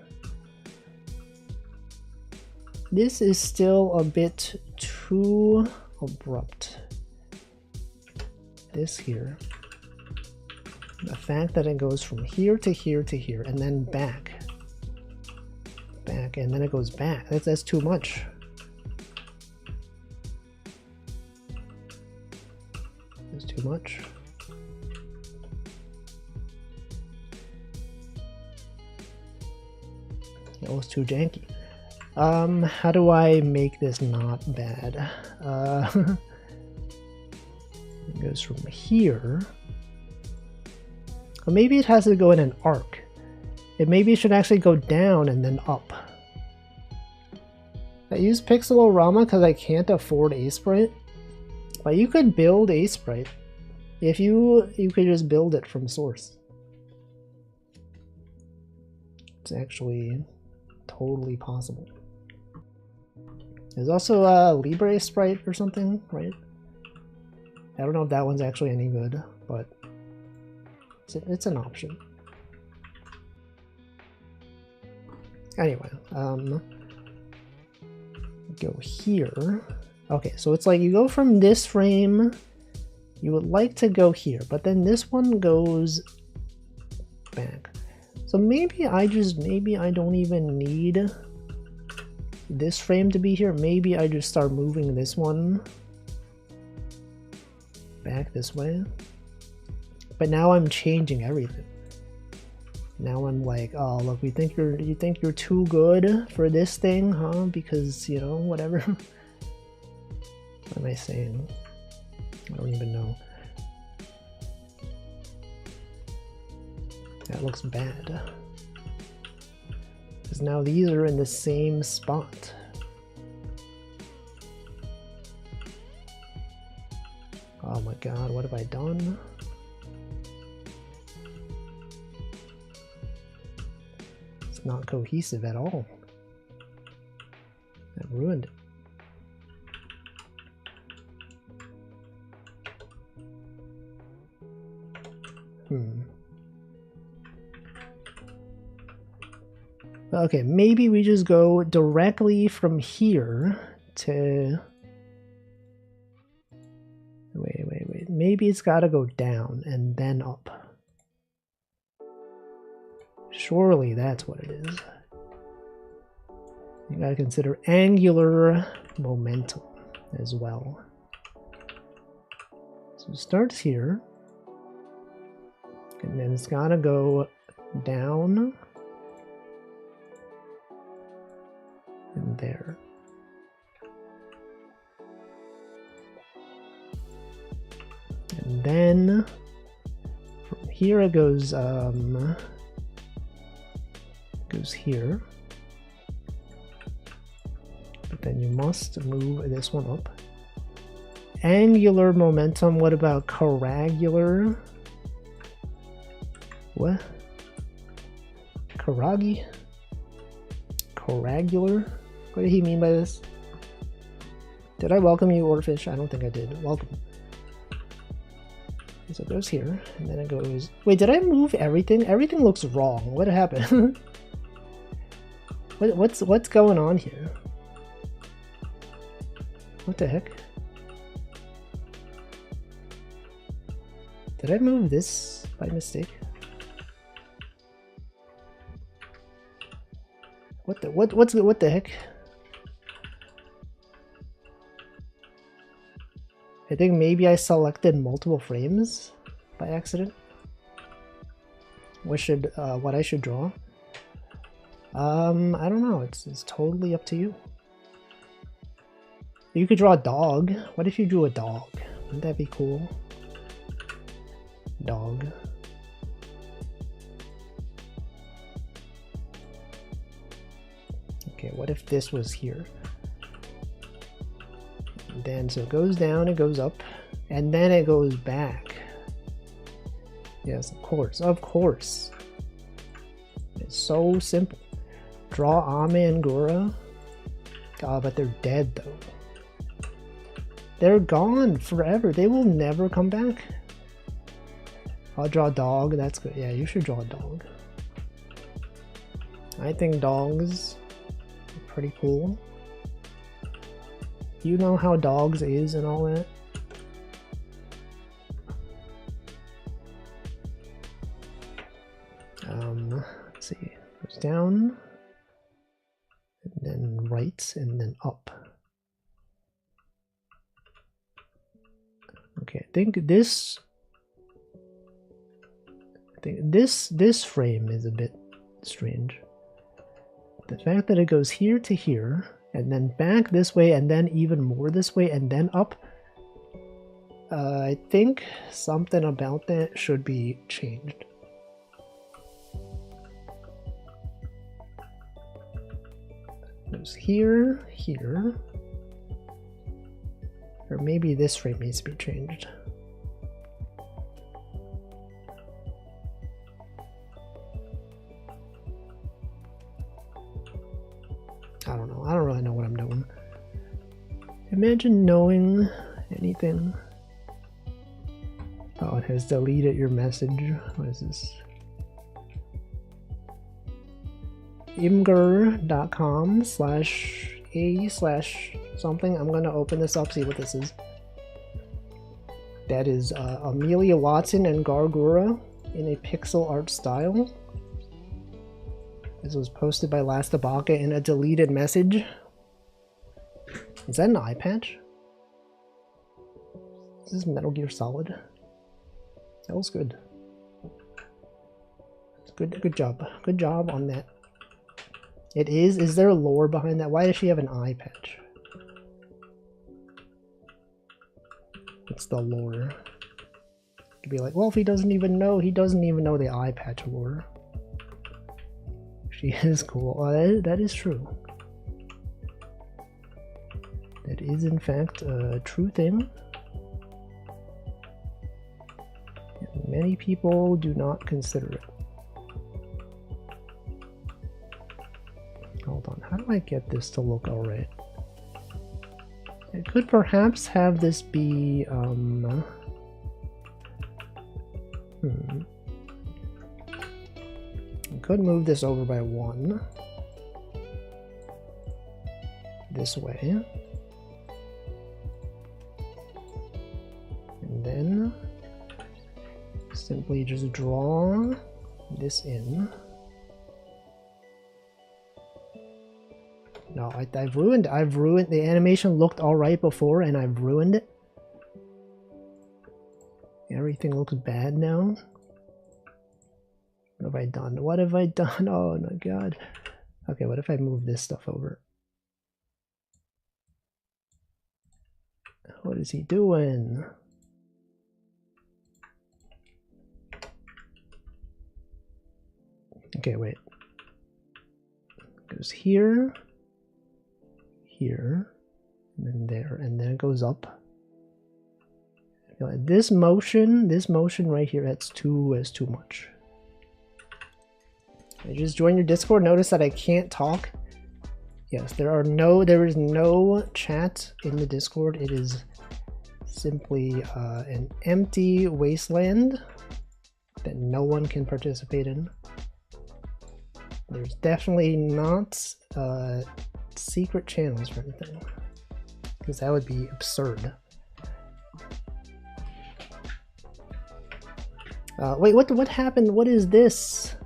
This is still a bit too abrupt. This here. The fact that it goes from here to here to here and then back, and then it goes back. That's too much. That's too much. It was too janky. How do I make this not bad? It goes from here. Or maybe it has to go in an arc. Maybe it should actually go down and then up. I use Pixelorama because I can't afford Aseprite. But you could build Aseprite. If you could just build it from source. It's actually totally possible. There's also a Libre Sprite or something, right? I don't know if that one's actually any good, but it's an option. Anyway, go here. Okay, so it's like you go from this frame, you would like to go here, but then this one goes back. So maybe I don't even need this frame to be here. Maybe I just start moving this one back this way. But now I'm changing everything. Now I'm like, oh look, you think you're too good for this thing, huh? Because, you know, whatever. What am I saying? I don't even know. That looks bad. Because now these are in the same spot. Oh my god, what have I done? It's not cohesive at all. I ruined it. Okay, maybe we just go directly from here to... Wait. Maybe it's gotta go down and then up. Surely that's what it is. You gotta consider angular momentum as well. So it starts here. And then it's gotta go down. And there. And then from here it goes here. But then you must move this one up. Angular momentum, what about coragular? What? Karagi? Coragular? What did he mean by this? Did I welcome you, Orfish? I don't think I did. Welcome. So it goes here, and then it goes... Wait, did I move everything? Everything looks wrong. What happened? What's going on here? What the heck? Did I move this by mistake? What the heck? I think maybe I selected multiple frames by accident. What I should draw? I don't know. It's totally up to you. You could draw a dog. What if you drew a dog? Wouldn't that be cool? Dog. Okay, what if this was here? And then, so it goes down, it goes up, and then it goes back. Yes, of course, of course. It's so simple. Draw Ame and Gura. God, but they're dead though. They're gone forever. They will never come back. I'll draw a dog. That's good. Yeah, you should draw a dog. I think dogs are pretty cool. You know how dogs is and all that? Let's see. Goes down, and then right, and then up. Okay, I think this frame is a bit strange. The fact that it goes here to here, and then back this way, and then even more this way, and then up, I think something about that should be changed. Goes here, here, or maybe this frame needs to be changed. I don't know. I don't really know what I'm doing. Imagine knowing anything. Oh, it has deleted your message. What is this? imgur.com/a/something. I'm gonna open this up, see what this is. That is Amelia Watson and Gargura in a pixel art style. This was posted by Lastabaka in a deleted message. Is that an eye patch? Is this Metal Gear Solid? That was good. Good job. Good job on that. It is? Is there lore behind that? Why does she have an eye patch? It's the lore. You'd be like, well, if he doesn't even know the eye patch lore. She is cool. That is true. That is, in fact, a true thing. And many people do not consider it. Hold on, how do I get this to look alright? It could perhaps have this be, I could move this over by 1. This way. And then simply just draw this in. No, I've ruined the animation looked alright before and I've ruined it. Everything looks bad now. What have I done? What have I done? Oh my god. Okay, what if I move this stuff over? What is he doing? Okay, wait. Goes here. Here, and then there, and then it goes up. I feel like this motion right here, that's too much. I just joined your Discord. Notice that I can't talk. Yes, there is no chat in the Discord. It is simply an empty wasteland that no one can participate in. There's definitely not secret channels or anything, because that would be absurd. Wait, what happened? What is this?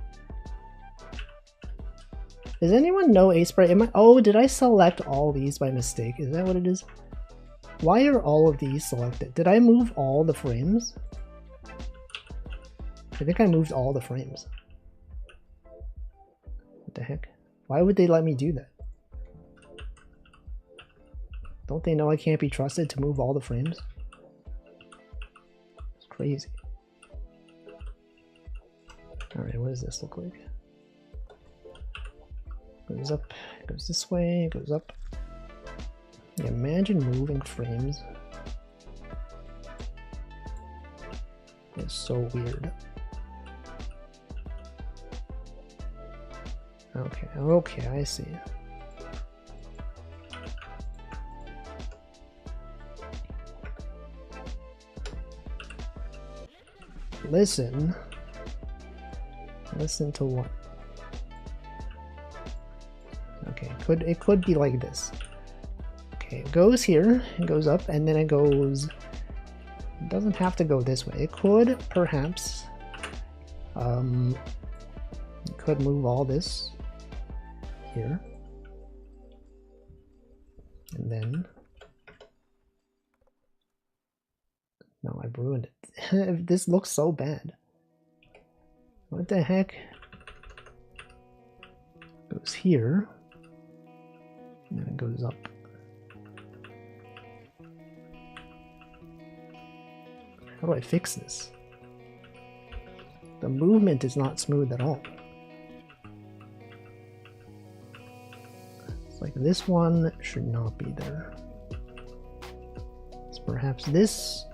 Does anyone know Aseprite? Oh, did I select all these by mistake? Is that what it is? Why are all of these selected? Did I move all the frames? I think I moved all the frames. What the heck? Why would they let me do that? Don't they know I can't be trusted to move all the frames? It's crazy. Alright, what does this look like? Goes up, goes this way, goes up. Yeah, imagine moving frames. It's so weird. Okay, I see. Listen to what? Okay, it could be like this. Okay, it goes here, it goes up, and then it goes... It doesn't have to go this way. It could, perhaps... it could move all this here. And then... No, I've ruined it. This looks so bad. What the heck? Goes here. And then it goes up. How do I fix this? The movement is not smooth at all. It's like this one should not be there. So perhaps this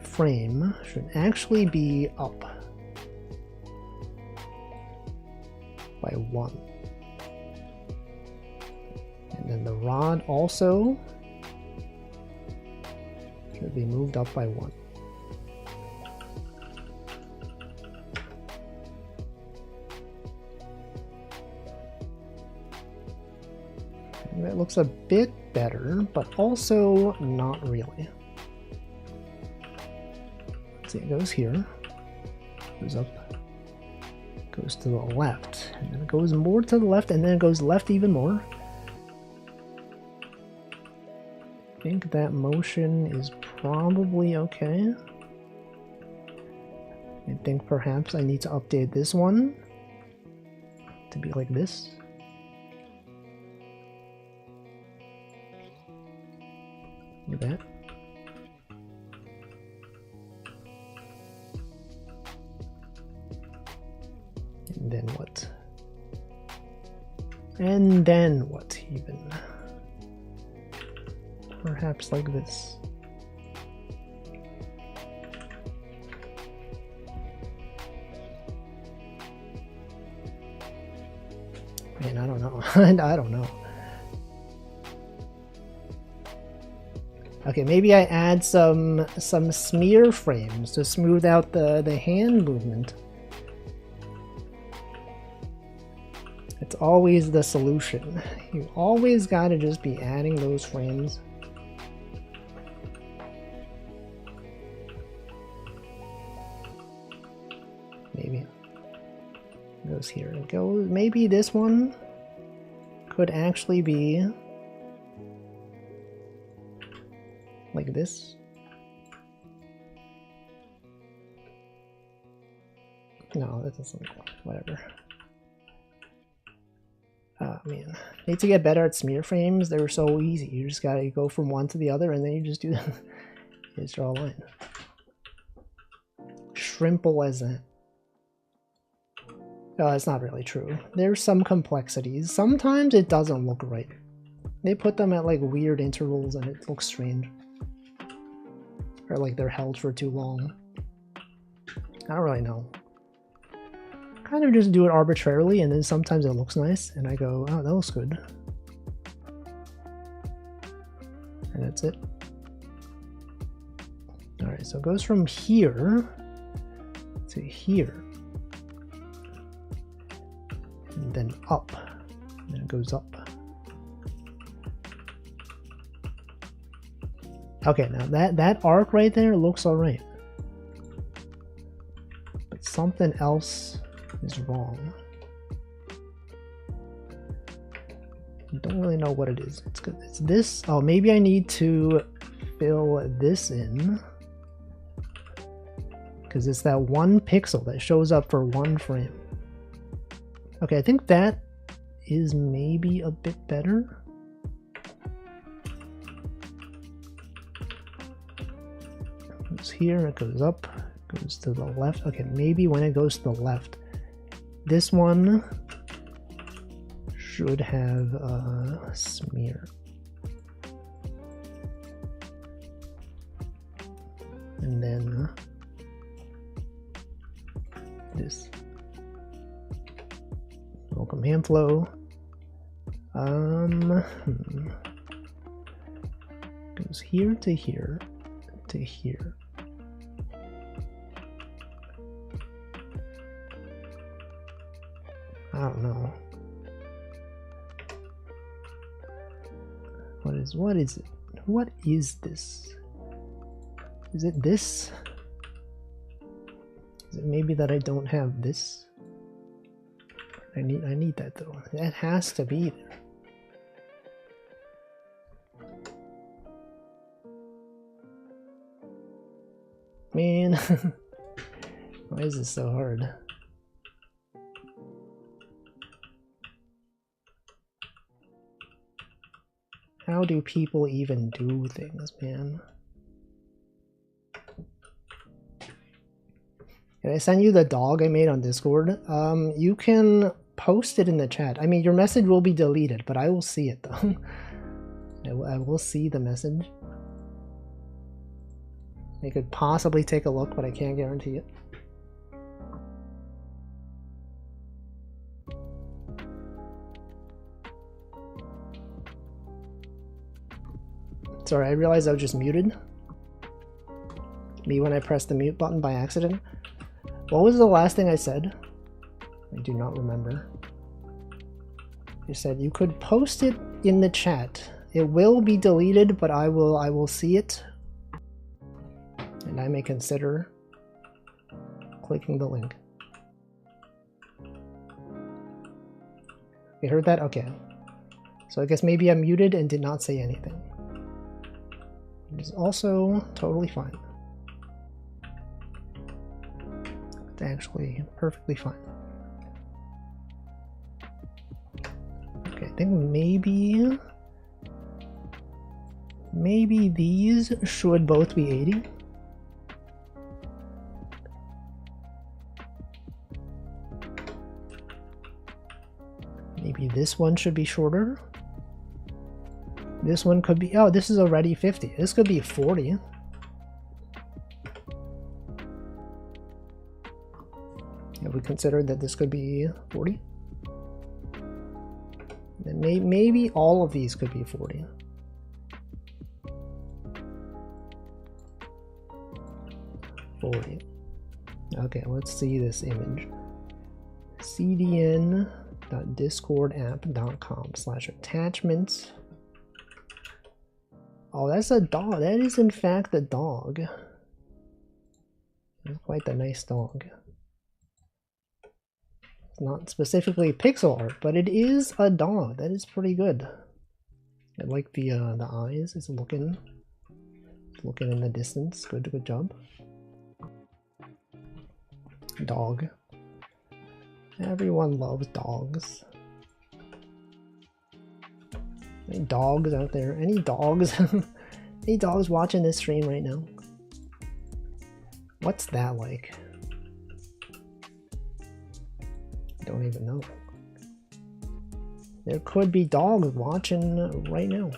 frame should actually be up by 1. And then the rod also should be moved up by 1. And that looks a bit better, but also not really. See, it goes here, goes up, goes to the left, and then it goes more to the left, and then it goes left even more. I think that motion is probably okay. I think perhaps I need to update this one to be like this. Like that. And then what? And then what even? Perhaps like this. Man, I don't know. I don't know. Okay, maybe I add some smear frames to smooth out the hand movement. It's always the solution. You always gotta just be adding those frames. Maybe it goes here. It goes. Maybe this one could actually be like this. No, that doesn't look. Whatever. Man, need to get better at smear frames. They're so easy. You just gotta go from one to the other, and then you just do them. You just draw a line. Shrimple as that. No, that's not really true. There's some complexities. Sometimes it doesn't look right. They put them at like weird intervals, and it looks strange. Or like they're held for too long. I don't really know. Kind of just do it arbitrarily, and then sometimes it looks nice, and I go, oh, that looks good. And that's it. Alright, so it goes from here to here. And then up. And then it goes up. Okay, now that arc right there looks alright. But something else is wrong. I don't really know what it is. It's good. It's this. Oh, maybe I need to fill this in because it's that 1 pixel that shows up for 1 frame. Okay, I think that is maybe a bit better. It goes here, it goes up, it goes to the left. Okay, maybe when it goes to the left, this one should have a smear. And then this. Welcome hand flow. Goes here to here to here. I don't know. What is it? What is this? Is it this? Is it maybe that I don't have this? I need that though. That has to be there. Man, why is this so hard? how do people even do things, man? Can I send you the dog I made on Discord? You can post it in the chat. I mean, your message will be deleted, but I will see it though. I will see the message. I could possibly take a look, but I can't guarantee it. Sorry, I realized I was just muted. Me when I pressed the mute button by accident. What was the last thing I said? I do not remember. You said you could post it in the chat. It will be deleted, but I will see it. And I may consider clicking the link. You heard that? Okay. So I guess maybe I'm muted and did not say anything. It is also totally fine. It's actually perfectly fine. Okay, I think maybe these should both be 80. Maybe this one should be shorter. This one could be, oh, this is already 50. This could be 40. Have we considered that this could be 40? Then maybe all of these could be 40. Okay, let's see this image. cdn.discordapp.com/attachments. Oh, that's a dog. That is in fact a dog. That's quite a nice dog. It's not specifically pixel art, but it is a dog. That is pretty good. I like the eyes. It's looking in the distance. Good job. Dog. Everyone loves dogs. Any dogs out there? Any dogs? Any dogs watching this stream right now? What's that like? Don't even know. There could be dogs watching right now.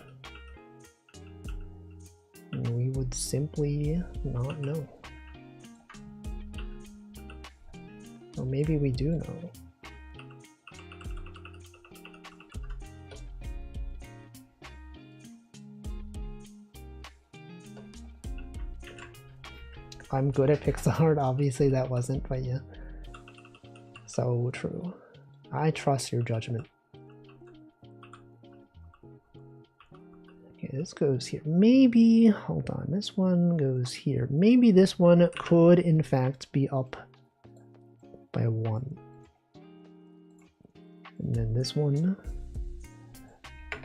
And we would simply not know. Or maybe we do know. I'm good at pixel art, obviously that wasn't, but yeah. So true. I trust your judgment. Okay, this goes here. Maybe, hold on, this one goes here. Maybe this one could in fact be up by 1. And then this one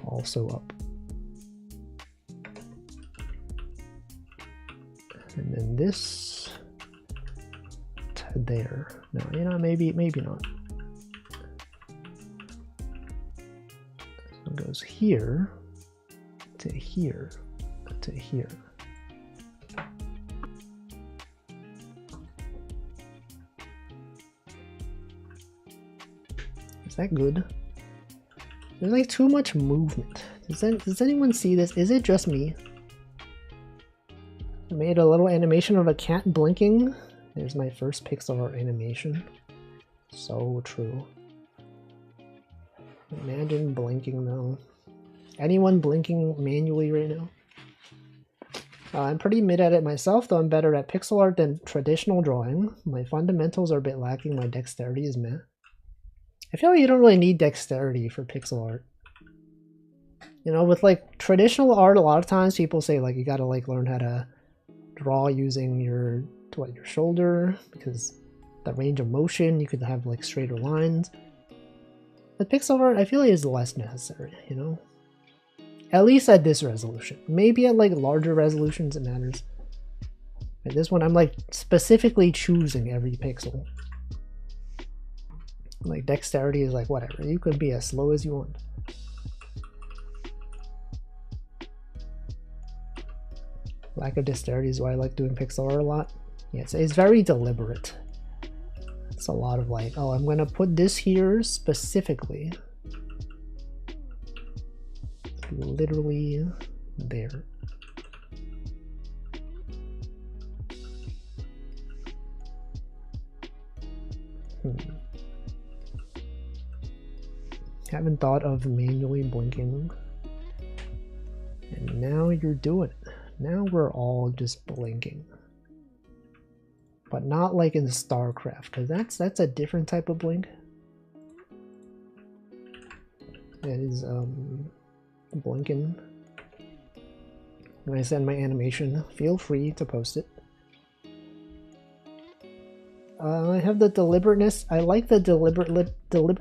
also up. And then this to there. No, you know, maybe not. This one goes here to here to here. Is that good? There's like too much movement. Does anyone see this? Is it just me? I made a little animation of a cat blinking. There's my first pixel art animation. So true. Imagine blinking though. Anyone blinking manually right now? I'm pretty mid at it myself, though I'm better at pixel art than traditional drawing. My fundamentals are a bit lacking, my dexterity is meh. I feel like you don't really need dexterity for pixel art. You know, with like traditional art, a lot of times people say like you gotta like learn how to draw using your shoulder, because the range of motion, you could have like straighter lines. But pixel art, I feel like is less necessary, you know? At least at this resolution. Maybe at like larger resolutions it matters. At this one I'm like specifically choosing every pixel. Like dexterity is like whatever, you could be as slow as you want. Lack of dexterity is why I like doing pixel art a lot. Yeah, it's very deliberate. It's a lot of like, oh, I'm gonna put this here specifically. Literally there. Haven't thought of manually blinking. And now you're doing it. Now we're all just blinking. But not like in StarCraft, because that's a different type of blink. That is blinking. When I send my animation, feel free to post it. I have the deliberateness. I like the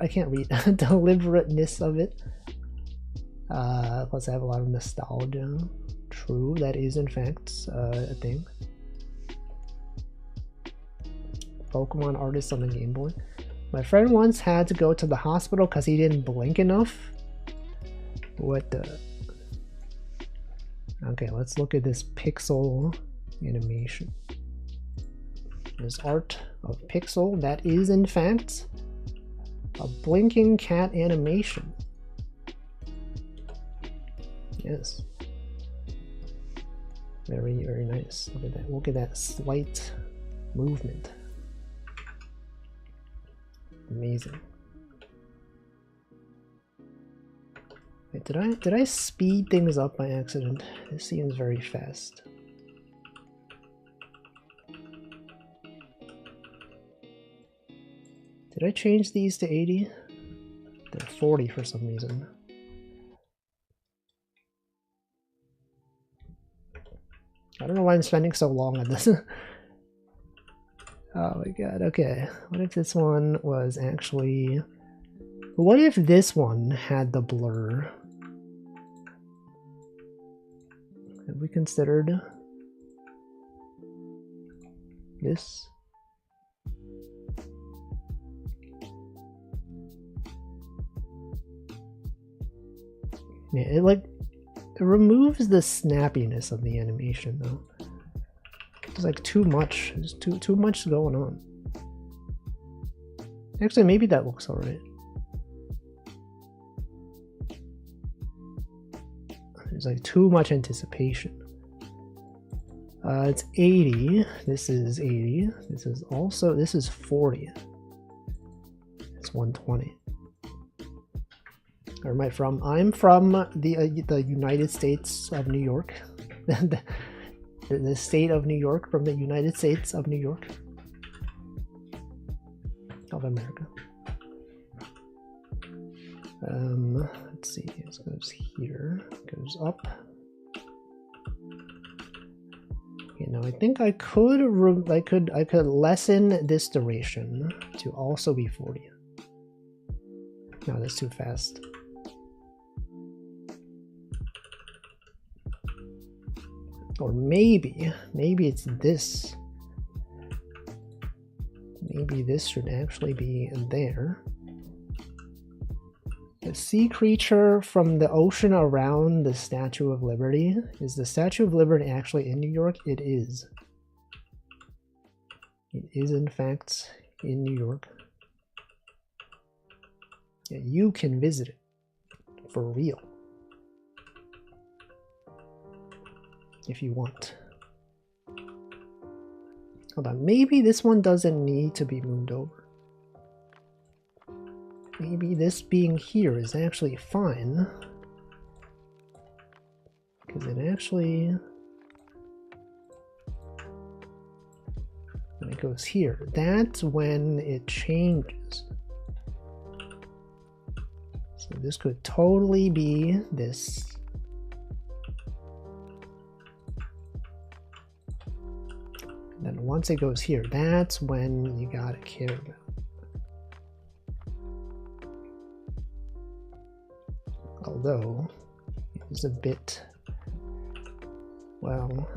I can't read deliberateness of it. Plus I have a lot of nostalgia. True, that is in fact a thing. Pokemon artist on the Game Boy. My friend once had to go to the hospital because he didn't blink enough. What the? Okay, let's look at this pixel animation. This art of Pixel, that is in fact a blinking cat animation. Yes. Very, very nice. Look at that. Look at that slight movement. Amazing. Wait, did I speed things up by accident? This seems very fast. Did I change these to 80? They're 40 for some reason. I don't know why I'm spending so long on this. Oh my god, okay. What if this one was actually... What if this one had the blur? Have we considered this? Yeah, it removes the snappiness of the animation though. There's like too much. There's too much going on. Actually, maybe that looks alright. There's like too much anticipation. It's 80. This is 80. This is 40. It's 120. Where am I from? I'm from the United States of New York. the state of New York, from the United States of New York. Of America. Let's see, it goes here, goes up. Okay, now I think I could lessen this duration to also be 40. No, that's too fast. Or maybe it's this. Maybe this should actually be there. The sea creature from the ocean around the Statue of Liberty. Is the Statue of Liberty actually in New York? It is. It is in fact in New York. Yeah, you can visit it for real. If you want. Hold on, maybe this one doesn't need to be moved over. Maybe this being here is actually fine. Because it actually... when it goes here, that's when it changes. So this could totally be this. Then once it goes here, that's when you gotta care about. Although, it's a bit, well,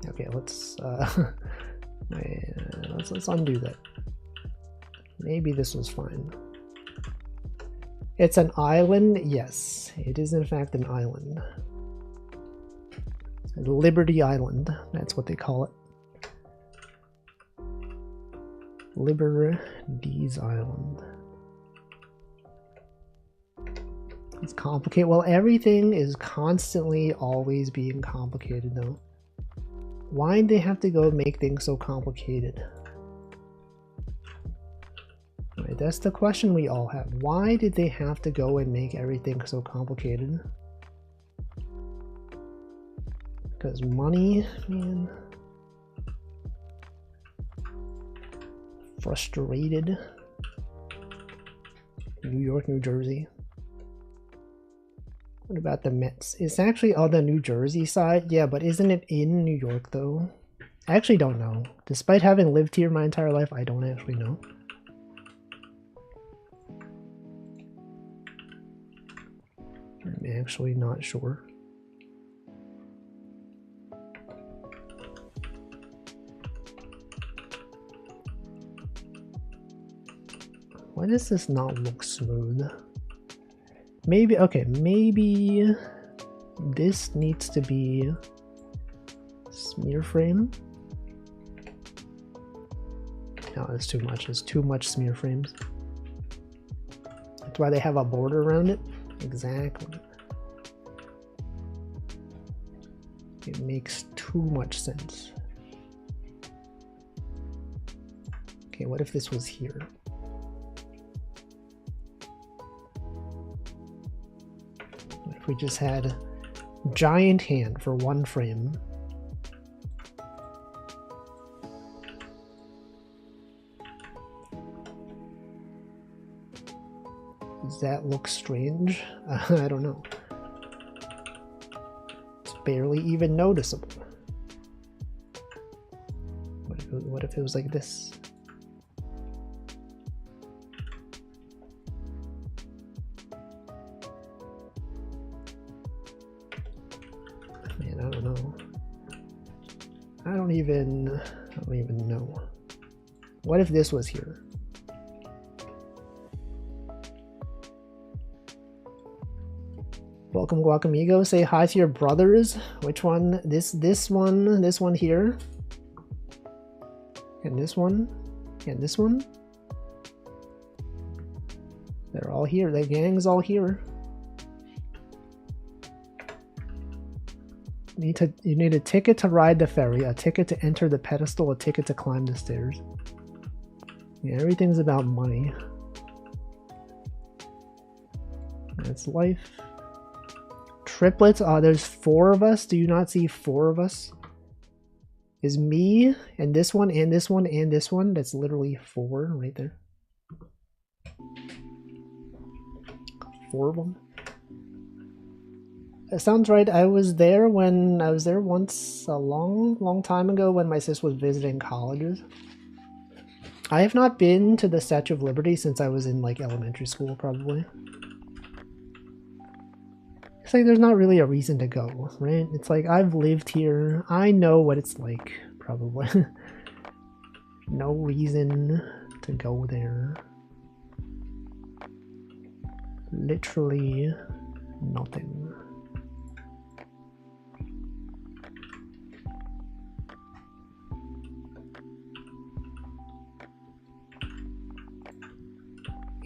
okay, let's undo that. Maybe this was fine. It's an island? Yes, it is in fact an island. Liberty Island, that's what they call it. Liberty's Island. It's complicated. Well, everything is constantly always being complicated though. Why'd they have to go make things so complicated? Right, that's the question we all have. Why did they have to go and make everything so complicated? Because money, man. Frustrated. New York, New Jersey. What about the Mets? It's actually on the New Jersey side. Yeah, but isn't it in New York though? I actually don't know. Despite having lived here my entire life, I don't actually know. I'm actually not sure. Why does this not look smooth? Maybe, okay, maybe this needs to be smear frame. No, it's too much. It's too much smear frames. That's why they have a border around it. Exactly. It makes too much sense. Okay, what if this was here? What if we just had giant hand for one frame? Does that look strange? I don't know. It's barely even noticeable. What if it was like this? Man, I don't know. I don't even know. What if this was here? Welcome, Guacamigo. Say hi to your brothers. Which one? This one here. And this one. And this one. They're all here. The gang's all here. You need a ticket to ride the ferry, a ticket to enter the pedestal, a ticket to climb the stairs. Yeah, everything's about money. That's life. Triplets? Oh, there's 4 of us. Do you not see 4 of us? Is me and this one and this one and this one. That's literally 4 right there. 4 of them. That sounds right. I was there once a long time ago when my sis was visiting colleges. I have not been to the Statue of Liberty since I was in like elementary school probably. It's like there's not really a reason to go, right? It's like I've lived here. I know what it's like, probably. No reason to go there. Literally nothing.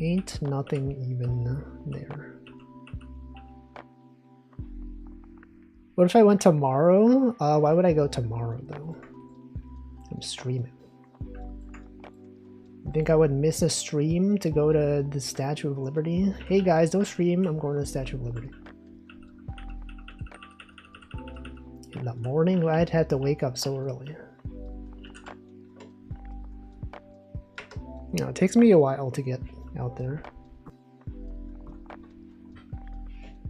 Ain't nothing even there. What if I went tomorrow? Why would I go tomorrow though? I'm streaming. I think I would miss a stream to go to the Statue of Liberty. Hey guys, don't stream. I'm going to the Statue of Liberty. In the morning? I'd have to wake up so early. You know, it takes me a while to get out there.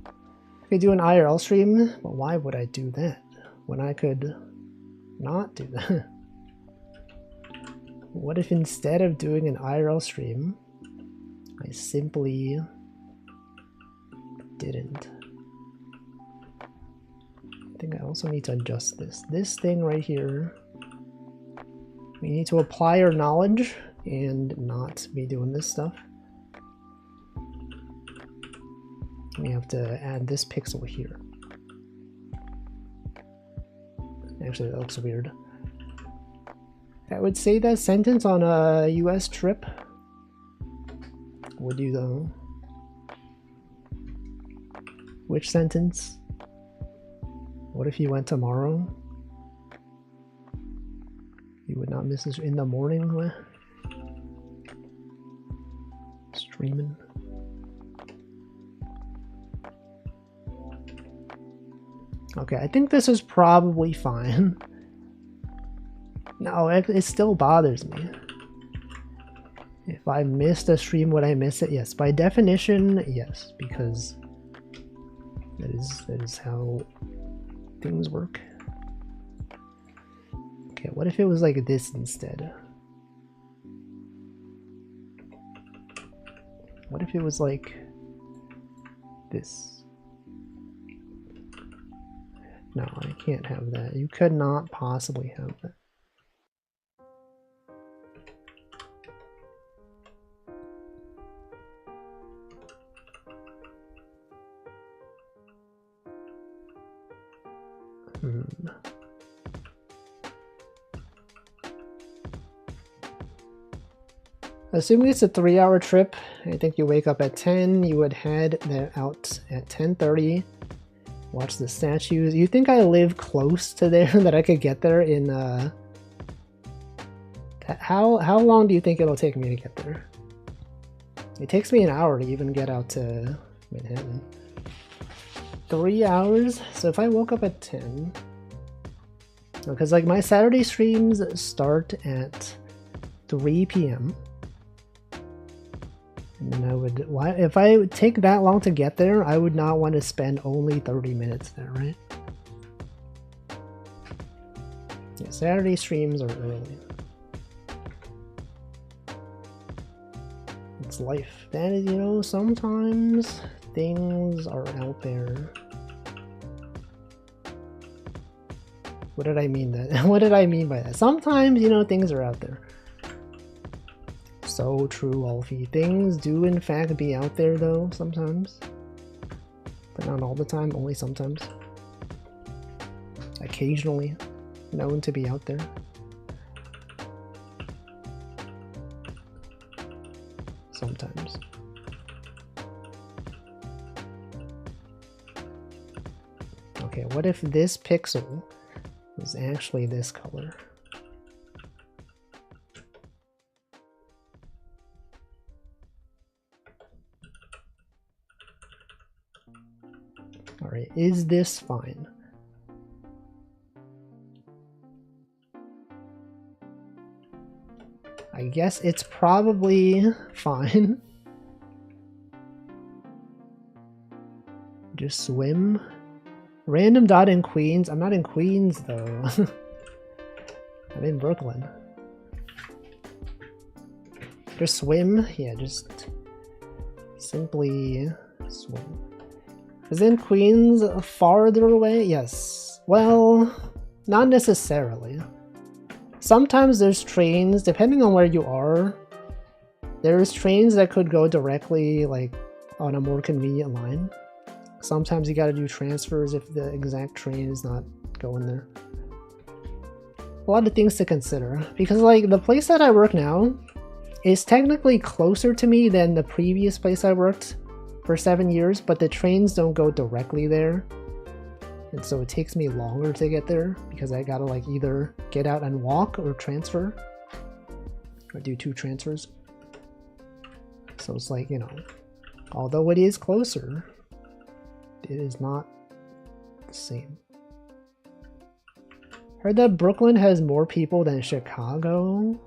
I could do an IRL stream, but why would I do that when I could not do that? What if instead of doing an IRL stream, I simply didn't? I think I also need to adjust this. This thing right here, we need to apply our knowledge and not be doing this stuff. We have to add this pixel here. Actually, that looks weird. I would say that sentence on a US trip. Would you though? Which sentence? What if you went tomorrow? You would not miss this in the morning? Streaming. Okay, I think this is probably fine. No, it still bothers me. If I missed a stream, would I miss it? Yes, by definition, yes, because that is how things work. Okay, what if it was like this instead? What if it was like this? No, I can't have that. You could not possibly have that. Assuming it's a 3-hour trip, I think you wake up at 10, you would head out at 10:30, watch the statues. You think I live close to there that I could get there in how long do you think it'll take me to get there? It takes me an hour to even get out to Manhattan. 3 hours? So if I woke up at 10, because like my Saturday streams start at 3 p.m. And then I would, if I would take that long to get there, I would not want to spend only 30 minutes there, right? Yeah, Saturday streams are early. It's life. That is, you know, sometimes things are out there. What did I mean that? What did I mean by that? Sometimes, you know, things are out there. So true, Alfie. Things do in fact be out there though, sometimes. But not all the time, only sometimes. Occasionally known to be out there. Sometimes. Okay, what if this pixel was actually this color? Alright, is this fine? I guess it's probably fine. Just swim. Random dot in Queens. I'm not in Queens though. I'm in Brooklyn. Just swim? Yeah, just simply swim. Isn't Queens farther away? Yes. Well, not necessarily. Sometimes there's trains, depending on where you are, there's trains that could go directly, like, on a more convenient line. Sometimes you gotta do transfers if the exact train is not going there. A lot of things to consider, because, like, the place that I work now is technically closer to me than the previous place I worked for 7 years, but the trains don't go directly there. And so it takes me longer to get there because I gotta like either get out and walk or transfer or do 2 transfers. So it's like, you know, although it is closer, it is not the same. Heard that Brooklyn has more people than Chicago.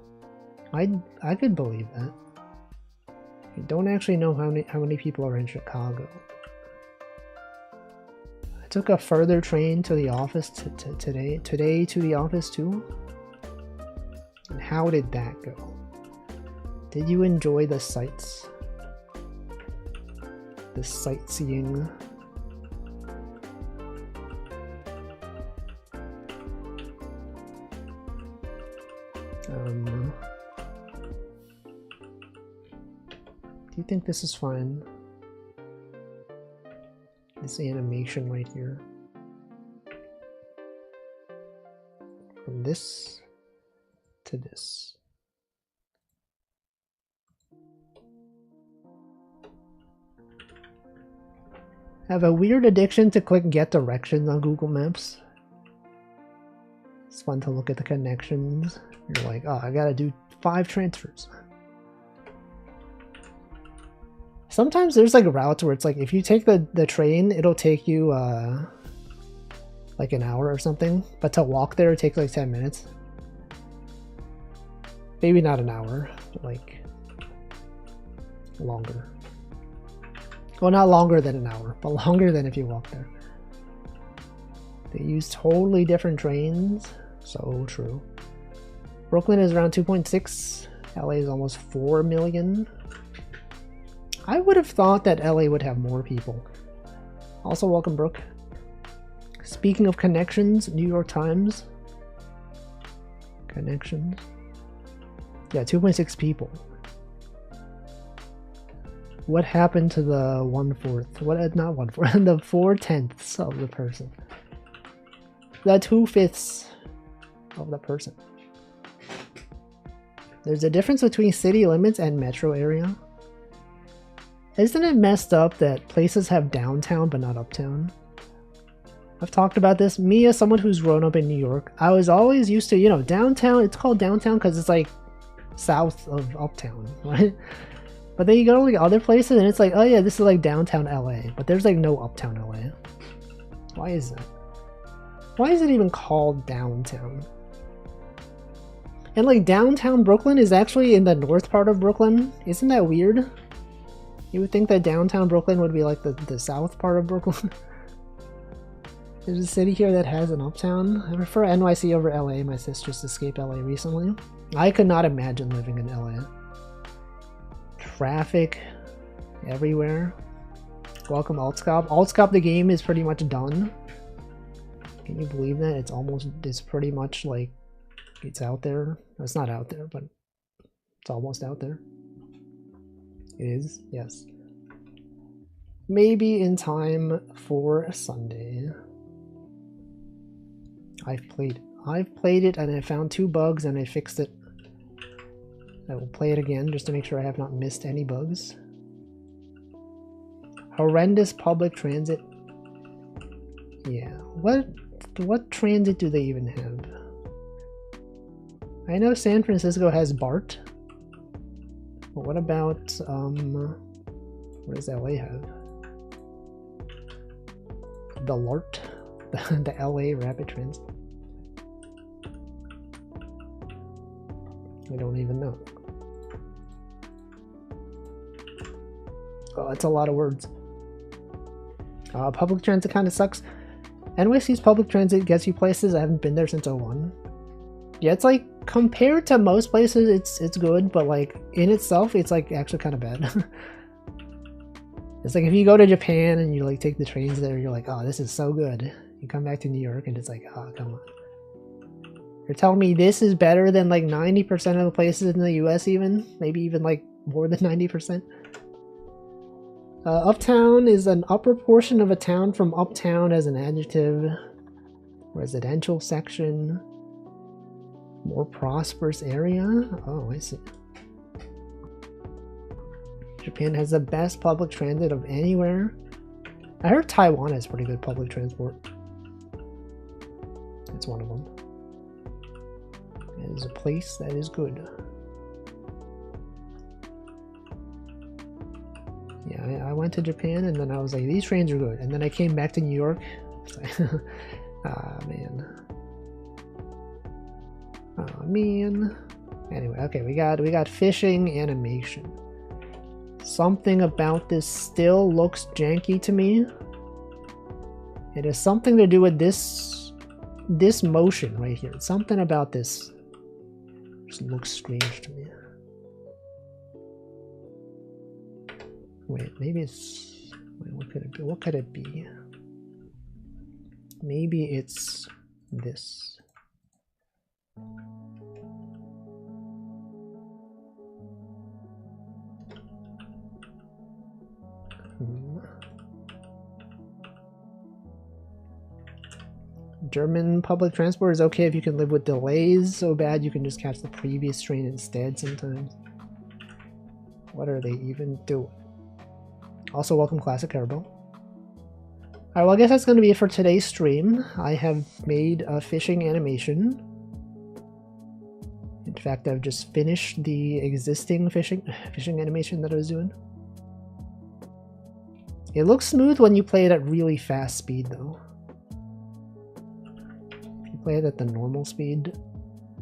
I could believe that. I don't actually know how many people are in Chicago. I took a further train to the office today to the office too. And how did that go? Did you enjoy the sights? The sightseeing? Do you think this is fine? this animation right here. From this to this. I have a weird addiction to click get directions on Google Maps. It's fun to look at the connections. You're like, oh, I gotta do 5 transfers. Sometimes there's like routes where it's like if you take the train, it'll take you like an hour or something, but to walk there it takes like 10 minutes. Maybe not an hour, but like longer. Well, not longer than an hour, but longer than if you walk there. They use totally different trains. So true. Brooklyn is around 2.6. LA is almost 4 million. I would have thought that LA would have more people. Also, welcome, Brooke. Speaking of connections, New York Times. Connections. Yeah, 2.6 people. What happened to the 1/4? What? Not 1/4. The 4/10 of the person. The 2/5 of the person. There's a difference between city limits and metro area. Isn't it messed up that places have downtown but not uptown? I've talked about this. Me, as someone who's grown up in New York, I was always used to, you know, downtown. It's called downtown because it's like south of uptown, right? But then you go to like other places and it's like, oh yeah, this is like downtown LA, but there's like no uptown LA. Why is that? Why is it even called downtown? And like downtown Brooklyn is actually in the north part of Brooklyn. Isn't that weird? You would think that downtown Brooklyn would be like the south part of Brooklyn. There's a city here that has an uptown. I prefer NYC over LA. My sis just escaped LA recently. I could not imagine living in LA. Traffic everywhere. Welcome Altscop. Altscop, the game is pretty much done. Can you believe that? It's pretty much like, it's out there. It's not out there, but it's almost out there. It is, yes. Maybe in time for Sunday. I've played it and I found 2 bugs and I fixed it. I will play it again just to make sure I have not missed any bugs. Horrendous public transit. Yeah, what transit do they even have? I know San Francisco has BART. But what about, what does LA have? The LART? The LA Rapid Transit. I don't even know. Oh, that's a lot of words. Public transit kind of sucks. NYC's public transit gets you places. I haven't been there since 01. Yeah, it's like, compared to most places, it's good, but like, in itself, it's like actually kind of bad. It's like if you go to Japan and you like take the trains there, you're like, oh, this is so good. You come back to New York and it's like, oh, come on. You're telling me this is better than like 90% of the places in the US even? Maybe even like more than 90%? Uptown is an upper portion of a town from uptown as an adjective. Residential section. More prosperous area? Oh, I see. Japan has the best public transit of anywhere. I heard Taiwan has pretty good public transport. That's one of them. It is a place that is good. Yeah, I went to Japan and then I was like, these trains are good. And then I came back to New York. Ah, man. Oh man. Anyway, okay, we got fishing animation. Something about this still looks janky to me. It has something to do with this motion right here. Something about this just looks strange to me. Wait, maybe it's, wait, what could it be? What could it be? Maybe it's this. German public transport is okay if you can live with delays so bad you can just catch the previous train instead sometimes. What are they even doing? Also, welcome Classic Carabel. Alright, well I guess that's going to be it for today's stream. I have made a fishing animation. In fact, I've just finished the existing fishing animation that I was doing. It looks smooth when you play it at really fast speed though. If you play it at the normal speed,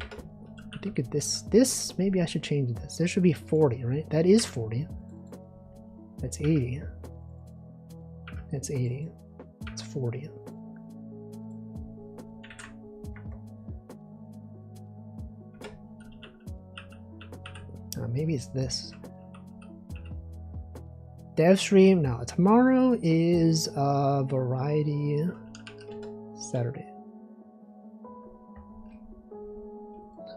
I think this maybe I should change this. This should be 40, right? That is 40. That's 80. That's 80. It's 40. Maybe it's this. Dev stream. No, tomorrow is Variety Saturday.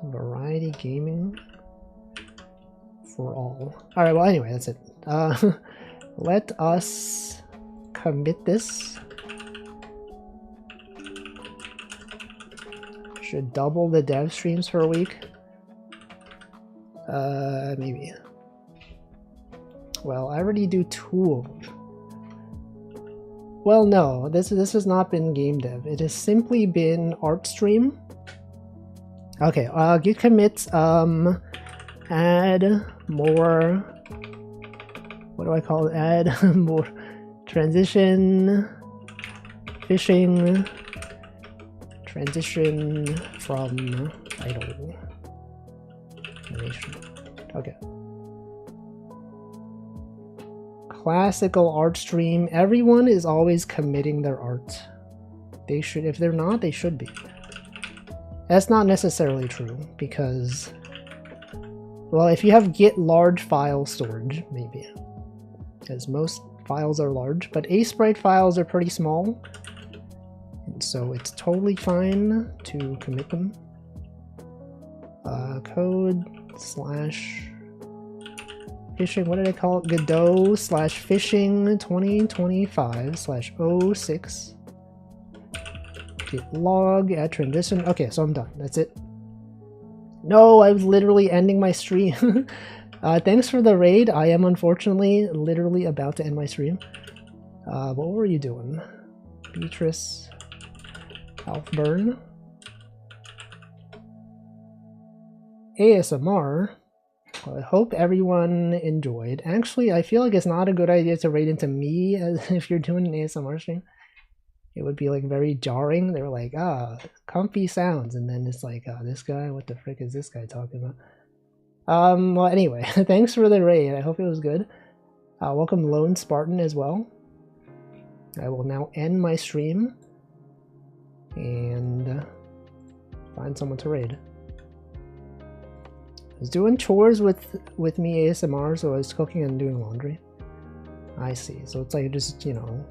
Variety gaming for all. Alright, well anyway, that's it. Let us commit this. Should double the dev streams for a week. Maybe. Well, I already do 2 of them. Well, no, this has not been game dev. It has simply been art stream. Okay, git commits, add more, what do I call it? Add more transition, fishing, transition from idle animation. Okay. Classical art stream. Everyone is always committing their art. They should, if they're not, they should be. That's not necessarily true, because, well, if you have git large file storage, maybe. Because most files are large, but Aseprite files are pretty small. And so it's totally fine to commit them. Code slash fishing, what did I call it? Godot slash fishing 2025 slash 06. Git log, add transition. Okay, so I'm done. That's it. No, I was literally ending my stream. Thanks for the raid. I am unfortunately literally about to end my stream. What were you doing? Beatrice Alfburn. ASMR. Well, I hope everyone enjoyed. Actually, I feel like it's not a good idea to raid into me as if you're doing an ASMR stream. It would be like very jarring. They were like, comfy sounds, and then it's like, this guy, what the frick is this guy talking about? Well, anyway, thanks for the raid. I hope it was good. Welcome Lone Spartan as well. I will now end my stream and find someone to raid. I was doing chores with me ASMR, so I was cooking and doing laundry. I see. So it's like just, you know,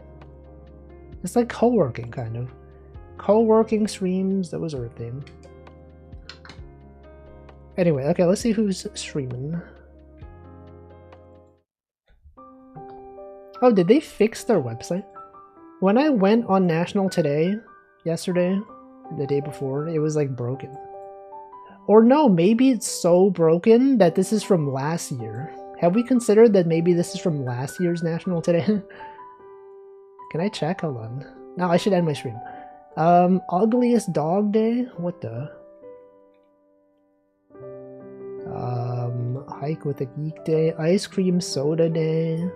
it's like co-working, kind of. Co-working streams, those are a thing. Anyway, okay, let's see who's streaming. Oh, did they fix their website? When I went on National Today, yesterday, the day before, it was like broken. Or no, maybe it's so broken that this is from last year. Have we considered that maybe this is from last year's National Today? Can I check? Hold on. No, I should end my stream. Ugliest Dog Day? What the? Hike with a Geek Day. Ice Cream Soda Day.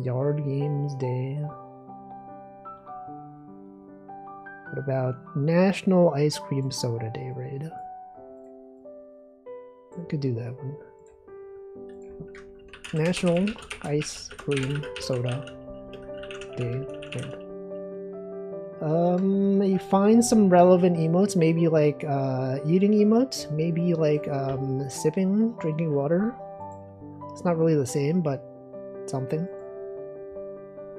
Yard Games Day. What about National Ice Cream Soda Day raid? I could do that one. National Ice Cream Soda Day raid. You find some relevant emotes, maybe like eating emotes, maybe like sipping, drinking water. It's not really the same, but something.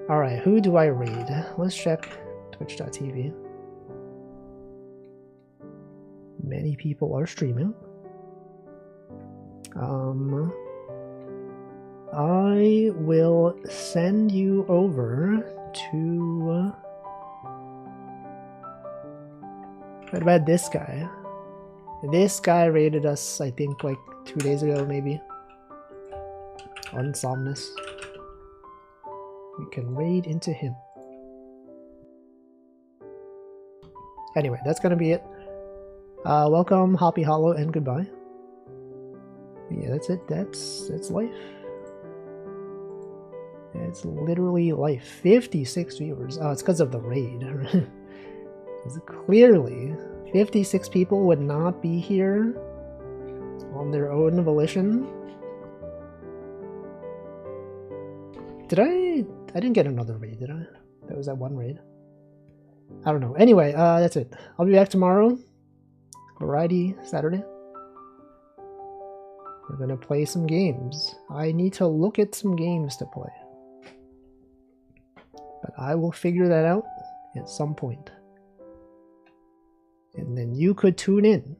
Alright, who do I raid? Let's check twitch.tv. Many people are streaming. I will send you over to... what about this guy? This guy raided us, I think, like 2 days ago, maybe. On Somnus. We can raid into him. Anyway, that's gonna be it. Welcome, Hoppy Hollow, and goodbye. Yeah, that's it. That's life. It's literally life. 56 viewers. Oh, it's because of the raid. Clearly, 56 people would not be here on their own volition. Did I didn't get another raid, did I? That was that one raid. I don't know. Anyway, that's it. I'll be back tomorrow. Variety Saturday. We're gonna play some games. I need to look at some games to play. But I will figure that out at some point. And then you could tune in.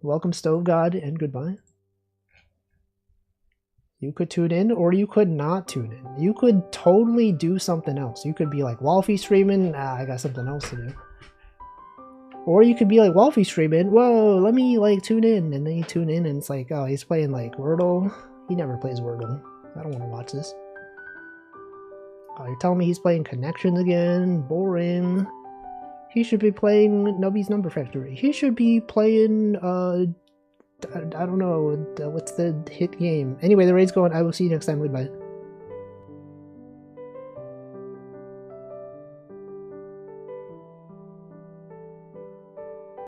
Welcome, Stove God, and goodbye. You could tune in, or you could not tune in. You could totally do something else. You could be like, Wolfie streaming, I got something else to do. Or you could be like, Wolfie streaming, whoa, let me like tune in. And then you tune in and it's like, oh, he's playing like Wordle. He never plays Wordle. I don't want to watch this. Oh, you're telling me he's playing Connections again? Boring. He should be playing Nubby's Number Factory. He should be playing, I don't know, what's the hit game? Anyway, the raid's going. I will see you next time. Goodbye.